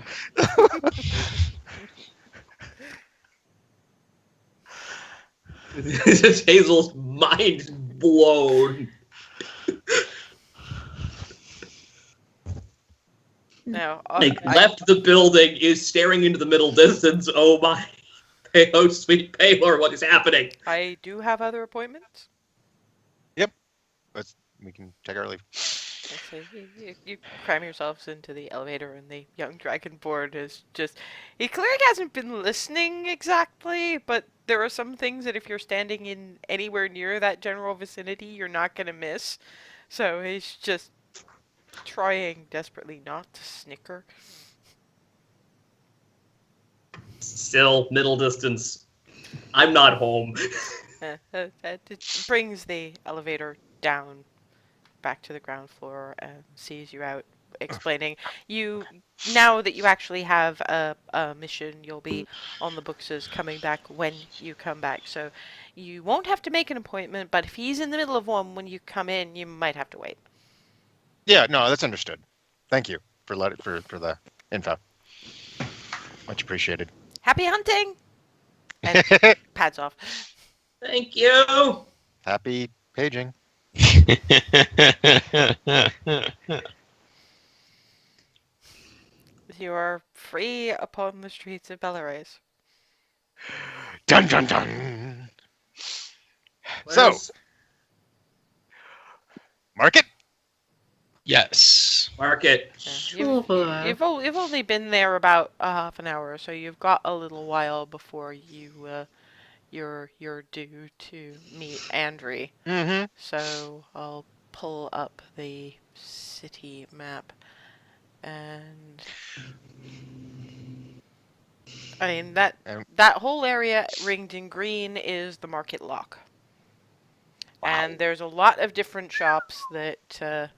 Speaker 4: Hazel's mind blown.
Speaker 1: No,
Speaker 4: Left the building, is staring into the middle distance. Oh my. Oh, sweet Paylor, what is happening?
Speaker 1: I do have other appointments.
Speaker 5: We can take our leave.
Speaker 1: So you cram yourselves into the elevator, and the young dragonborn is just... He clearly hasn't been listening exactly, but there are some things that if you're standing in anywhere near that general vicinity, you're not going to miss. So he's just trying desperately not to snicker.
Speaker 4: Still, middle distance. I'm not home.
Speaker 1: It brings the elevator down back to the ground floor and sees you out, explaining now that you actually have a mission, you'll be on the books as coming back when you come back. So you won't have to make an appointment, but if he's in the middle of one when you come in, you might have to wait.
Speaker 5: Yeah, no, that's understood. Thank you for the info. Much appreciated.
Speaker 1: Happy hunting! And pads off.
Speaker 4: Thank you.
Speaker 5: Happy paging.
Speaker 1: You are free upon the streets of Belarus.
Speaker 5: Dun dun dun.
Speaker 4: Where's
Speaker 5: Market?
Speaker 6: Yes.
Speaker 4: Market?
Speaker 1: Yeah,
Speaker 2: Sure.
Speaker 1: you've only been there about half an hour, so you've got a little while before you're due to meet Andre.
Speaker 5: Mm-hmm.
Speaker 1: So I'll pull up the city map, and I mean that whole area ringed in green is the market lock.
Speaker 5: Wow.
Speaker 1: And there's a lot of different shops that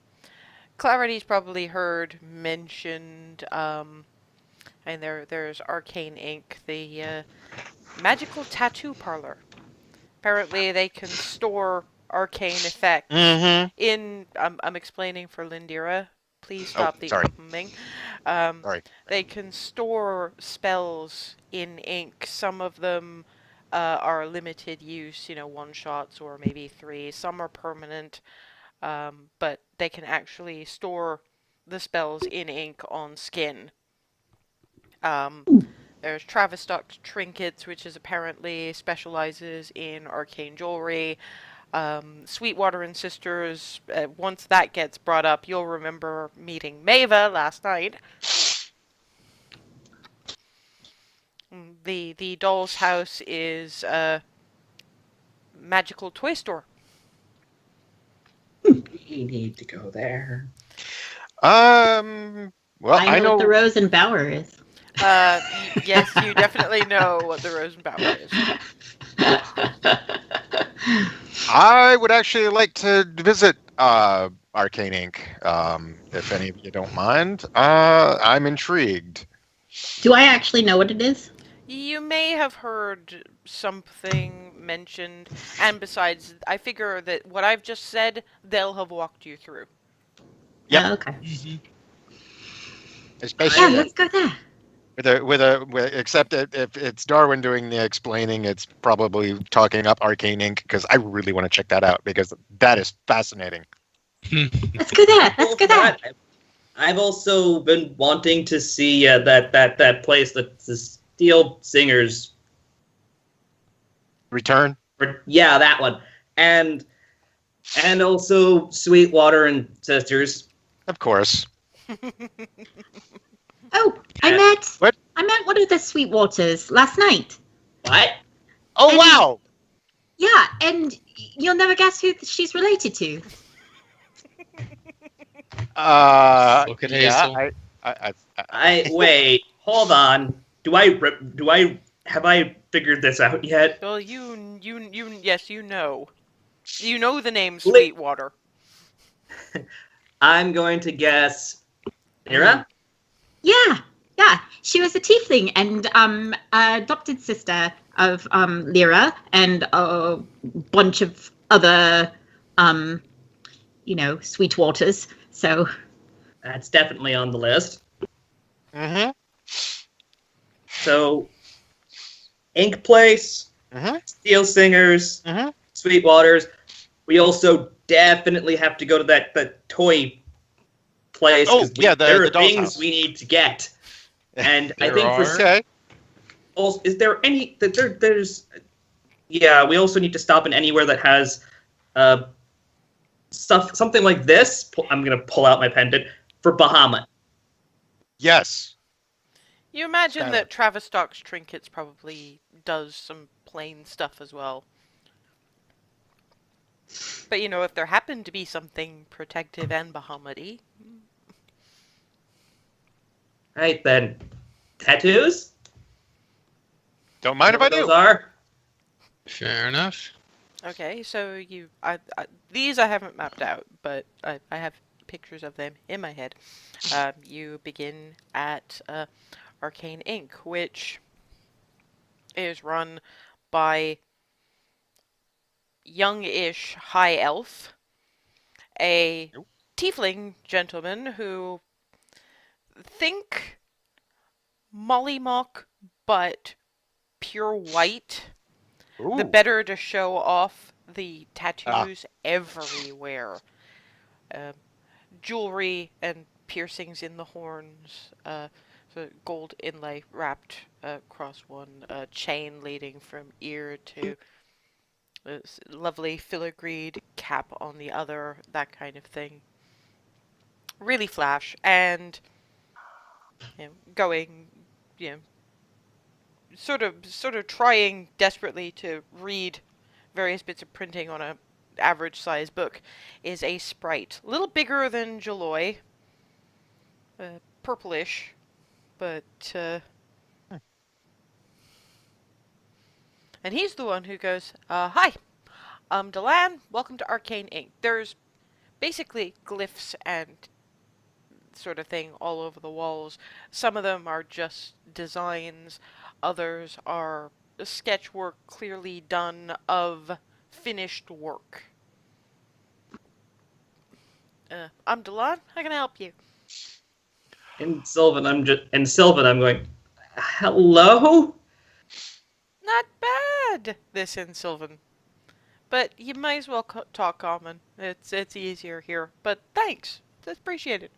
Speaker 1: Clarity's probably heard mentioned. And there's Arcane Ink, the magical tattoo parlor. Apparently, they can store arcane effects
Speaker 5: Mm-hmm.
Speaker 1: in. I'm explaining for Lindira. Please stop the
Speaker 5: sorry.
Speaker 1: humming.
Speaker 5: Sorry.
Speaker 1: They can store spells in ink. Some of them are limited use, one shots or maybe 3. Some are permanent, but they can actually store the spells in ink on skin. There's Travistock Trinkets, which is apparently specializes in arcane jewelry. Sweetwater and Sisters, once that gets brought up, you'll remember meeting Maeva last night. The Doll's House is a magical toy store.
Speaker 4: We need to go there.
Speaker 5: Well,
Speaker 2: I know what the Rosenbauer is.
Speaker 1: Yes, you definitely know what the Rosenbauer is.
Speaker 5: I would actually like to visit Arcane Ink, if any of you don't mind. I'm intrigued.
Speaker 2: Do I actually know what it is?
Speaker 1: You may have heard something mentioned, and besides, I figure that what I've just said, they'll have walked you through.
Speaker 5: Yep.
Speaker 2: Oh, okay.
Speaker 5: It's
Speaker 2: Yeah,
Speaker 5: basically
Speaker 2: let's go there.
Speaker 5: except if it's Darwin doing the explaining, it's probably talking up Arcane Ink because I really want to check that out because that is fascinating.
Speaker 2: Let's go there. Let's go there.
Speaker 4: I've also been wanting to see that place, the Steel Singers.
Speaker 5: Return?
Speaker 4: Yeah, that one, and also Sweetwater and Sisters.
Speaker 5: Of course.
Speaker 2: Oh, I met one of the Sweetwaters last night.
Speaker 4: What?
Speaker 5: Oh,
Speaker 2: And-
Speaker 5: wow!
Speaker 2: Yeah, and you'll never guess who she's related to.
Speaker 6: Look at Hazel.
Speaker 4: Wait, hold on. Have I figured this out yet?
Speaker 1: Well, yes, you know. You know the name Sweetwater.
Speaker 4: I'm going to guess Mira?
Speaker 2: Yeah, Yeah, she was a tiefling and adopted sister of Lyra and a bunch of other, Sweetwaters. So
Speaker 4: That's definitely on the list.
Speaker 5: Mm-hmm.
Speaker 4: So, Ink Place,
Speaker 5: Mm-hmm.
Speaker 4: Steel Singers,
Speaker 5: Mm-hmm.
Speaker 4: Sweetwaters. We also definitely have to go to that toy place.
Speaker 5: Oh,
Speaker 4: 'cause
Speaker 5: yeah,
Speaker 4: there
Speaker 5: the
Speaker 4: are
Speaker 5: doll's
Speaker 4: things
Speaker 5: house.
Speaker 4: we need to get. And I
Speaker 6: There
Speaker 4: think for
Speaker 6: are?
Speaker 5: Okay.
Speaker 4: also, is there any there's yeah, we also need to stop in anywhere that has something like this. I'm gonna pull out my pendant for Bahamut.
Speaker 5: Yes.
Speaker 1: You imagine
Speaker 5: Skylar.
Speaker 1: that Travis Stock's Trinkets probably does some plain stuff as well. But if there happened to be something protective and Bahamut-y,
Speaker 4: Right then, tattoos.
Speaker 5: Don't mind if I
Speaker 4: Those
Speaker 5: do.
Speaker 4: are.
Speaker 6: Fair enough.
Speaker 1: okay, so these I haven't mapped out, but I have pictures of them in my head. You begin at Arcane Inc., which is run by young-ish high elf, a
Speaker 5: Nope.
Speaker 1: tiefling gentleman who think Mollymock, but pure white. The
Speaker 5: Ooh.
Speaker 1: better to show off the tattoos everywhere. Um, Jewelry and piercings in the horns. So gold inlay wrapped across one chain leading from ear to lovely filigreed cap on the other, that kind of thing. Really flash and going, sort of trying desperately to read various bits of printing on a average size book is a sprite, a little bigger than Jaloy, purplish, but and he's the one who goes, "Hi, I'm Delan. Welcome to Arcane Inc." There's basically glyphs and sort of thing all over the walls. Some of them are just designs, others are sketch work clearly done of finished work. I'm Delan. How can I help you?
Speaker 4: In Sylvan, I'm going, hello?
Speaker 1: Not bad, this in Sylvan. But you might as well talk common. It's easier here. But thanks. It's appreciated.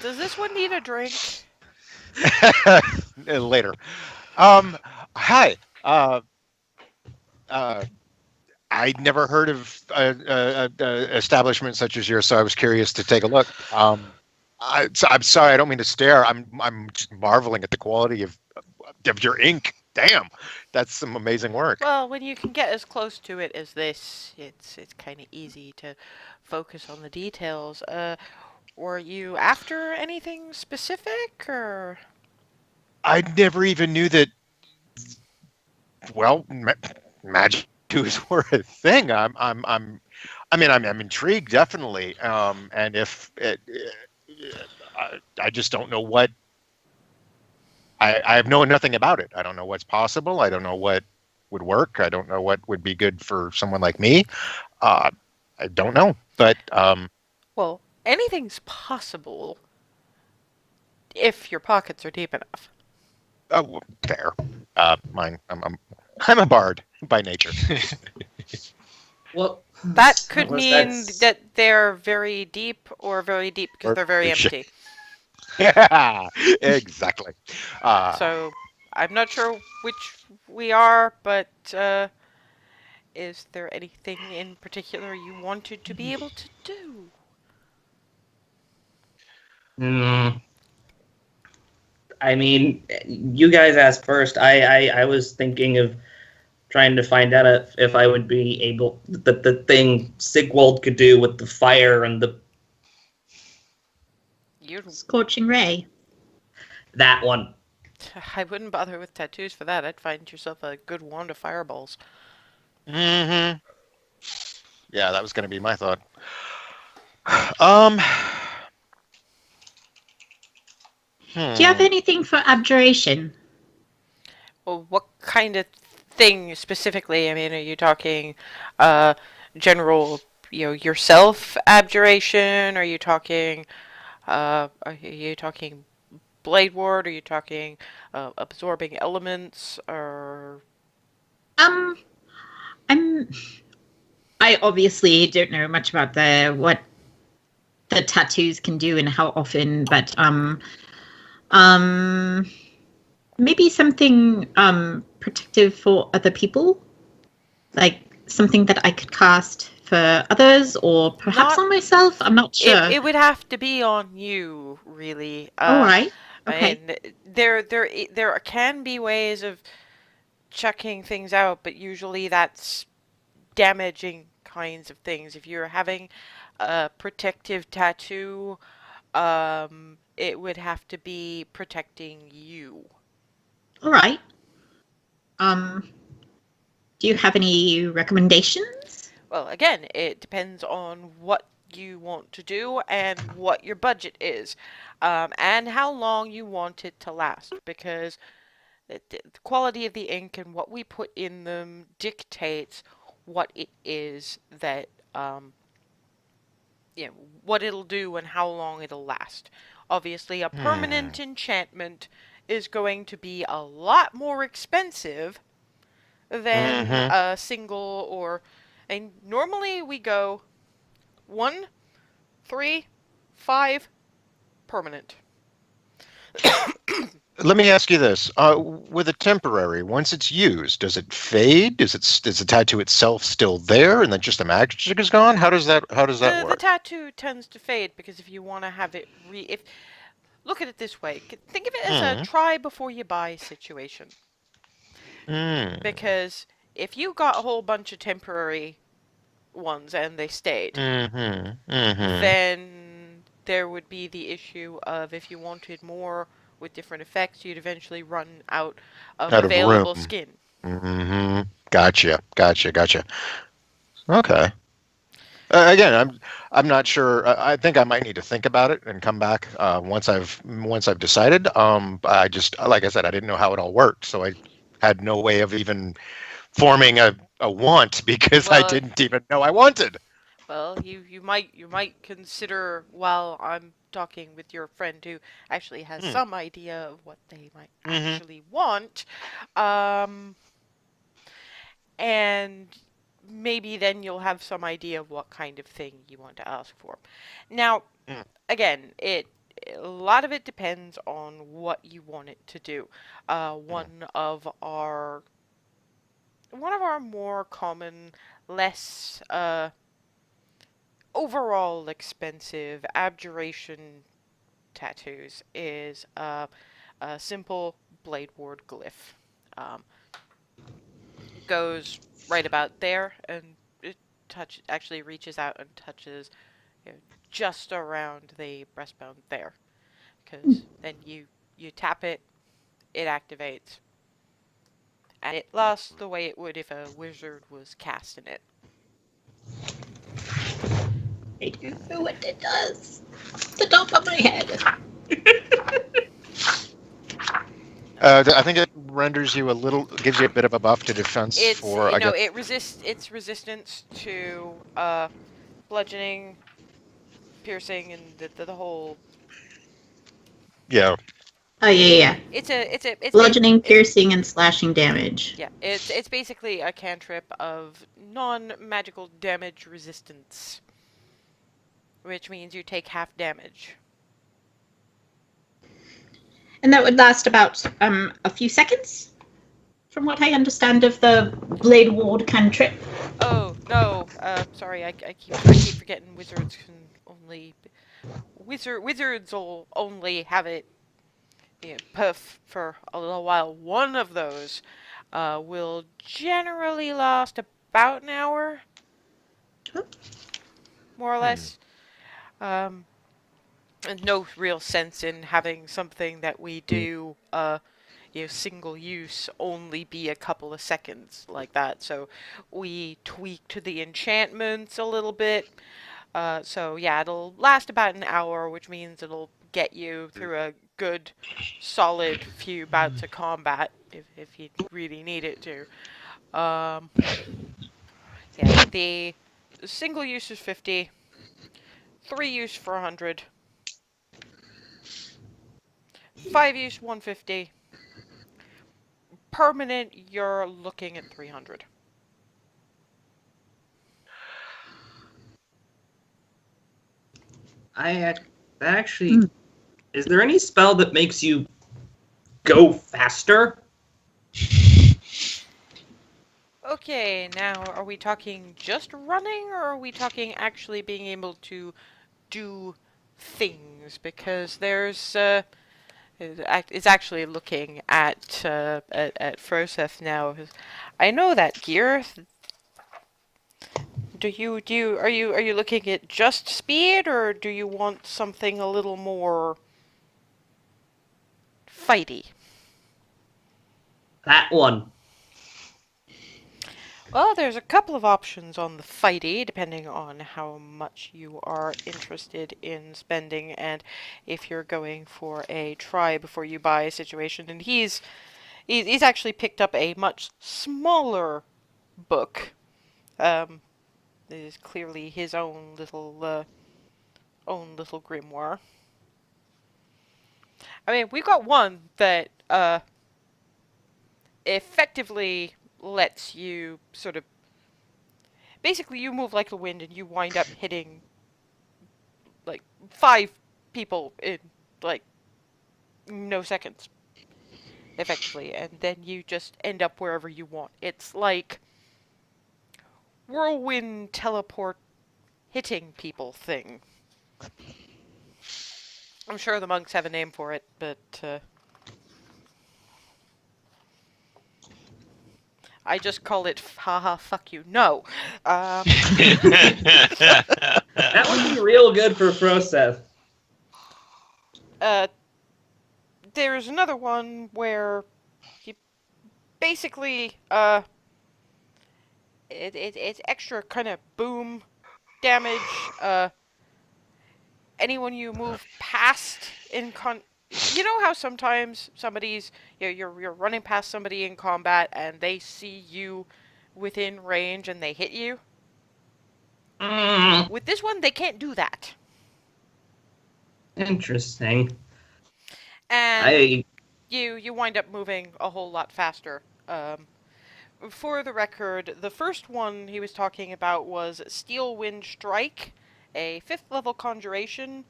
Speaker 1: Does this one need a drink?
Speaker 5: Later. Hi. I'd never heard of establishment such as yours, so I was curious to take a look. I'm sorry, I don't mean to stare. I'm just marveling at the quality of your ink. Damn, that's some amazing work.
Speaker 1: Well, when you can get as close to it as this, it's kind of easy to focus on the details. Were you after anything specific, or?
Speaker 5: I never even knew that. Well, magic tattoos were a thing. I'm intrigued, definitely. And if it, I just don't know what. I have nothing about it. I don't know what's possible. I don't know what would work. I don't know what would be good for someone like me. I don't know, but
Speaker 1: Well, anything's possible if your pockets are deep enough.
Speaker 5: oh, fair. Mine. I'm a bard by nature.
Speaker 4: Well,
Speaker 1: That could
Speaker 4: Unless
Speaker 1: mean
Speaker 4: that's-
Speaker 1: that they're very deep or very deep because
Speaker 5: Or
Speaker 1: they're very
Speaker 5: shit.
Speaker 1: empty.
Speaker 5: Yeah, exactly.
Speaker 1: So I'm not sure which we are, but is there anything in particular you wanted to be able to do?
Speaker 4: I mean, you guys asked first. I was thinking of trying to find out if I would be able the thing Sigwald could do with the fire and
Speaker 2: Scorching ray.
Speaker 4: that one.
Speaker 1: I wouldn't bother with tattoos for that. I'd find yourself a good wand of fireballs.
Speaker 5: Mm-hmm. Yeah, that was going to be my thought. Um.
Speaker 2: Do you have
Speaker 5: hmm.
Speaker 2: anything for abjuration?
Speaker 1: Well, what kind of thing specifically? I mean, are you talking general, yourself abjuration? Are you talking blade ward? Are you talking absorbing elements? Or
Speaker 2: Um, I'm. I obviously don't know much about what the tattoos can do and how often, but um, maybe something protective for other people, like something that I could cast for others, or perhaps
Speaker 1: not?
Speaker 2: on myself. I'm not sure.
Speaker 1: It would have to be on you, really.
Speaker 2: All right.
Speaker 1: I
Speaker 2: Okay.
Speaker 1: mean, there can be ways of checking things out, but usually that's damaging kinds of things. If you're having a protective tattoo, it would have to be protecting you.
Speaker 2: All right. Um, do you have any recommendations?
Speaker 1: Well, again, it depends on what you want to do and what your budget is, and how long you want it to last, because the quality of the ink and what we put in them dictates what it is that what it'll do and how long it'll last. Obviously, a permanent enchantment is going to be a lot more expensive than
Speaker 5: Mm-hmm.
Speaker 1: a single and normally we go 1, 3, 5 permanent.
Speaker 5: Let me ask you this: with a temporary, once it's used, does it fade? Is the tattoo itself still there, and then just the magic is gone? How does that
Speaker 1: The
Speaker 5: work?
Speaker 1: tattoo tends to fade because if you want to have it if look at it this way, think of it as a
Speaker 5: Mm.
Speaker 1: try before you buy situation.
Speaker 5: Mm.
Speaker 1: Because if you got a whole bunch of temporary ones and they stayed,
Speaker 5: Mm-hmm. Mm-hmm.
Speaker 1: then there would be the issue of if you wanted more with different effects, you'd eventually run out of
Speaker 5: Out of room.
Speaker 1: available skin.
Speaker 5: Mm-hmm. Gotcha. Okay. Again, I'm not sure. I think I might need to think about it and come back once I've decided. I just, like I said, I didn't know how it all worked, so I had no way of even forming a want because I
Speaker 1: Well,
Speaker 5: didn't even know I wanted.
Speaker 1: well, you might consider while I'm talking with your friend who actually has
Speaker 5: Hmm.
Speaker 1: some idea of what they might
Speaker 5: Mm-hmm.
Speaker 1: actually want, um, and maybe then you'll have some idea of what kind of thing you want to ask for. Now,
Speaker 5: Mm.
Speaker 1: again, a lot of it depends on what you want it to do.
Speaker 5: Mm.
Speaker 1: One of our more common, less overall expensive abjuration tattoos is a simple blade ward glyph. Um, Goes right about there, and it actually reaches out and touches just around the breastbone there. Because then you tap it, it activates, and it lasts the way it would if a wizard was casting it.
Speaker 2: I don't know what it does. Off the top of my head.
Speaker 5: I think it renders you gives you a bit of a buff to defense
Speaker 1: It's
Speaker 5: for, I guess.
Speaker 1: it resists its resistance to bludgeoning, piercing, and the whole.
Speaker 2: Oh yeah.
Speaker 1: It's
Speaker 2: Bludgeoning,
Speaker 1: it's
Speaker 2: piercing, and slashing damage.
Speaker 1: yeah, it's basically a cantrip of non-magical damage resistance, which means you take half damage.
Speaker 2: And that would last about a few seconds, from what I understand of the Blade Ward cantrip.
Speaker 1: Oh no, sorry, I keep forgetting wizards can only wizards will only have it puff for a little while. One of those will generally last about an hour, more or less. And no real sense in having something that we do single use only be a couple of seconds like that. So we tweaked the enchantments a little bit. So yeah, it'll last about an hour, which means it'll get you through a good, solid few bouts of combat if you really need it to. Yeah, the single use is 50, 3 use for 100, 5 use 150, permanent you're looking at 300.
Speaker 4: Actually, is there any spell that makes you go faster?
Speaker 1: Okay, now are we talking just running, or are we talking actually being able to do things? Because there's it's actually looking at Froseth now. I know that gear. Are you looking at just speed, or do you want something a little more fighty?
Speaker 4: That one.
Speaker 1: Well, there's a couple of options on the fighty, depending on how much you are interested in spending and if you're going for a try before you buy situation. And he's actually picked up a much smaller book. It is clearly his own little grimoire. I mean, we've got one that effectively lets you sort of basically you move like the wind and you wind up hitting like 5 people in like no seconds effectively, and then you just end up wherever you want. It's like whirlwind teleport hitting people thing. I'm sure the monks have a name for it, but I just call it haha fuck you. No.
Speaker 4: That would be real good for Froseth.
Speaker 1: There's another one where you basically it's extra kind of boom damage. Anyone you move past in you know how sometimes you're running past somebody in combat and they see you within range and they hit you? With this one, they can't do that.
Speaker 4: Interesting.
Speaker 1: And you wind up moving a whole lot faster. For the record, the first one he was talking about was Steel Wind Strike, a 5th level conjuration,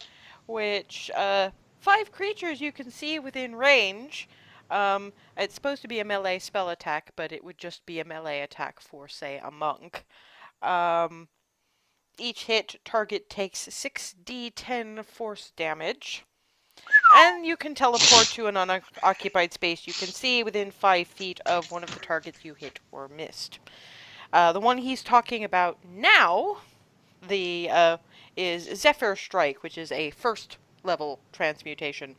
Speaker 1: which 5 creatures you can see within range. It's supposed to be a melee spell attack, but it would just be a melee attack for, say, a monk. Each hit, target takes 6d10 force damage. And you can teleport to an unoccupied space you can see within 5 feet of one of the targets you hit or missed. The one he's talking about now is Zephyr Strike, which is a 1st level transmutation.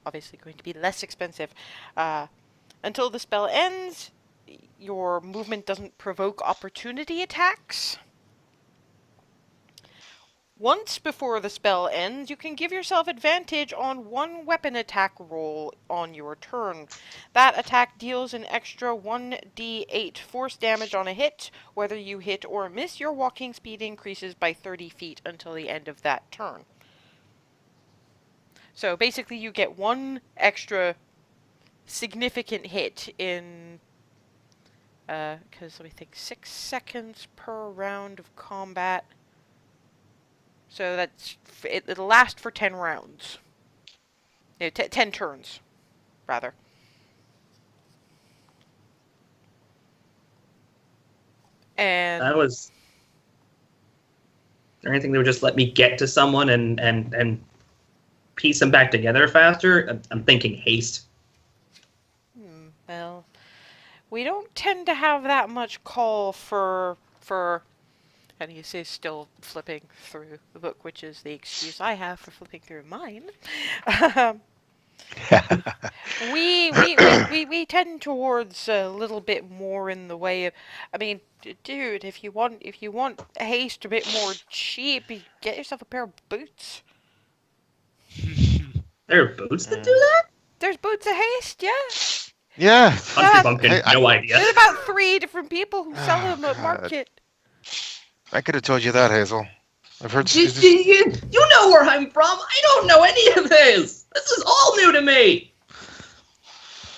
Speaker 1: Obviously going to be less expensive. Until the spell ends, your movement doesn't provoke opportunity attacks. Once before the spell ends, you can give yourself advantage on 1 weapon attack roll on your turn. That attack deals an extra 1d8 force damage on a hit. Whether you hit or miss, your walking speed increases by 30 feet until the end of that turn. So basically you get 1 extra significant hit in, because let me think, 6 seconds per round of combat. So it'll last for 10 rounds. 10 turns, rather. And
Speaker 4: Is there anything that would just let me get to someone and piece them back together faster? I'm thinking haste.
Speaker 1: Well, we don't tend to have that much call for and he is still flipping through the book, which is the excuse I have for flipping through mine. We tend towards a little bit more in the way of, I mean, dude, if you want haste a bit more cheap, you get yourself a pair of boots.
Speaker 4: There are boots that do that?
Speaker 1: There's boots of haste, yeah.
Speaker 3: Yeah.
Speaker 4: Country bumpkin,
Speaker 3: I-
Speaker 4: no idea.
Speaker 1: There's about 3 different people who sell them at
Speaker 5: God.
Speaker 1: market.
Speaker 5: I could have told you that, Hazel. I've heard.
Speaker 4: You know where I'm from. I don't know any of this. This is all new to me.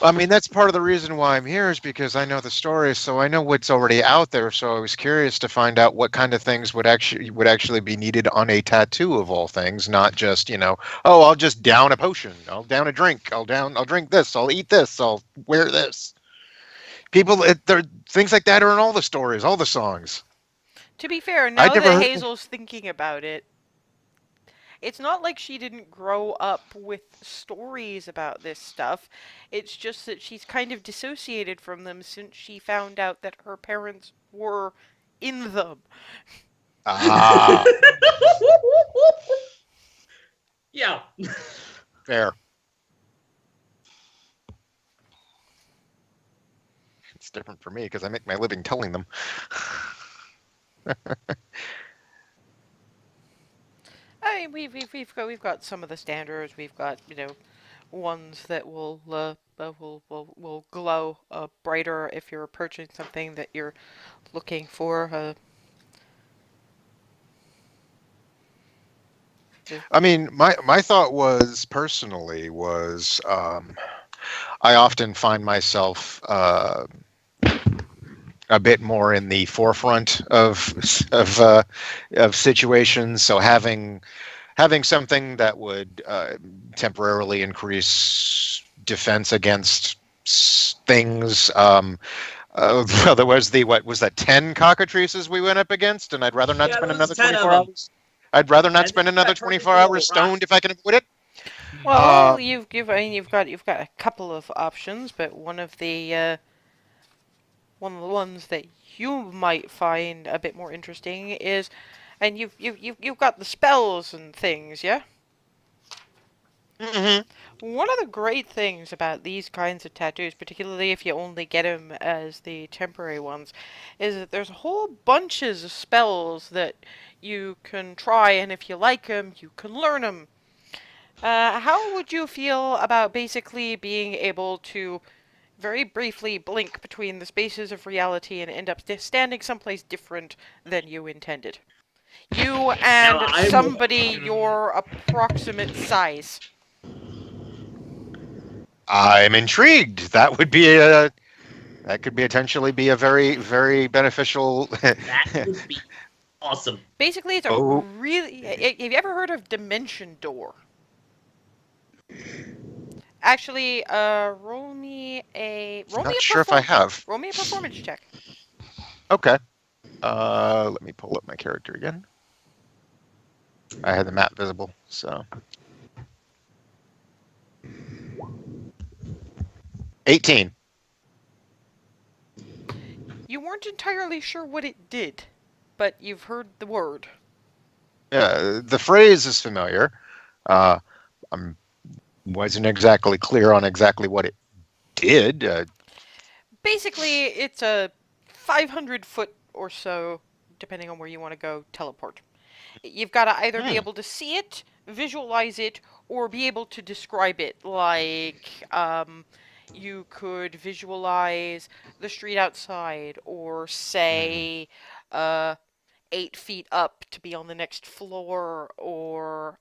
Speaker 5: I mean, that's part of the reason why I'm here is because I know the story, so I know what's already out there. So I was curious to find out what kind of things would actually be needed on a tattoo of all things, not just oh, I'll just down a potion, I'll down a drink, I'll drink this, I'll eat this, I'll wear this. There things like that are in all the stories, all the songs.
Speaker 1: To be fair, now
Speaker 5: never
Speaker 1: that
Speaker 5: heard-
Speaker 1: Hazel's thinking about it, it's not like she didn't grow up with stories about this stuff. It's just that she's kind of dissociated from them since she found out that her parents were in them.
Speaker 5: Ah,
Speaker 4: Yeah.
Speaker 5: fair. It's different for me because I make my living telling them.
Speaker 1: I mean, we've got some of the standards. We've got ones that will glow brighter if you're approaching something that you're looking for.
Speaker 5: I mean, my thought was personally I often find myself a bit more in the forefront of situations. So having something that would temporarily increase defense against things. Well, there was what was that 10 cockatrices we went up against, and I'd rather not
Speaker 4: Yeah,
Speaker 5: spend
Speaker 4: there
Speaker 5: another
Speaker 4: was 10 of
Speaker 5: 24
Speaker 4: them.
Speaker 5: hours. I'd rather not
Speaker 4: And
Speaker 5: spend
Speaker 4: then
Speaker 5: another
Speaker 4: that turned
Speaker 5: 24
Speaker 4: into a
Speaker 5: hours
Speaker 4: rock.
Speaker 5: stoned if I can avoid it.
Speaker 1: Well, you've got a couple of options, but one of the ones that you might find a bit more interesting is, and you've got the spells and things, yeah.
Speaker 5: Mm-hmm.
Speaker 1: One of the great things about these kinds of tattoos, particularly if you only get them as the temporary ones, is that there's whole bunches of spells that you can try, and if you like them, you can learn them. How would you feel about basically being able to very briefly blink between the spaces of reality and end up standing someplace different than you intended? You and
Speaker 4: I'm-
Speaker 1: somebody your approximate size.
Speaker 5: I'm intrigued. That could potentially be a very, very beneficial.
Speaker 4: That would be awesome.
Speaker 1: Basically, it's a
Speaker 5: Oh.
Speaker 1: really. Have you ever heard of Dimension Door? Actually, roll me a.
Speaker 5: I'm not sure if I have.
Speaker 1: Roll me a performance check.
Speaker 5: Okay. Let me pull up my character again. I had the map visible, so. 18.
Speaker 1: You weren't entirely sure what it did, but you've heard the word.
Speaker 5: Yeah, the phrase is familiar. I wasn't exactly clear on exactly what it did.
Speaker 1: Basically, it's a 500-foot or so, depending on where you want to go, teleport. You've got to either be able to see it, visualize it, or be able to describe it. Like, you could visualize the street outside, or say, 8 feet up to be on the next floor, or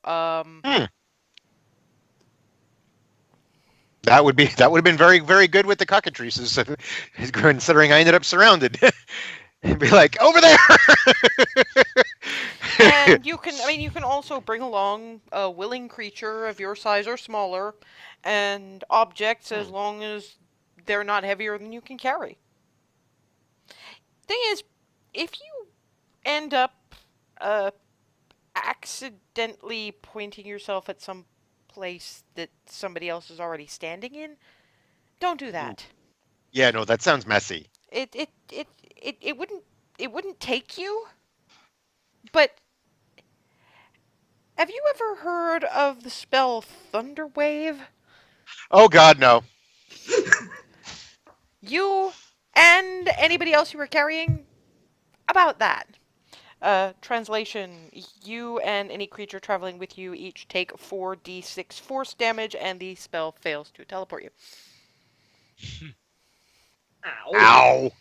Speaker 5: That would have been very, very good with the cockatrices, considering I ended up surrounded. And be like, over there.
Speaker 1: And you can also bring along a willing creature of your size or smaller, and objects as long as they're not heavier than you can carry. Thing is, if you end up accidentally pointing yourself at some place that somebody else is already standing in, don't do that.
Speaker 5: Yeah, no, that sounds messy.
Speaker 1: It wouldn't take you. But have you ever heard of the spell Thunderwave?
Speaker 5: Oh God, no.
Speaker 1: You and anybody else you were carrying, about that. Translation, you and any creature traveling with you each take 4d6 force damage, and the spell fails to teleport you.
Speaker 4: Ow.
Speaker 5: Ow.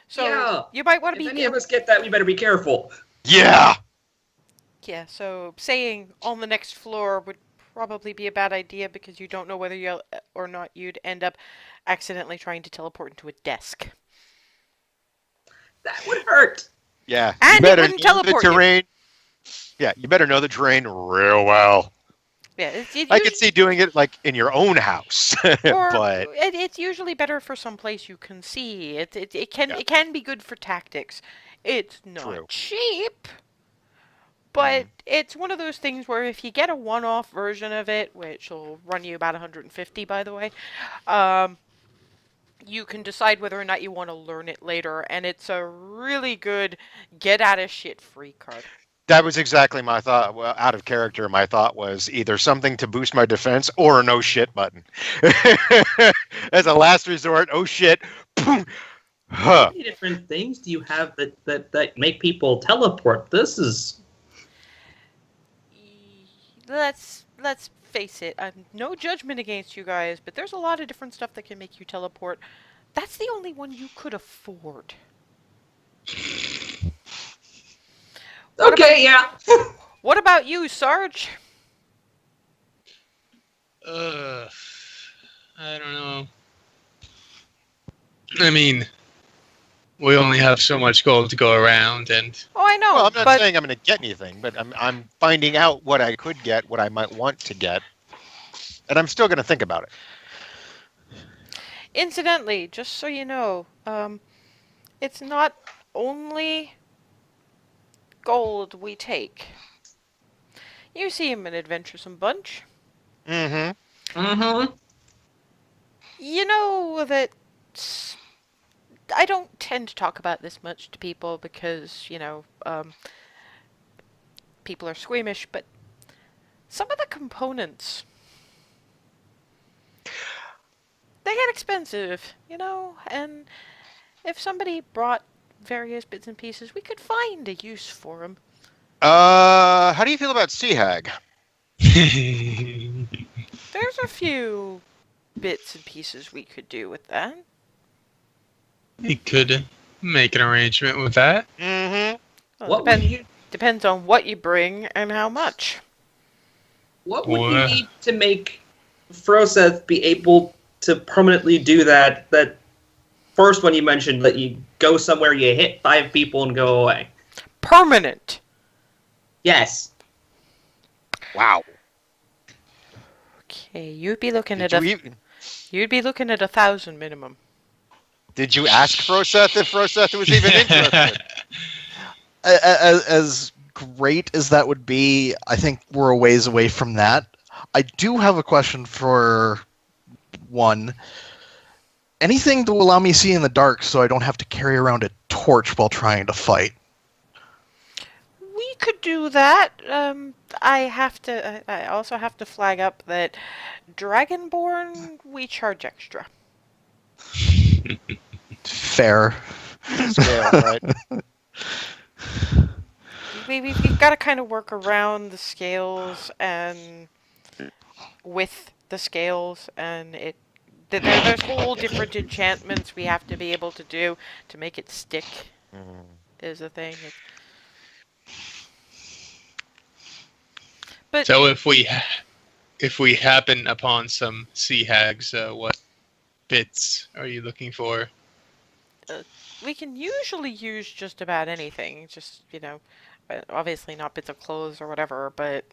Speaker 1: So
Speaker 4: Yeah.
Speaker 1: you might want to
Speaker 4: If
Speaker 1: be
Speaker 4: any of us get that, we better be careful.
Speaker 5: Yeah.
Speaker 1: Yeah, so saying on the next floor would probably be a bad idea because you don't know whether you or not you'd end up accidentally trying to teleport into a desk.
Speaker 4: That would hurt.
Speaker 5: Yeah.
Speaker 1: And
Speaker 5: You
Speaker 1: it
Speaker 5: better
Speaker 1: wouldn't
Speaker 5: know the
Speaker 1: teleport you.
Speaker 5: terrain. Yeah, you better know the terrain real well.
Speaker 1: Yeah,
Speaker 5: I could see doing it like in your own house,
Speaker 1: or
Speaker 5: but
Speaker 1: it's usually better for someplace you can see. It
Speaker 5: Yeah.
Speaker 1: can be good for tactics. It's not
Speaker 5: True.
Speaker 1: cheap, but it's one of those things where if you get a one-off version of it, which will run you about 150, by the way, you can decide whether or not you want to learn it later, and it's a really good get-out-of-shit-free card.
Speaker 5: that was exactly my thought. Well, out of character, my thought was either something to boost my defense or a no shit button. As a last resort, oh shit. Boom.
Speaker 4: How
Speaker 5: Huh.
Speaker 4: many different things do you have that make people teleport? This is
Speaker 1: Let's face it. No judgment against you guys, but there's a lot of different stuff that can make you teleport. That's the only one you could afford.
Speaker 4: okay. Yeah.
Speaker 1: What about you, Sarge?
Speaker 6: I don't know. I mean, we only have so much gold to go around, and
Speaker 1: Oh, I know,
Speaker 5: Well, I'm not
Speaker 1: but
Speaker 5: saying I'm going to get anything, but I'm finding out what I could get, what I might want to get, and I'm still going to think about it.
Speaker 1: incidentally, just so you know, it's not only gold we take. You seem an adventuresome bunch.
Speaker 5: Mm-hmm.
Speaker 4: Mm-hmm.
Speaker 1: You know that I don't tend to talk about this much to people because, people are squeamish, but some of the components, they get expensive, and if somebody brought various bits and pieces, we could find a use for them.
Speaker 5: How do you feel about Sea Hag?
Speaker 1: There's a few bits and pieces we could do with that.
Speaker 6: we could make an arrangement with that.
Speaker 5: Mm-hmm.
Speaker 1: Well,
Speaker 4: What would you
Speaker 1: depends on what you bring and how much.
Speaker 4: What would you
Speaker 6: Well,
Speaker 4: need to make Froseth be able to permanently do that? That first one you mentioned, that you go somewhere, you hit 5 people, and go away.
Speaker 1: Permanent.
Speaker 4: Yes.
Speaker 5: Wow.
Speaker 1: Okay, you'd be looking
Speaker 5: Did
Speaker 1: at
Speaker 5: you, even,
Speaker 1: you'd be looking at 1,000 minimum.
Speaker 5: did you ask Froseth if Froseth was even interested?
Speaker 3: As great as that would be, I think we're a ways away from that. I do have a question for one. Anything to allow me to see in the dark so I don't have to carry around a torch while trying to fight?
Speaker 1: We could do that. I also have to flag up that Dragonborn, we charge extra.
Speaker 3: Fair.
Speaker 5: Scale, right?
Speaker 1: We've got to kind of work around the scales and with the scales, and there's whole different enchantments we have to be able to do to make it stick. Is a thing. But
Speaker 6: So if we happen upon some sea hags, what bits are you looking for?
Speaker 1: we can usually use just about anything. Just obviously not bits of clothes or whatever, but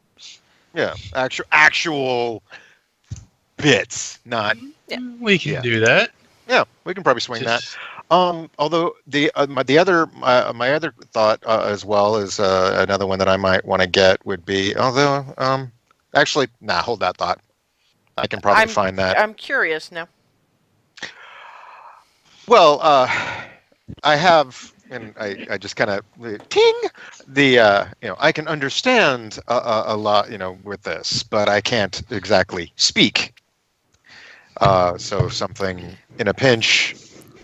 Speaker 5: Yeah, actual bits, not.
Speaker 1: Yeah.
Speaker 6: We can
Speaker 5: Yeah.
Speaker 6: do that.
Speaker 5: Yeah, we can probably swing that.
Speaker 6: Just-
Speaker 5: Although my other thought as well is another one that I might want to get would be, actually, hold that thought. I can probably find that.
Speaker 1: I'm curious now.
Speaker 5: Well, I have and I just kind of ting I can understand a lot with this, but I can't exactly speak. So something in a pinch.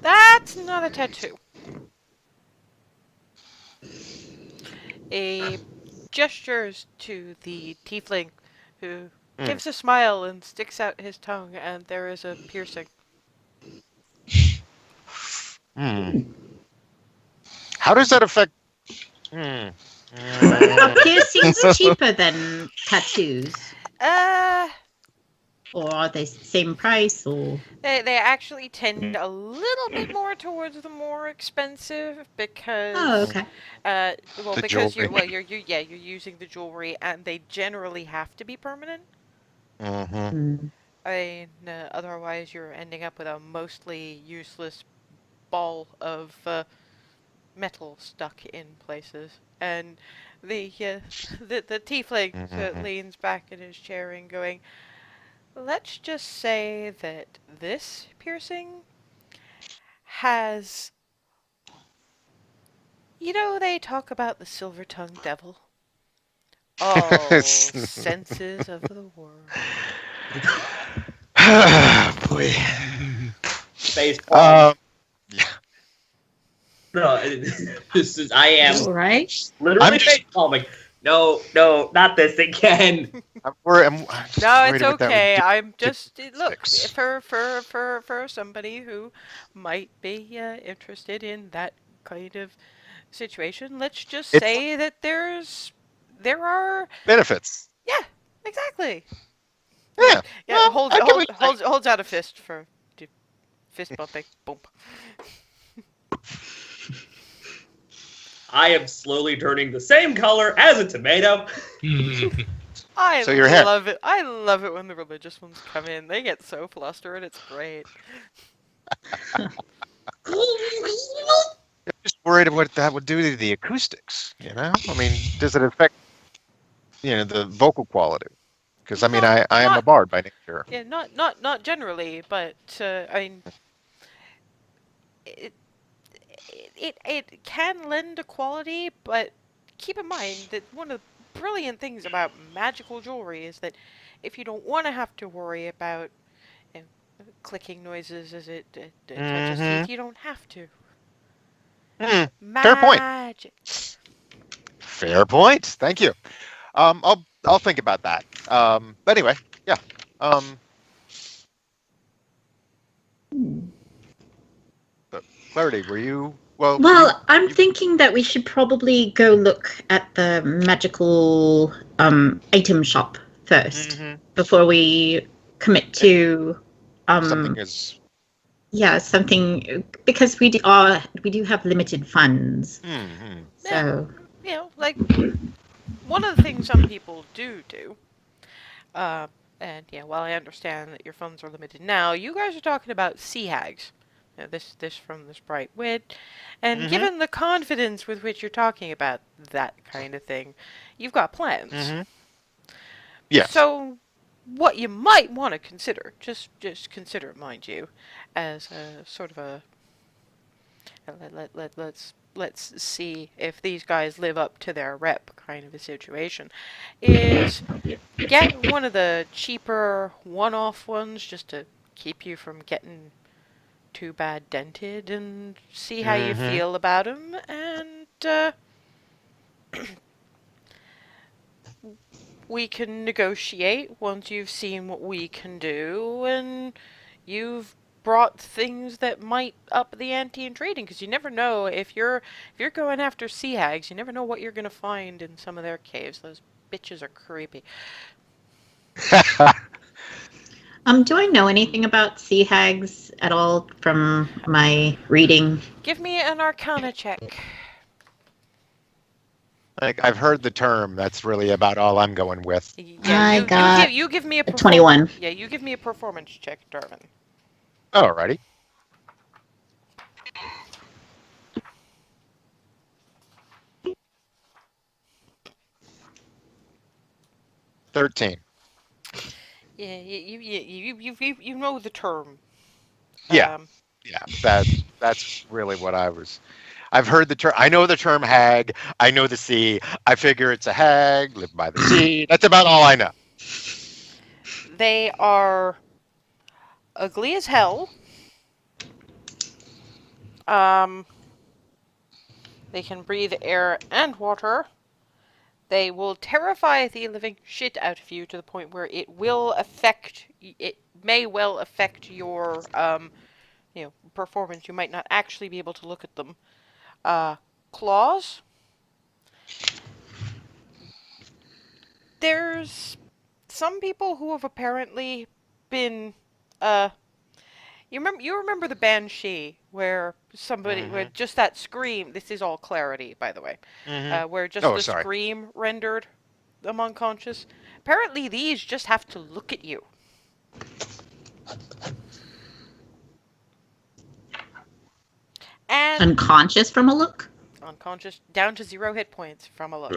Speaker 1: That's not a tattoo. A gestures to the tiefling, who gives a smile and sticks out his tongue, and there is a piercing.
Speaker 5: How does that affect?
Speaker 2: Are piercings cheaper than tattoos? Or are they same price? Or
Speaker 1: They actually tend a little bit more towards the more expensive because
Speaker 2: okay.
Speaker 5: The
Speaker 1: because
Speaker 5: jewelry.
Speaker 1: you're using the jewelry, and they generally have to be permanent.
Speaker 2: Mm.
Speaker 1: Otherwise you're ending up with a mostly useless ball of metal stuck in places. And the tiefling leans back in his chair and going, let's just say that this piercing has... they talk about the silver-tongued devil. All senses of the world.
Speaker 5: Boy.
Speaker 4: Face palm.
Speaker 5: Yeah.
Speaker 4: No, this is. I am
Speaker 2: All right.
Speaker 4: literally
Speaker 5: I'm just-
Speaker 4: face palming. No, not this again.
Speaker 5: I'm worried.
Speaker 1: No,
Speaker 5: just
Speaker 1: it's
Speaker 5: worried what that would
Speaker 1: okay.
Speaker 5: do.
Speaker 1: I'm just look
Speaker 5: Six.
Speaker 1: for somebody who might be interested in that kind of situation. Let's just
Speaker 5: It's-
Speaker 1: say that there are
Speaker 5: Benefits.
Speaker 1: exactly.
Speaker 5: Yeah.
Speaker 1: Yeah,
Speaker 5: Well, I can respect-
Speaker 1: holds out a fist for fist bumping. Boom.
Speaker 4: I am slowly turning the same color as a tomato.
Speaker 1: I
Speaker 5: So your hair.
Speaker 1: love it. I love it when the religious ones come in. They get so flustered. It's great.
Speaker 5: I'm just worried what that would do to the acoustics. I mean, does it affect the vocal quality? Because I mean, I am a
Speaker 1: Not-
Speaker 5: bard by nature.
Speaker 1: Yeah, not generally, but I mean, it can lend a quality, but keep in mind that one of the brilliant things about magical jewelry is that if you don't want to have to worry about clicking noises as it touches teeth, you don't have to.
Speaker 5: Fair point.
Speaker 1: Magic.
Speaker 5: Fair point. Thank you. I'll think about that. But anyway, yeah. But Clarity, were you?
Speaker 2: Well, I'm thinking that we should probably go look at the magical item shop first before we commit to
Speaker 5: something is.
Speaker 2: yeah, something, because we do have limited funds. So
Speaker 1: Like one of the things some people do, and yeah, while I understand that your funds are limited now, you guys are talking about sea hags. This from this bright wit, and given the confidence with which you're talking about that kind of thing, you've got plans.
Speaker 5: Yes.
Speaker 1: So, what you might want to consider, just consider it, mind you, as a sort of a let's see if these guys live up to their rep kind of a situation, is get one of the cheaper one-off ones just to keep you from getting too bad dented, and see how you feel about them, and we can negotiate once you've seen what we can do, and you've brought things that might up the ante in trading, because you never know if you're going after sea hags, you never know what you're going to find in some of their caves. Those bitches are creepy.
Speaker 2: do I know anything about sea hags at all from my reading?
Speaker 1: Give me an Arcana check.
Speaker 5: I've heard the term. That's really about all I'm going with.
Speaker 2: I got
Speaker 1: you give me a
Speaker 2: 21.
Speaker 1: Yeah, you give me a performance check, Darwin.
Speaker 5: Alrighty. $13.
Speaker 1: Yeah, you know the term.
Speaker 5: Yeah. Yeah, that's really what I was. I've heard the term. I know the term hag. I know the sea. I figure it's a hag, lived by the sea. That's about all I know.
Speaker 1: They are ugly as hell. They can breathe air and water. They will terrify the living shit out of you to the point where it may well affect your, performance. You might not actually be able to look at them. Claws. There's some people who have apparently been, you remember the Banshee, where somebody, where just that scream, this is all clarity, by the way, where just the scream rendered them unconscious. Apparently these just have to look at you. And
Speaker 2: Unconscious from a look?
Speaker 1: unconscious, down to 0 hit points from a look.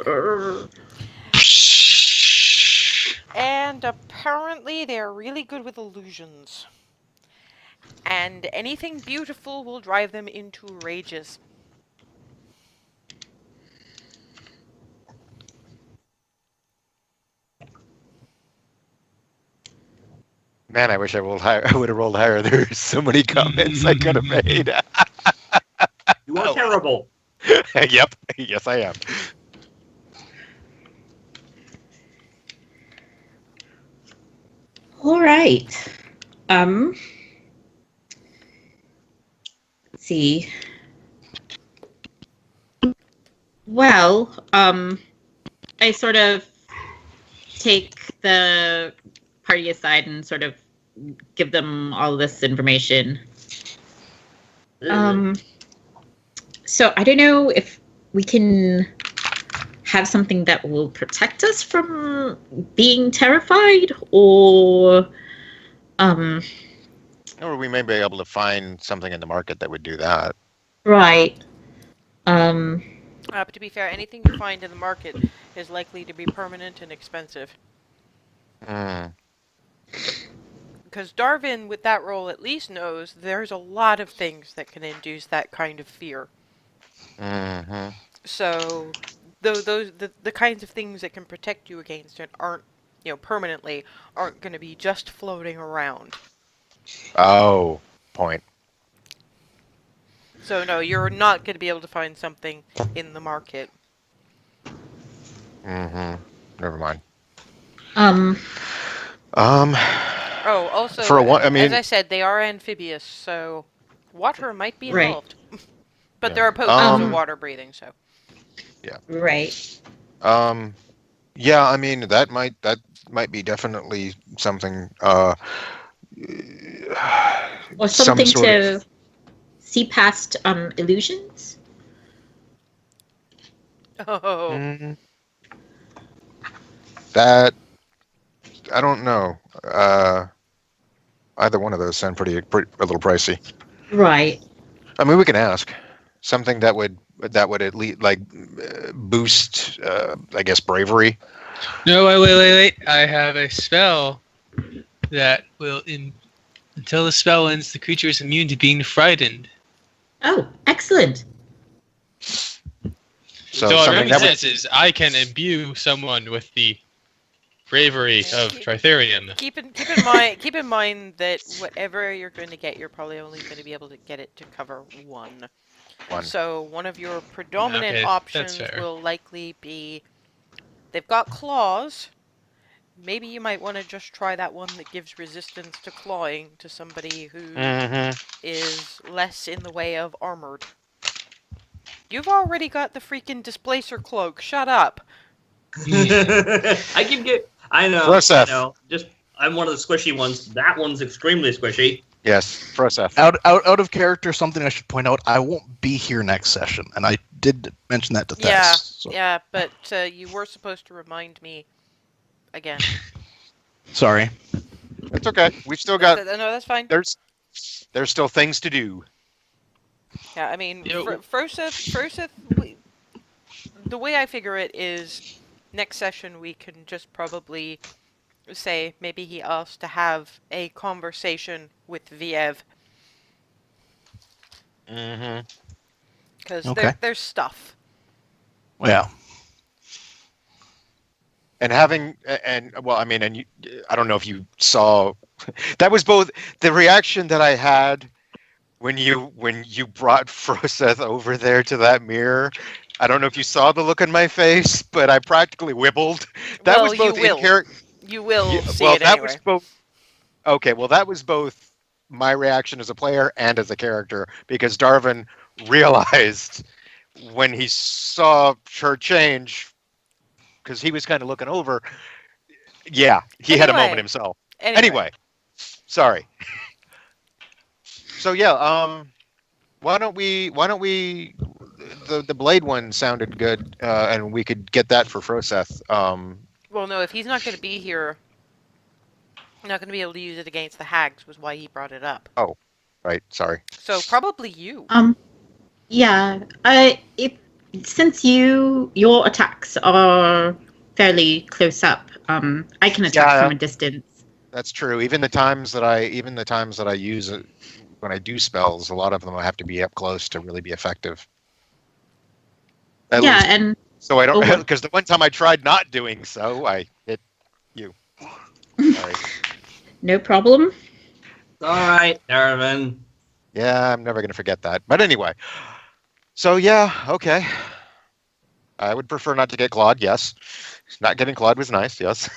Speaker 1: And apparently they're really good with illusions. And anything beautiful will drive them into rages.
Speaker 5: Man, I wish I would have rolled higher. There's so many comments I could have made.
Speaker 4: You are terrible.
Speaker 5: Yep. Yes, I am.
Speaker 2: All right. Let's see. Well, I sort of take the party aside and sort of give them all this information. So I don't know if we can have something that will protect us from being terrified, or
Speaker 5: Or we may be able to find something in the market that would do that.
Speaker 2: right.
Speaker 1: But to be fair, anything you find in the market is likely to be permanent and expensive. Because Darwin, with that role, at least knows there's a lot of things that can induce that kind of fear. So, the kinds of things that can protect you against it aren't, permanently, aren't going to be just floating around.
Speaker 5: Oh, point.
Speaker 1: So no, you're not going to be able to find something in the market.
Speaker 5: Never mind.
Speaker 1: Oh, also, as I said, they are amphibious, so water might be involved. But there are potions of water breathing, so.
Speaker 5: Yeah.
Speaker 2: Right.
Speaker 5: Yeah, I mean that might be definitely something.
Speaker 2: Or something to see past illusions.
Speaker 1: Oh.
Speaker 5: That I don't know. Either one of those sound pretty a little pricey.
Speaker 2: Right.
Speaker 5: I mean, we can ask something that would at least boost, I guess, bravery.
Speaker 6: No, wait. I have a spell that will, until the spell ends, the creature is immune to being frightened.
Speaker 2: Oh, excellent.
Speaker 6: So our circumstances, I can imbue someone with the bravery of Tritherium.
Speaker 1: Keep in mind that whatever you're going to get, you're probably only going to be able to get it to cover one. So one of your predominant options will likely be, they've got claws. Maybe you might want to just try that one that gives resistance to clawing to somebody who is less in the way of armored. You've already got the freaking displacer cloak. Shut up.
Speaker 4: I can get. I know. Just I'm one of the squishy ones. That one's extremely squishy.
Speaker 5: Yes, process.
Speaker 3: Out of character, something I should point out. I won't be here next session, and I did mention that to Tess.
Speaker 1: Yeah, but you were supposed to remind me again.
Speaker 3: Sorry.
Speaker 5: It's okay. We've still got.
Speaker 1: No, that's fine.
Speaker 5: There's still things to do.
Speaker 1: Yeah, I mean, Froseth, the way I figure it is, next session we can just probably say maybe he asked to have a conversation with Viev. because
Speaker 3: Okay.
Speaker 1: there's stuff.
Speaker 3: Yeah.
Speaker 5: And I don't know if you saw, that was both the reaction that I had when you brought Froseth over there to that mirror. I don't know if you saw the look on my face, but I practically wibbled. That
Speaker 1: Well,
Speaker 5: was both
Speaker 1: you will.
Speaker 5: in character.
Speaker 1: You will see
Speaker 5: Well,
Speaker 1: it
Speaker 5: that was
Speaker 1: anyway.
Speaker 5: both. Okay, well, that was both my reaction as a player and as a character, because Darvin realized when he saw her change, because he was kind of looking over. Yeah, he had a moment
Speaker 1: Anyway.
Speaker 5: himself.
Speaker 1: Anyway.
Speaker 5: Anyway, sorry. So yeah, why don't we the blade one sounded good, and we could get that for Froseth.
Speaker 1: Well, no, if he's not going to be here, not going to be able to use it against the hags was why he brought it up.
Speaker 5: Oh, right. Sorry.
Speaker 1: So probably you.
Speaker 2: Yeah. Since your attacks are fairly close up, I can attack from a distance.
Speaker 5: That's true. Even the times that I use it when I do spells, a lot of them I have to be up close to really be effective. At
Speaker 2: Yeah,
Speaker 5: least.
Speaker 2: and
Speaker 5: So I don't, because the one time I tried not doing so, I hit you. Sorry.
Speaker 2: no problem.
Speaker 4: All right, Darvin.
Speaker 5: Yeah, I'm never going to forget that. But anyway, so yeah, okay. I would prefer not to get clawed, yes. Not getting clawed was nice, yes.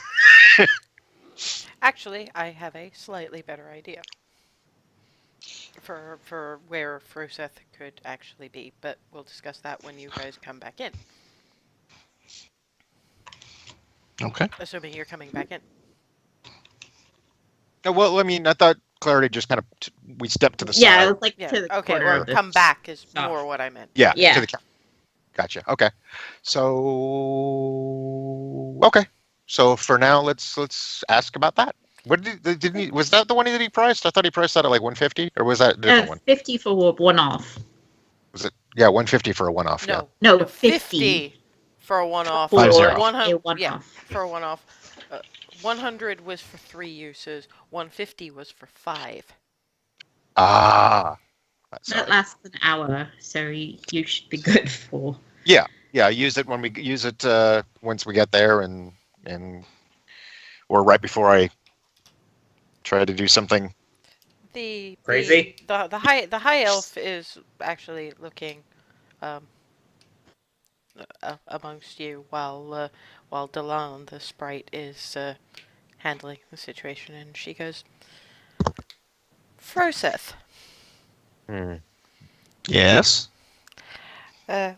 Speaker 1: Actually, I have a slightly better idea for where Froseth could actually be, but we'll discuss that when you guys come back in.
Speaker 3: Okay.
Speaker 1: Assuming you're coming back in.
Speaker 5: Well, I mean, I thought Clarity just kind of, we stepped to the
Speaker 2: Yeah,
Speaker 5: side.
Speaker 2: it was like
Speaker 1: Yeah.
Speaker 2: to the
Speaker 1: Okay,
Speaker 2: corner
Speaker 1: well,
Speaker 2: of the
Speaker 1: come back is
Speaker 2: shop.
Speaker 1: more what I meant.
Speaker 5: Yeah,
Speaker 2: Yeah.
Speaker 5: to the Gotcha. Okay. So So for now, let's ask about that. What did he? Was that the one that he priced? I thought he priced that at like 150, or was that a different one?
Speaker 2: 50 for one off.
Speaker 5: Was it? Yeah, 150 for a one-off. Yeah.
Speaker 2: No,
Speaker 1: 50 for a one-off.
Speaker 2: For
Speaker 3: 50.
Speaker 2: a
Speaker 1: 100,
Speaker 2: one-off.
Speaker 1: yeah, for a one-off. 100 was for 3 uses. 150 was for 5.
Speaker 5: Ah. Sorry.
Speaker 2: That lasts an hour, so you should be good for.
Speaker 5: Yeah. Use it when we use it once we get there, and or right before I try to do something
Speaker 4: Crazy?
Speaker 1: The high elf is actually looking amongst you while Delan the sprite is handling the situation, and she goes, Froseth.
Speaker 3: Yes.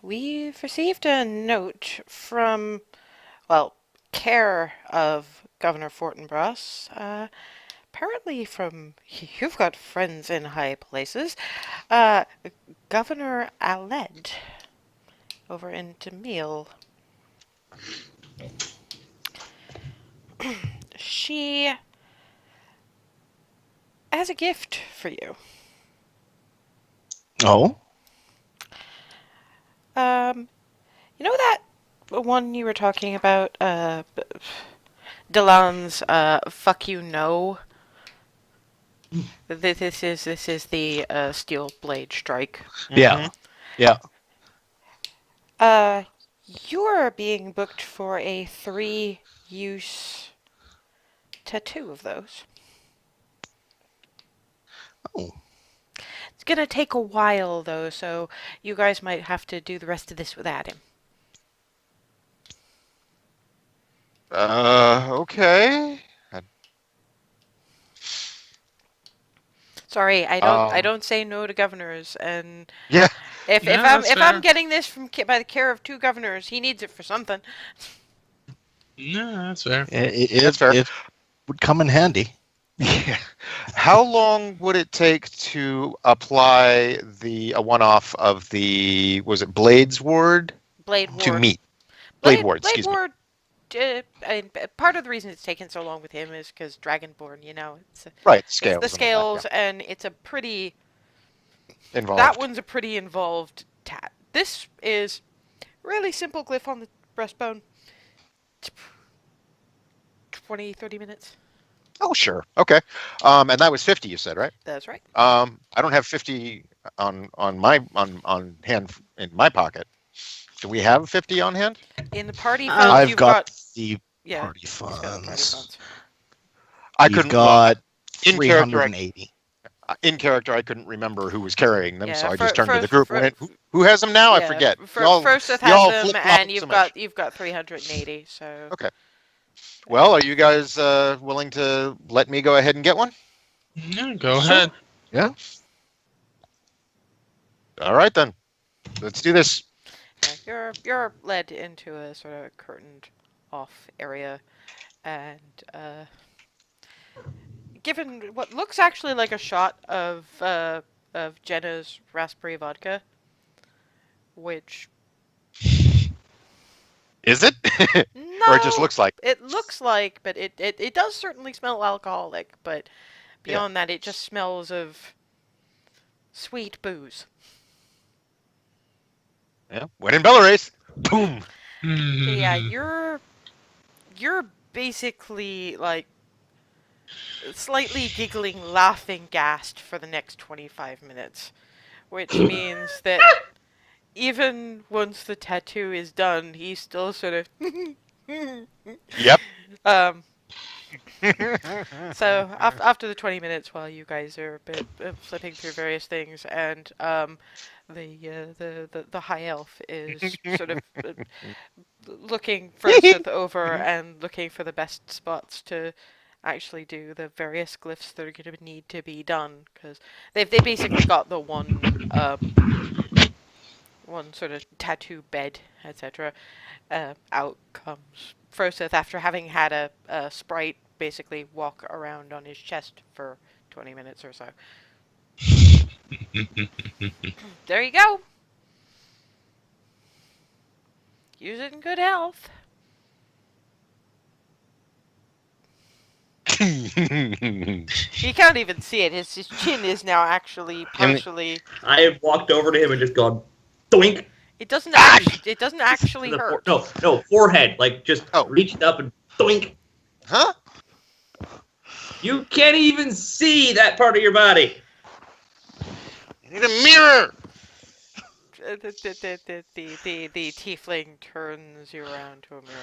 Speaker 1: We've received a note from, care of Governor Fortinbras. Apparently from, you've got friends in high places. Governor Aled over in Demille. She has a gift for you.
Speaker 3: Oh.
Speaker 1: You know that one you were talking about, Delan's "fuck you no." This is the steel blade strike.
Speaker 3: Yeah. Yeah.
Speaker 1: You're being booked for a 3-use tattoo of those.
Speaker 3: Oh.
Speaker 1: It's gonna take a while though, so you guys might have to do the rest of this without him.
Speaker 5: Okay.
Speaker 1: Sorry, I don't say no to governors, and
Speaker 5: Yeah.
Speaker 1: if
Speaker 6: No,
Speaker 1: I'm
Speaker 6: that's
Speaker 1: if I'm
Speaker 6: fair.
Speaker 1: getting this from by the care of 2 governors, he needs it for something.
Speaker 6: No, that's fair.
Speaker 5: That's fair.
Speaker 3: It would come in handy.
Speaker 5: Yeah. How long would it take to apply a one-off of the, was it Blades Ward?
Speaker 1: Blade Ward.
Speaker 5: To meet. Blade Ward,
Speaker 1: Blade
Speaker 5: excuse me.
Speaker 1: Ward. Part of the reason it's taken so long with him is because Dragonborn, it's
Speaker 5: Right,
Speaker 1: it's
Speaker 5: scales.
Speaker 1: the scales, and it's a pretty.
Speaker 5: Involved.
Speaker 1: That one's a pretty involved tat. This is really simple glyph on the breastbone. 20-30 minutes.
Speaker 5: Oh, sure. Okay. And that was 50, you said, right?
Speaker 1: That's right.
Speaker 5: I don't have 50 on hand in my pocket. Do we have 50 on hand?
Speaker 1: In the party
Speaker 2: Oh.
Speaker 1: funds,
Speaker 3: I've
Speaker 1: you've
Speaker 3: got the
Speaker 1: yeah,
Speaker 3: party
Speaker 1: he's got the party
Speaker 3: funds.
Speaker 1: funds.
Speaker 5: I
Speaker 3: We've
Speaker 5: couldn't.
Speaker 3: got
Speaker 5: in character,
Speaker 3: 380.
Speaker 5: in character, I couldn't remember who was carrying them,
Speaker 1: Yeah,
Speaker 5: so I just turned to the
Speaker 1: first-
Speaker 5: group.
Speaker 1: fir-
Speaker 5: and went, who has them now? I forget. Y'all
Speaker 1: Froseth
Speaker 5: y'all
Speaker 1: has them,
Speaker 5: flip-flop
Speaker 1: and
Speaker 5: so
Speaker 1: you've
Speaker 5: much.
Speaker 1: got 380. So
Speaker 5: Okay. Well, are you guys willing to let me go ahead and get one?
Speaker 6: Yeah, go ahead.
Speaker 3: Yeah.
Speaker 5: All right then. Let's do this.
Speaker 1: yeah, you're led into a sort of curtained off area, and given what looks actually like a shot of Jenna's raspberry vodka, which
Speaker 5: Is it?
Speaker 1: no,
Speaker 5: Or it just looks like?
Speaker 1: it looks like, but it does certainly smell alcoholic, but beyond that, it just smells of sweet booze.
Speaker 5: Yeah. When in Belarus. Boom.
Speaker 6: Hmm.
Speaker 1: Yeah, you're basically like slightly giggling, laughing, gassed for the next 25 minutes, which means that even once the tattoo is done, he's still sort of
Speaker 5: Yep.
Speaker 1: So after the 20 minutes, while you guys are flipping through various things, and the high elf is sort of looking first over and looking for the best spots to actually do the various glyphs that are going to need to be done, because they basically got the one sort of tattoo bed, etc. Out comes Froseth after having had a sprite basically walk around on his chest for 20 minutes or so. There you go. Use it in good health. He can't even see it. His chin is now actually partially.
Speaker 4: I have walked over to him and just gone, doink.
Speaker 1: It doesn't actually
Speaker 4: To the
Speaker 1: hurt.
Speaker 4: no, forehead. Like, just
Speaker 5: Oh.
Speaker 4: reached up and doink.
Speaker 5: Huh?
Speaker 4: You can't even see that part of your body.
Speaker 5: You need a mirror.
Speaker 1: The tiefling turns you around to a mirror.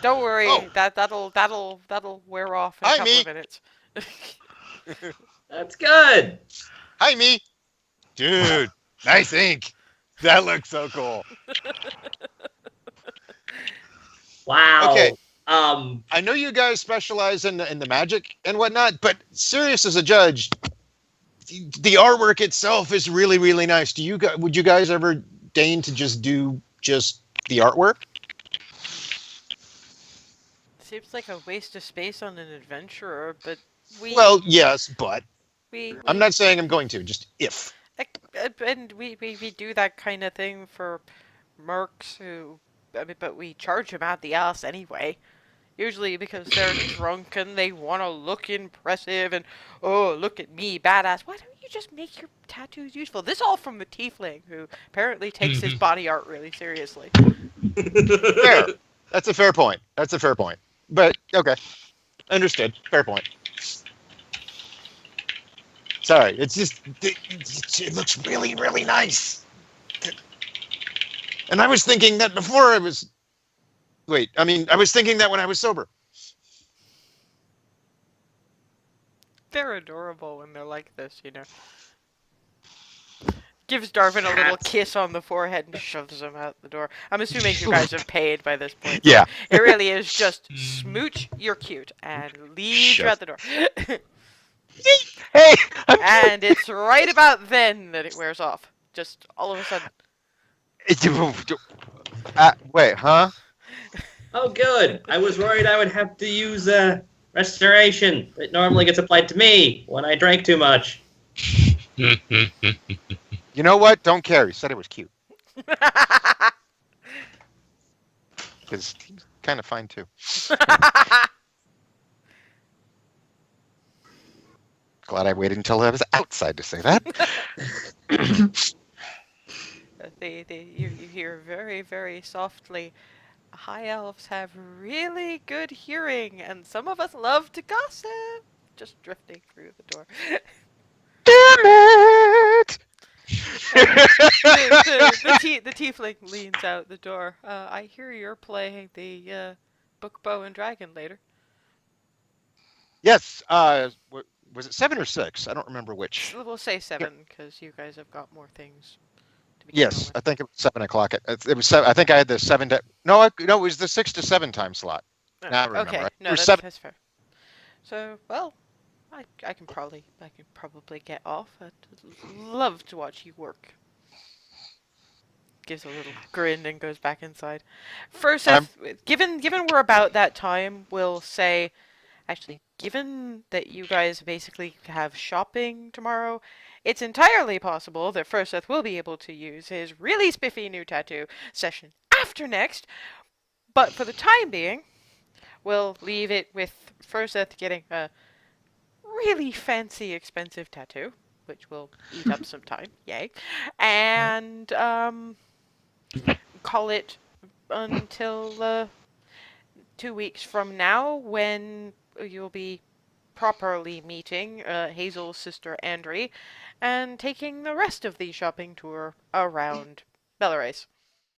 Speaker 1: Don't worry,
Speaker 5: Oh.
Speaker 1: that'll wear off in a
Speaker 5: Hi,
Speaker 1: couple
Speaker 5: me.
Speaker 1: of minutes.
Speaker 4: That's good.
Speaker 5: Hi, me. Dude, nice ink. That looks so cool.
Speaker 4: Wow.
Speaker 5: Okay.
Speaker 4: I
Speaker 5: know you guys specialize in the magic and whatnot, but serious as a judge, the artwork itself is really, really nice. Would you guys ever deign to just do just the artwork?
Speaker 1: Seems like a waste of space on an adventurer, but we.
Speaker 5: Well, yes, but
Speaker 1: we
Speaker 5: I'm not saying I'm going to. Just if.
Speaker 1: And we do that kind of thing for mercs who, but we charge them out the ass anyway. Usually because they're drunk and they want to look impressive and, oh, look at me, badass. Why don't you just make your tattoos useful? This all from the tiefling, who apparently takes his body art really seriously.
Speaker 5: Fair. That's a fair point. But, okay. Understood. Fair point. Sorry, it's just, it looks really, really nice. And I was thinking that before I was... I was thinking that when I was sober.
Speaker 1: They're adorable when they're like this, you know. Gives Darvin a little kiss on the forehead and shoves him out the door. I'm assuming you guys have paid by this point.
Speaker 5: Yeah.
Speaker 1: It really is just smooch, you're cute, and leave you out the door.
Speaker 5: Hey!
Speaker 1: And it's right about then that it wears off. Just all of a sudden.
Speaker 5: Wait, huh?
Speaker 4: Oh, good. I was worried I would have to use restoration. It normally gets applied to me when I drank too much.
Speaker 5: You know what? Don't care. He said it was cute. Because he's kind of fine, too. Glad I waited until I was outside to say that.
Speaker 1: You hear very, very softly, high elves have really good hearing, and some of us love to gossip. Just drifting through the door.
Speaker 5: Damn it!
Speaker 1: The tiefling leans out the door. I hear you're playing the book, bow, and dragon later.
Speaker 5: Yes. Was it 7 or 6? I don't remember which.
Speaker 1: We'll say 7 because you guys have got more things to be
Speaker 5: Yes,
Speaker 1: going
Speaker 5: I think it was 7 o'clock. It was 7. I think I had the 7 to. No, no, it was the 6 to 7 time slot.
Speaker 1: with.
Speaker 5: Now I remember.
Speaker 1: Okay,
Speaker 5: Right?
Speaker 1: no,
Speaker 5: Or
Speaker 1: that's,
Speaker 5: 7.
Speaker 1: that's fair. So, well, I can probably get off. I'd love to watch you work. Gives a little grin and goes back inside. First, given we're about that time, we'll say, actually, given that you guys basically have shopping tomorrow, it's entirely possible that Furseth will be able to use his really spiffy new tattoo session after next. But for the time being, we'll leave it with Furseth getting a really fancy, expensive tattoo, which will eat up some time. Yay. And, call it until 2 weeks from now when you'll be properly meeting Hazel's sister Andre and taking the rest of the shopping tour around Belarus.